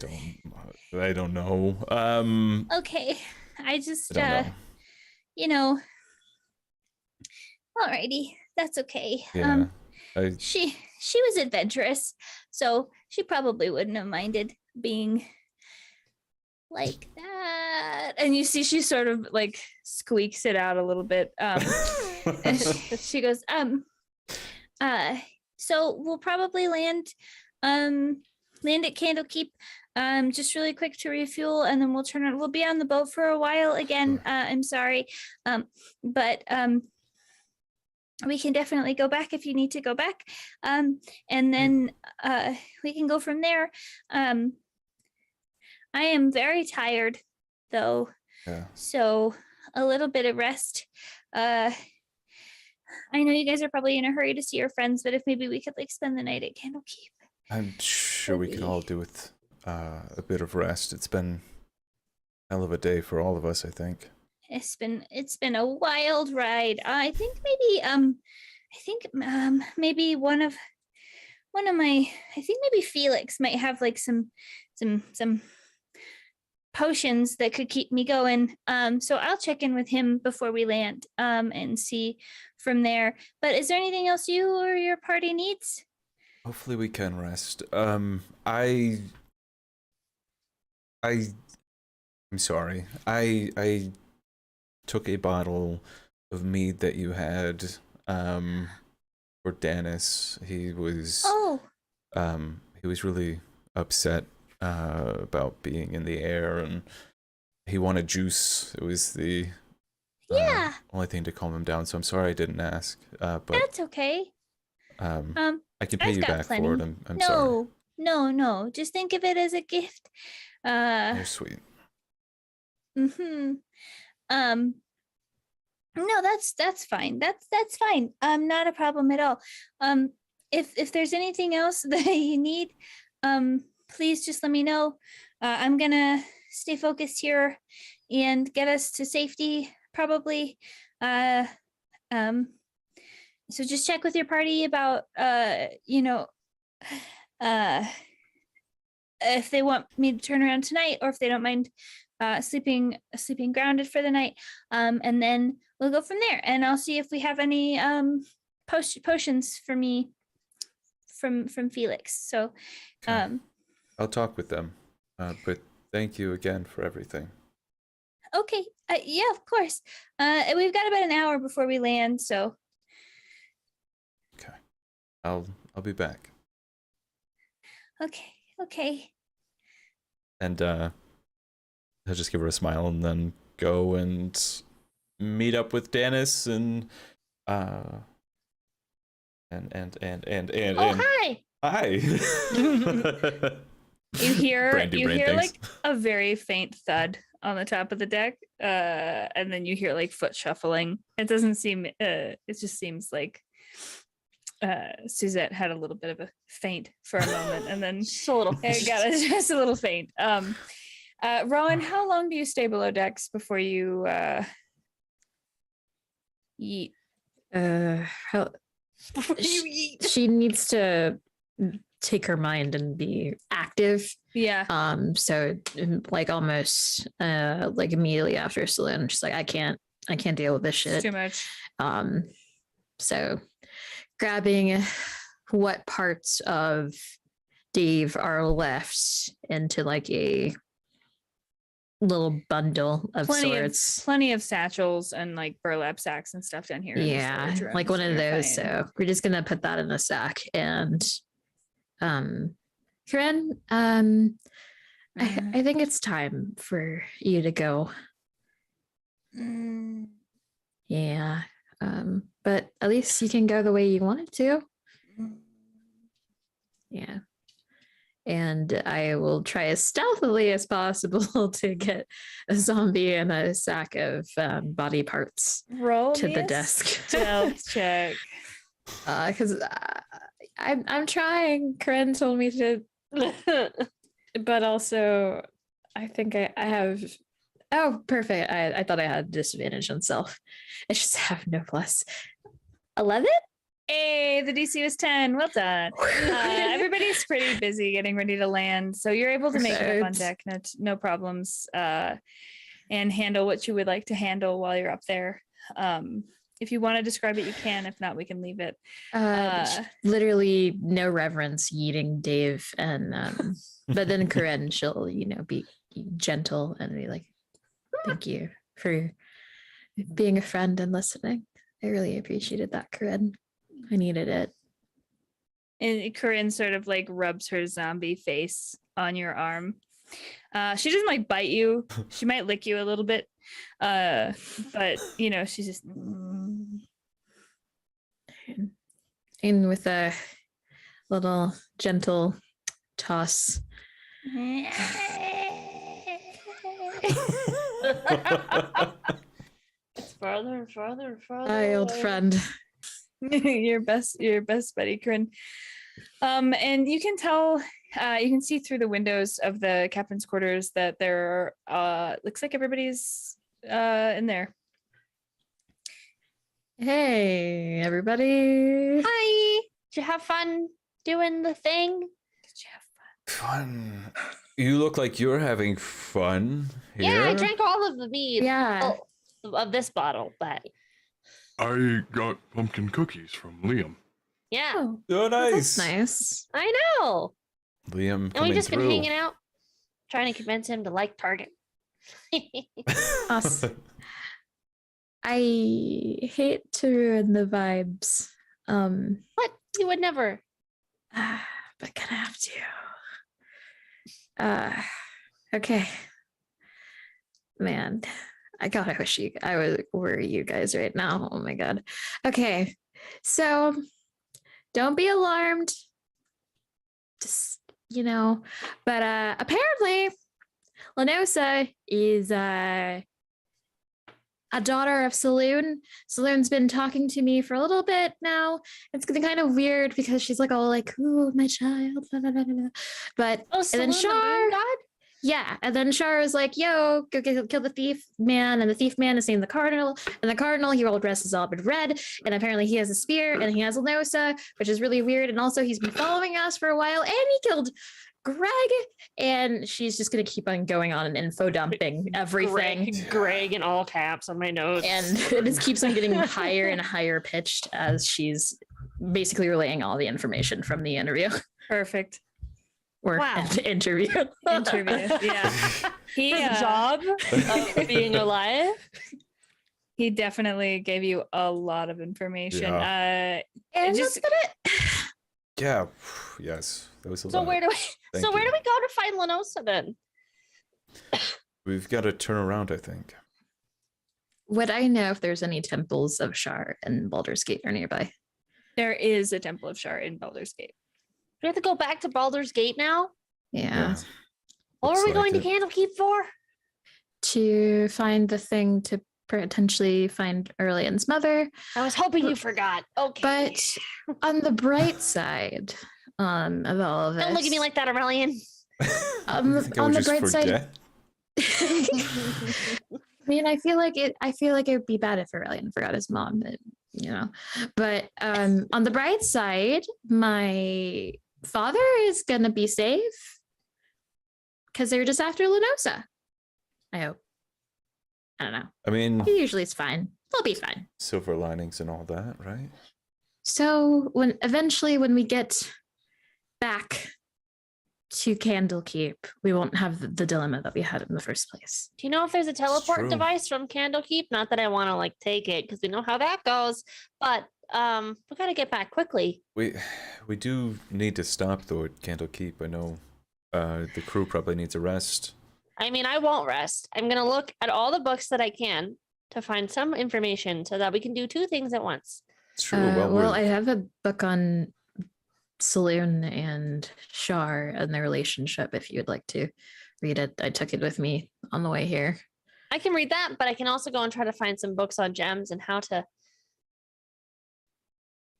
don't know. okay? I just I don't know. you know, alrighty, that's okay. Yeah. She was adventurous, so she probably wouldn't have minded being like that. And you see she sort of like squeaks it out a little bit. And she goes, so we'll probably land at Candlekeep just really quick to refuel, and then we'll be on the boat for a while again. I'm sorry. But we can definitely go back if you need to go back. And then we can go from there. I am very tired though. Yeah. So a little bit of rest. I know you guys are probably in a hurry to see your friends, but if maybe we could like spend the night at Candlekeep. I'm sure we could all do with a bit of rest. It's been a hell of a day for all of us, I think. It's been a wild ride. I think maybe one of my, I think maybe Felix might have like some potions that could keep me going. So I'll check in with him before we land and see from there. But is there anything else you or your party needs? Hopefully we can rest. I'm sorry. I took a bottle of mead that you had for Dennis. He was really upset about being in the air, and he wanted juice. It was the only thing to calm him down, so I'm sorry I didn't ask. But that's okay. I can pay you back for it. I'm sorry. No. Just think of it as a gift. You're sweet. No, that's fine. That's fine. Not a problem at all. If there's anything else that you need, please just let me know. I'm gonna stay focused here and get us to safety, probably. So just check with your party about if they want me to turn around tonight, or if they don't mind sleeping grounded for the night, and then we'll go from there. And I'll see if we have any potions for me from Felix. So I'll talk with them, but thank you again for everything. Okay, yeah, of course. We've got about an hour before we land, so okay, I'll be back. Okay. And I'll just give her a smile and then go and meet up with Dennis and Oh, hi. Hi. You hear Brandy brain things. like a very faint thud on the top of the deck, and then you hear like foot shuffling. It doesn't seem. It just seems like Suzette had a little bit of a faint for a moment, and then Just a little. it got just a little faint. Rowan, how long do you stay below decks before you eat? She needs to take her mind and be active. Yeah. So like almost like immediately after Celine, she's like, I can't deal with this shit. Too much. So grabbing what parts of Dave are left into like a little bundle of sorts. Plenty of satchels and like burlap sacks and stuff down here. in the Yeah, storage room, like one so of you're those. fine. So we're just gonna put that in a sack. And Corinne, I think it's time for you to go. Yeah. But at least you can go the way you wanted to. Yeah. And I will try as stealthily as possible to get a zombie and a sack of body parts Roll to me the a desk. Stealth check. Because I'm trying. Corinne told me to, but also I think I have. Oh, perfect. I thought I had disadvantage on self. I just have no plus. 11? Hey, the DC was 10. Well done. Everybody's pretty busy getting ready to land, so you're able to make it up on deck, no problems, and handle what you would like to handle while you're up there. If you want to describe it, you can. If not, we can leave it. Literally no reverence, yeeting Dave, and but then Corinne, she'll be gentle and be like, "Thank you for being a friend and listening. I really appreciated that, Corinne. I needed it." And Corinne sort of like rubs her zombie face on your arm. She doesn't like bite you. She might lick you a little bit. But she's just and with a little gentle toss. It's farther and farther and farther. Hi, old friend. your best buddy, Corinne. And you can tell, you can see through the windows of the captain's quarters that there looks like everybody's in there. Hey, everybody. Hi. Did you have fun doing the thing? Fun. You look like you're having fun here. Yeah, I drank all of the mead. Yeah. Of this bottle, but I got pumpkin cookies from Liam. yeah. Oh, Oh, nice. that's nice. I know. Liam And coming we've just through. been hanging out, trying to convince him to like Target. Awesome. I hate to ruin the vibes. What? You would never. But gonna have to. Okay. Man, I wish were you guys right now. Oh my god. Okay, so don't be alarmed. Just but apparently, Lenosa is a daughter of Saloon. Saloon's been talking to me for a little bit now. It's getting kind of weird because she's like all like, "Ooh, my child," blah, blah, blah, blah. But Oh, and Saloon, then the Shar, moon god? yeah, and then Shar is like, "Yo, go kill the thief man," and the thief man is named the Cardinal, and the Cardinal he all dresses all in red, and apparently he has a spear and he has Lenosa, which is really weird, and also he's been following us for a while, and he killed Greg, and she's just gonna keep on going on and info dumping everything. Greg in all caps on my notes. And it just keeps on getting higher and higher pitched as she's basically relaying all the information from the interview. Perfect. Or Wow. interview. Yeah. He His job of being alive. He definitely gave you a lot of information. Yeah. And just- that's about it. Yeah. Yes. That was a So lot. where do we Thank so where you. do we go to find Lenosa then? We've got to turn around, I think. Would I know if there's any temples of Shar and Baldur's Gate are nearby? There is a Temple of Shar in Baldur's Gate. Do we have to go back to Baldur's Gate now? Yeah. What Looks are we like going to it. Candlekeep for? To find the thing to potentially find Erlian's mother. I was hoping you forgot. Okay. But on the bright side of all of this. Don't look at me like that, Aurelian. On You the, think I on would the bright just side. forget? I mean, I feel like it would be bad if Aurelian forgot his mom, but on the bright side, my father is gonna be safe because they're just after Lenosa. I hope. I don't know. I mean, He usually is fine. He'll be fine. silver linings and all that, right? So when we get back to Candlekeep, we won't have the dilemma that we had in the first place. Do you know if there's a teleport true. device from Candlekeep? Not that I want to take it because we know how that goes, but we gotta get back quickly. We do need to stop though at Candlekeep. I know the crew probably needs a rest. I mean, I won't rest. I'm gonna look at all the books that I can to find some information so that we can do two things at once. It's true. Well, I have a book on Saloon and Shar and their relationship if you'd like to read it. I took it with me on the way here. I can read that, but I can also go and try to find some books on gems and how to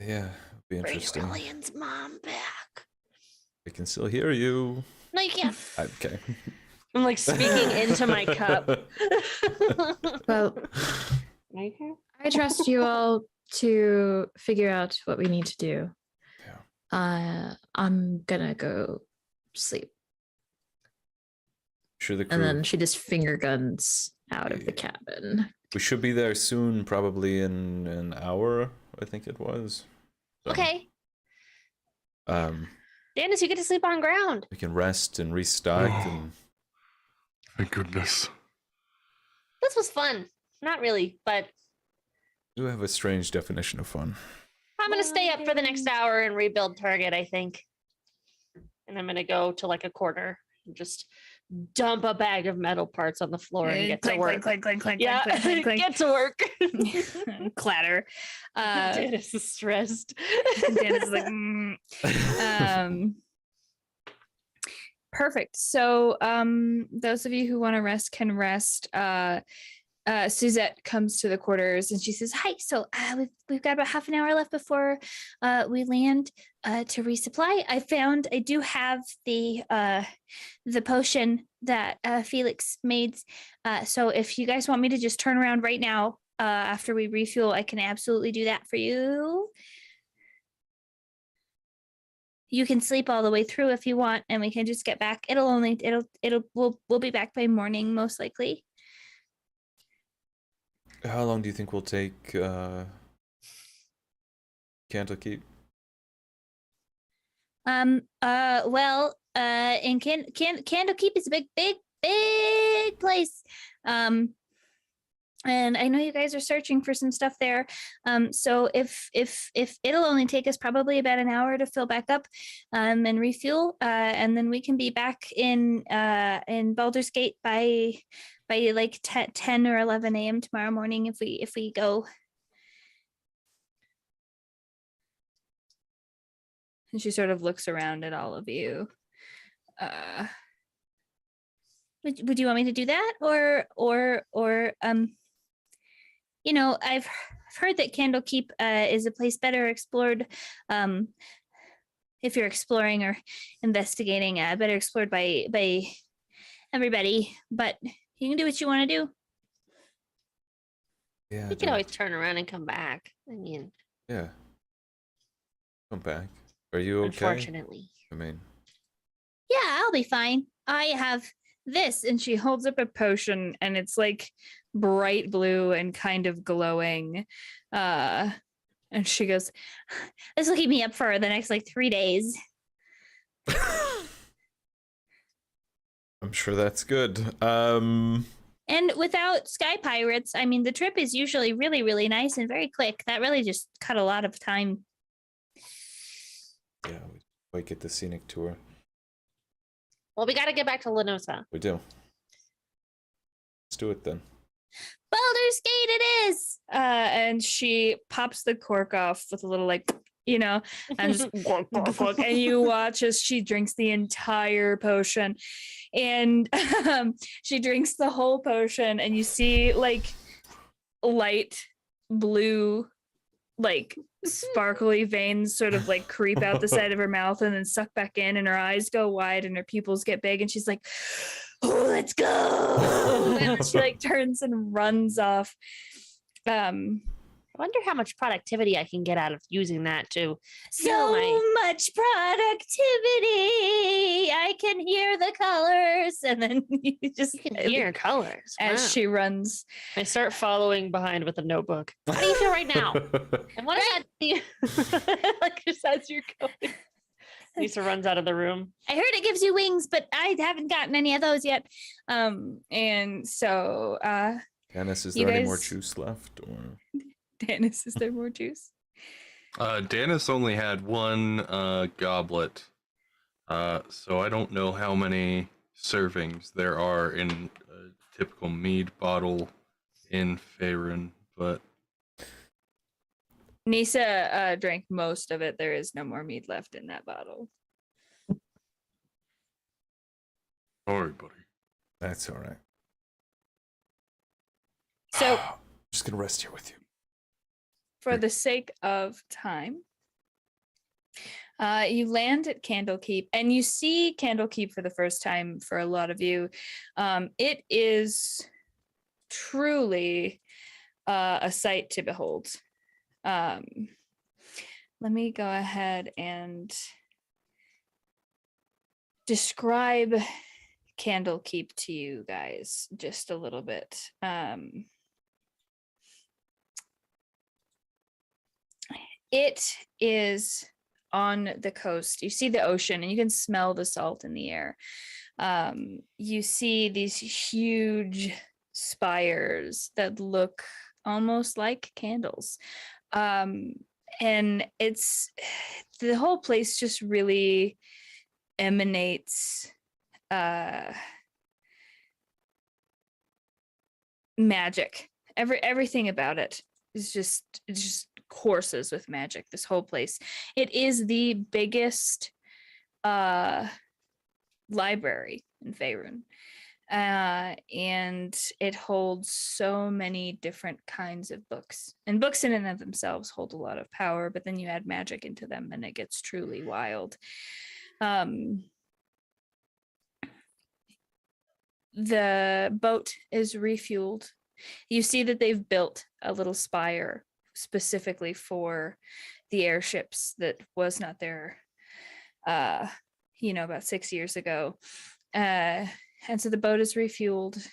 yeah, it'd be bring interesting. Aurelian's mom back. I can still hear you. No, you can't. Okay. I'm like speaking into my cup. Well, Right here? I trust you all to figure out what we need to do. Yeah. I'm gonna go sleep. Sure, the crew. And then she just finger guns out of the cabin. We should be there soon, probably in an hour, I think it was. So, Okay. Dennis, you get to sleep on ground. We can rest and restock Oh. and Thank goodness. This was fun. Not really, but you have a strange definition of fun. I'm gonna stay up for the next hour and rebuild Target, I think. And I'm gonna go to like a corner and just dump a bag of metal parts on the floor and get to work. Clank, Yeah, get to work. Clatter. Dennis is stressed. Dennis is like, perfect. So those of you who want to rest can rest. Suzette comes to the quarters and she says, "Hi, so we've got about half an hour left before we land to resupply. I do have the potion that Felix made. So if you guys want me to just turn around right now after we refuel, I can absolutely do that for you. You can sleep all the way through if you want, and we can just get back. We'll be back by morning most likely." How long do you think we'll take Candlekeep? Well, and Candlekeep is a big place. And I know you guys are searching for some stuff there. So if it'll only take us probably about an hour to fill back up, and refuel, and then we can be back in Baldur's Gate by like 10 or 11 a.m. tomorrow morning if we go. And she sort of looks around at all of you. Would you want me to do that, or I've heard that Candlekeep is a place better explored if you're exploring or investigating, better explored by everybody, but you can do what you want to do. Yeah. We can always turn around and come back. I mean, Yeah. Come back. Are you okay? unfortunately. I mean, Yeah, I'll be fine. I have this. And she holds up a potion and it's like bright blue and kind of glowing. And she goes, This will keep me up for the next like 3 days. I'm sure that's good. And without sky pirates, I mean, the trip is usually really, really nice and very quick. That really just cut a lot of time. Yeah, we might get the scenic tour. Well, we got to get back to Lenosa. We do. Let's do it then. Baldur's Gate it is. and she pops the cork off with a little like, and just and you watch as she drinks the entire potion, and she drinks the whole potion, and you see like light blue, like sparkly veins sort of like creep out the side of her mouth and then suck back in, and her eyes go wide and her pupils get big, and she's like, "Oh, let's go!" And she like turns and runs off. I wonder how much productivity I can get out of using that too. So much productivity. I can hear the colors. And then you just You can hear colors. As Wow. she runs. I start following behind with a notebook. How do you feel right now? And what is that? Like just as you're going. Lisa runs out of the room. I heard it gives you wings, but I haven't gotten any of those yet. And so Dennis, is You there any more guys- juice left? Or Dennis, is there more juice? Dennis only had one goblet, so I don't know how many servings there are in a typical mead bottle in Faerun, but Nisa drank most of it. There is no more mead left in that bottle. Sorry, buddy. that's all right. So I'm just gonna rest here with you. for the sake of time, you land at Candlekeep and you see Candlekeep for the first time for a lot of you. It is truly a sight to behold. Let me go ahead and describe Candlekeep to you guys just a little bit. It is on the coast. You see the ocean and you can smell the salt in the air. You see these huge spires that look almost like candles. And it's the whole place just really emanates magic. Everything about it is just courses with magic. This whole place. It is the biggest library in Faerun. And it holds so many different kinds of books, and books in and of themselves hold a lot of power, but then you add magic into them and it gets truly wild. The boat is refueled. You see that they've built a little spire specifically for the airships that was not there about 6 years ago. And so the boat is refueled.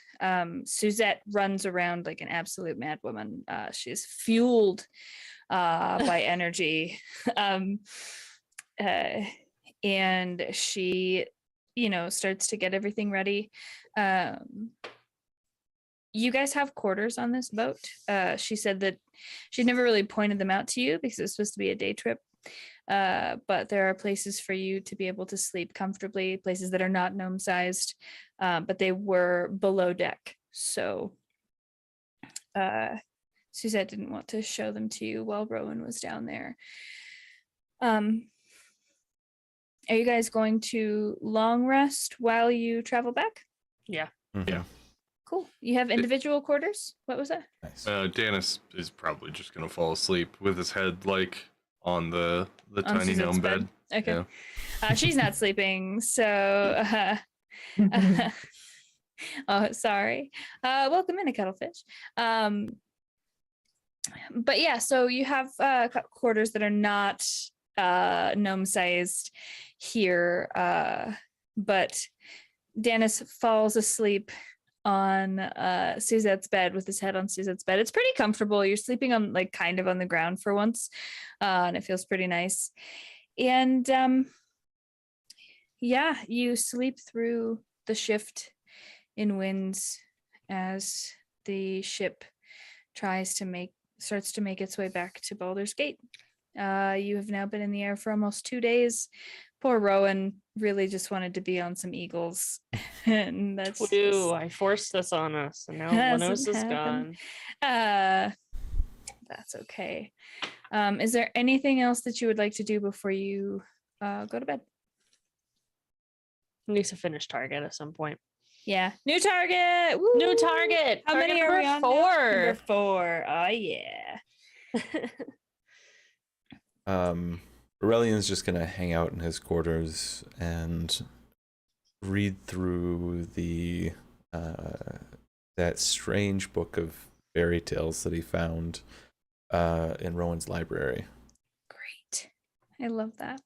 Suzette runs around like an absolute madwoman. She's fueled by energy. And she, starts to get everything ready. You guys have quarters on this boat. She said that she'd never really pointed them out to you because it was supposed to be a day trip. But there are places for you to be able to sleep comfortably, places that are not gnome sized, but they were below deck. So Suzette didn't want to show them to you while Rowan was down there. Are you guys going to long rest while you travel back? Yeah. Mhm. Yeah. Cool. You have individual quarters? What was that? Nice. Dennis is probably just gonna fall asleep with his head like on the tiny Suzette's gnome bed. Okay. Yeah. She's not sleeping, so oh, sorry. Welcome in, a cuttlefish. But yeah, so you have quarters that are not gnome sized here, but Dennis falls asleep on Suzette's bed with his head on Suzette's bed. It's pretty comfortable. You're sleeping on like kind of on the ground for once, and it feels pretty nice. And yeah, you sleep through the shift in winds as the ship starts to make its way back to Baldur's Gate. You have now been in the air for almost 2 days. Poor Rowan really just wanted to be on some eagles. And that's I forced this on us, and now one of us is gone. That's okay. Is there anything else that you would like to do before you go to bed? Needs to finish target at some point. Yeah. New target. Woo! New target. How Target many are we on now? number 4? Number 4. Oh yeah. Aurelian's just gonna hang out in his quarters and read through the that strange book of fairy tales that he found in Rowan's library. Great. I love that.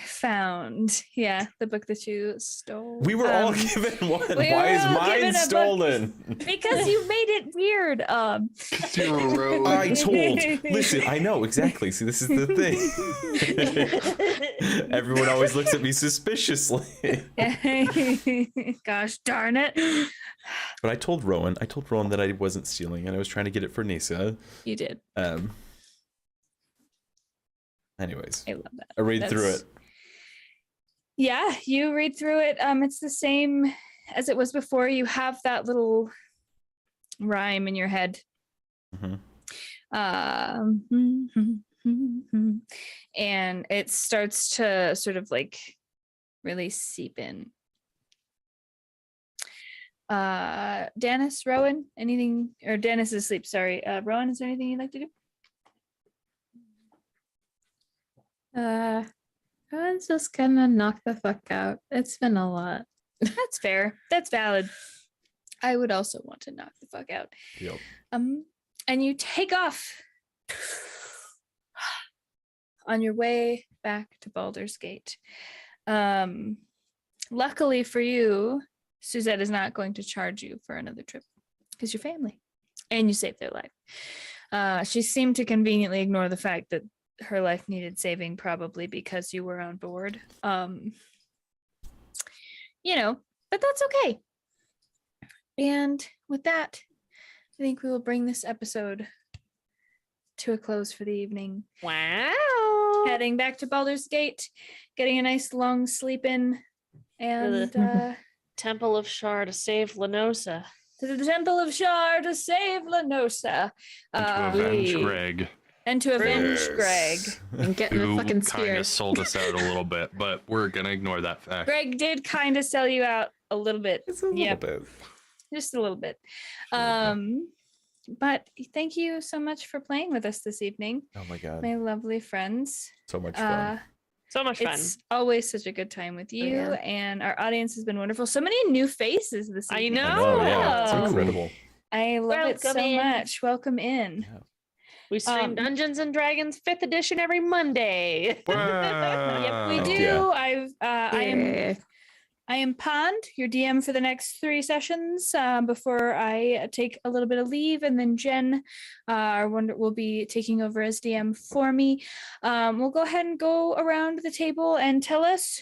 Found. Yeah, the book that you stole. We were all given one. we Why were is all given mine a book. stolen? Because you made it weird. You're a rogue. I told. Listen, I know exactly. See, this is the thing. Everyone always looks at me suspiciously. Gosh darn it. But I told Rowan that I wasn't stealing, and I was trying to get it for Nisa. You did. Anyways, I love that. I read through it. Yeah, you read through it. It's the same as it was before. You have that little rhyme in your head. Mm-hmm. And it starts to sort of like really seep in. Dennis, Rowan, anything? Or Dennis is asleep, sorry. Rowan, is there anything you'd like to do? I was just gonna knock the fuck out. It's been a lot. That's fair. That's valid. I would also want to knock the fuck out. Yep. And you take off On your way back to Baldur's Gate. Luckily for you, Suzette is not going to charge you for another trip because you're family and you saved their life. She seemed to conveniently ignore the fact that her life needed saving, probably because you were on board. But that's okay. And with that, I think we will bring this episode to a close for the evening. Wow. Heading back to Baldur's Gate, getting a nice long sleep in, and Temple of Shar to save Lenosa. to the Temple of Shar to save Lenosa. And to avenge Greg. And to avenge Greg. And get in the Who fucking kind spear. of sold us out a little bit, but we're gonna ignore that fact. Greg did kind of sell you out a little bit. It's a little bit. Just a little bit. But thank you so much for playing with us this evening, Oh my god. my lovely friends. So much fun. So much fun. It's always such a good time with you, yeah. and our audience has been wonderful. So many new faces this I evening. know. I know, yeah. It's Wow. incredible. I love it so Welcome in. much. Welcome in. Yeah. We stream Dungeons and Dragons 5th edition every Monday. Yep, we Heck do. yeah. I am Pond, your DM for the next 3 sessions before I take a little bit of leave, and then Jen, will be taking over as DM for me. We'll go ahead and go around the table and tell us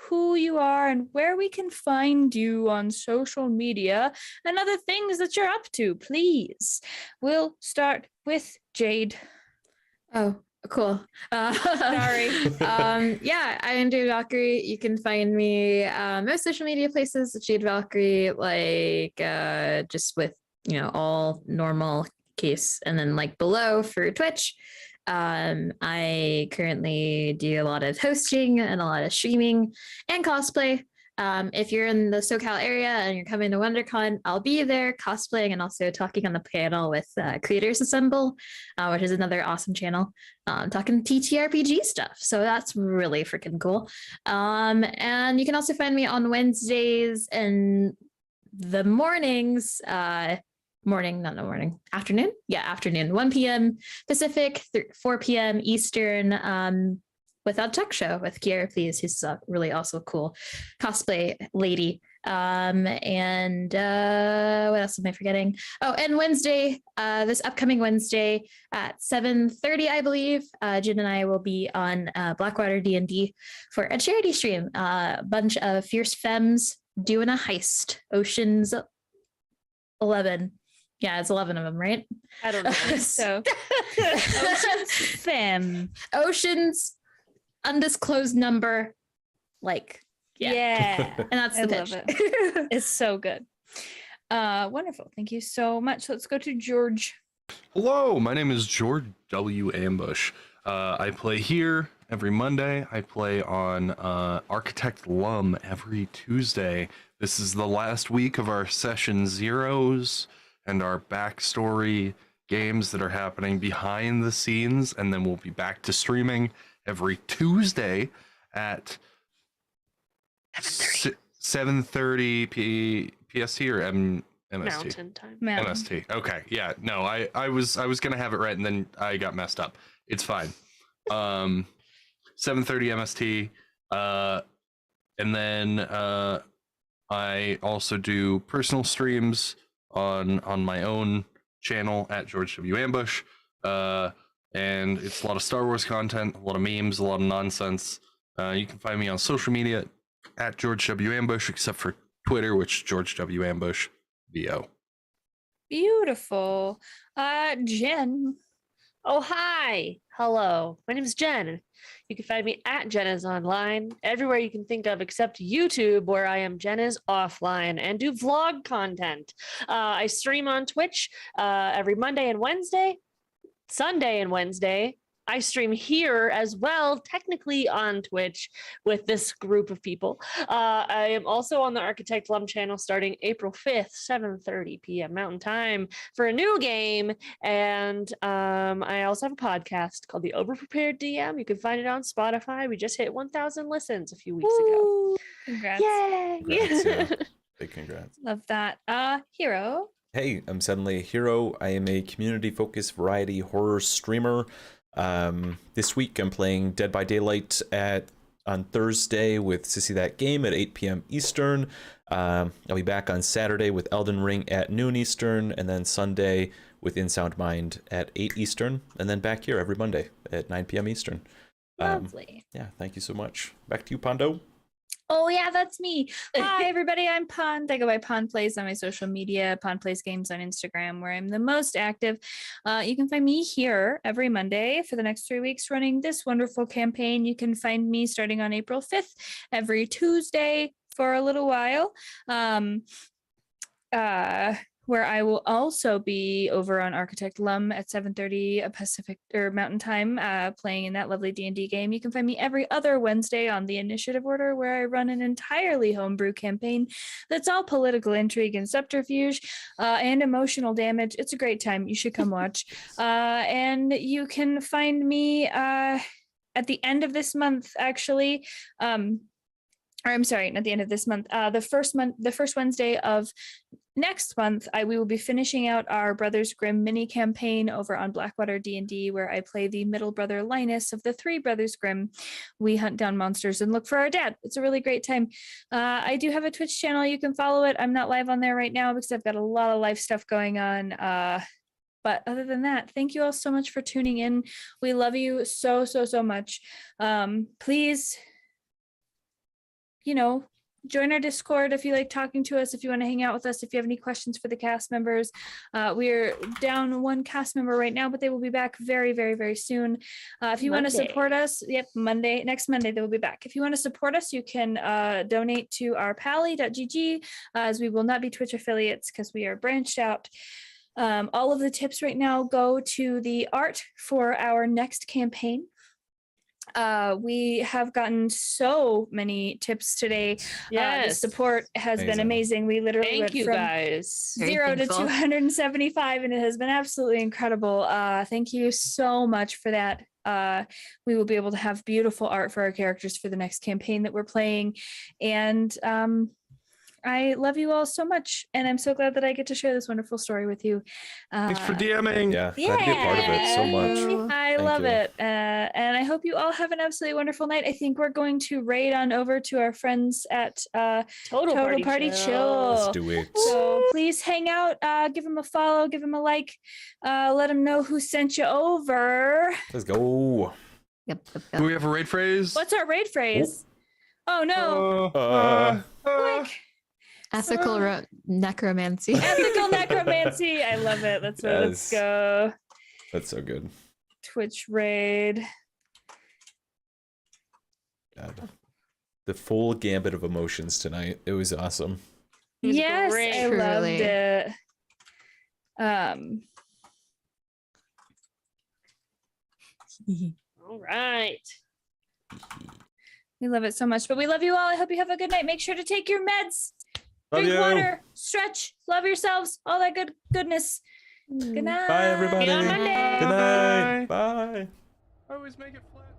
who you are and where we can find you on social media and other things that you're up to, please. We'll start with Jade. Oh, cool. Sorry. Yeah, I am Jade Valkyrie. You can find me most social media places, Jade Valkyrie, like just with all normal case, and then like below for Twitch. I currently do a lot of hosting and a lot of streaming and cosplay. If you're in the SoCal area and you're coming to WonderCon, I'll be there cosplaying and also talking on the panel with Creators Assemble, which is another awesome channel, talking TTRPG stuff. So that's really freaking cool. And you can also find me on Wednesdays and the mornings, afternoon. Yeah, afternoon, 1 p.m. Pacific, 4 p.m. Eastern. Without Tech Show with Kiera, please, who's really also cool cosplay lady. And what else am I forgetting? Oh, and Wednesday, this upcoming Wednesday at 7:30, I believe, Jen and I will be on Blackwater D&D for a charity stream. A bunch of fierce femmes doing a heist. Ocean's 11. Yeah, it's 11 of them, right? I don't know. So, Ocean's Femme. Ocean's undisclosed number, like, Yeah. and that's I the love pitch. It's so good. Wonderful. Thank you so much. Let's go to George. Hello, my name is George W. Ambush. I play here every Monday. I play on Architect Lum every Tuesday. This is the last week of our session zeros and our backstory games that are happening behind the scenes, and then we'll be back to streaming every Tuesday at 7:30 PST or MST? Mountain time. MST. Okay. Yeah. No, I was gonna have it right, and then I got messed up. It's fine. 7:30 MST. And then I also do personal streams on my own channel at George W. Ambush. And it's a lot of Star Wars content, a lot of memes, a lot of nonsense. You can find me on social media at George W. Ambush, except for Twitter, which George W. Ambush VO. Beautiful. Jen. Oh, hi. Hello. My name is Jen. You can find me at Jenna's Online, everywhere you can think of except YouTube, where I am Jenna's Offline and do vlog content. I stream on Twitch every Monday and Wednesday, Sunday and Wednesday. I stream here as well, technically on Twitch with this group of people. I am also on the Architect Lum channel starting April 5th, 7:30 p.m. Mountain Time for a new game. And I also have a podcast called The Overprepared DM. You can find it on Spotify. We just hit 1,000 listens a few weeks ago. Congrats. Yay! Congrats, yeah. Big congrats. Love that. Hero. Hey, I'm Suddenly a Hero. I am a community-focused variety horror streamer. This week I'm playing Dead by Daylight on Thursday with Sissy That Game at 8 p.m. Eastern. I'll be back on Saturday with Elden Ring at noon Eastern, and then Sunday with In Sound Mind at 8 Eastern, and then back here every Monday at 9 p.m. Eastern. Lovely. Yeah, thank you so much. Back to you, Pondo. Oh yeah, that's me. Hi everybody, I'm Pond. I go by Pond Plays on my social media, Pond Plays Games on Instagram, where I'm the most active. You can find me here every Monday for the next 3 weeks running this wonderful campaign. You can find me starting on April 5th every Tuesday for a little while. Where I will also be over on Architect Lum at 7:30 Pacific or Mountain Time, playing in that lovely D&D game. You can find me every other Wednesday on the Initiative Order, where I run an entirely homebrew campaign that's all political intrigue and subterfuge and emotional damage. It's a great time. You should come watch. And you can find me at the end of this month, actually. Or I'm sorry, not the end of this month. The first Wednesday of next month, we will be finishing out our Brothers Grimm mini campaign over on Blackwater D&D, where I play the middle brother Linus of the three Brothers Grimm. We hunt down monsters and look for our dad. It's a really great time. I do have a Twitch channel. You can follow it. I'm not live on there right now because I've got a lot of live stuff going on. But other than that, thank you all so much for tuning in. We love you so, so, so much. Please, join our Discord if you like talking to us, if you want to hang out with us, if you have any questions for the cast members. We're down one cast member right now, but they will be back very, very, very soon. If you want to support us, next Monday they will be back. If you want to support us, you can donate to our pally.gg, as we will not be Twitch affiliates because we are branched out. All of the tips right now go to the art for our next campaign. We have gotten so many tips today. The support has been amazing. We literally Thank went you from guys. 0 to 275, and it has been absolutely incredible. Thank you so much for that. We will be able to have beautiful art for our characters for the next campaign that we're playing. And I love you all so much, and I'm so glad that I get to share this wonderful story with you. Thanks for DMing. Yeah, glad to be a part of it so much. I love it. And I hope you all have an absolutely wonderful night. I think we're going to raid on over to our friends at Total Party Chill. Let's do it. So please hang out, give them a follow, give them a like, let them know who sent you over. Let's go. Yep. Do we have a raid phrase? What's our raid phrase? Oh no. Quick. Ethical necromancy. Ethical necromancy. I love it. Let's go. That's so good. Twitch raid. God. The full gambit of emotions tonight. It was awesome. Yes, I loved Truly. it. All right. We love it so much, but we love you all. I hope you have a good night. Make sure to take your meds. Love Drink you. water, stretch, love yourselves, all that goodness. Good night. Bye, everybody. See you on Monday. Good night. Bye. I always make it flat.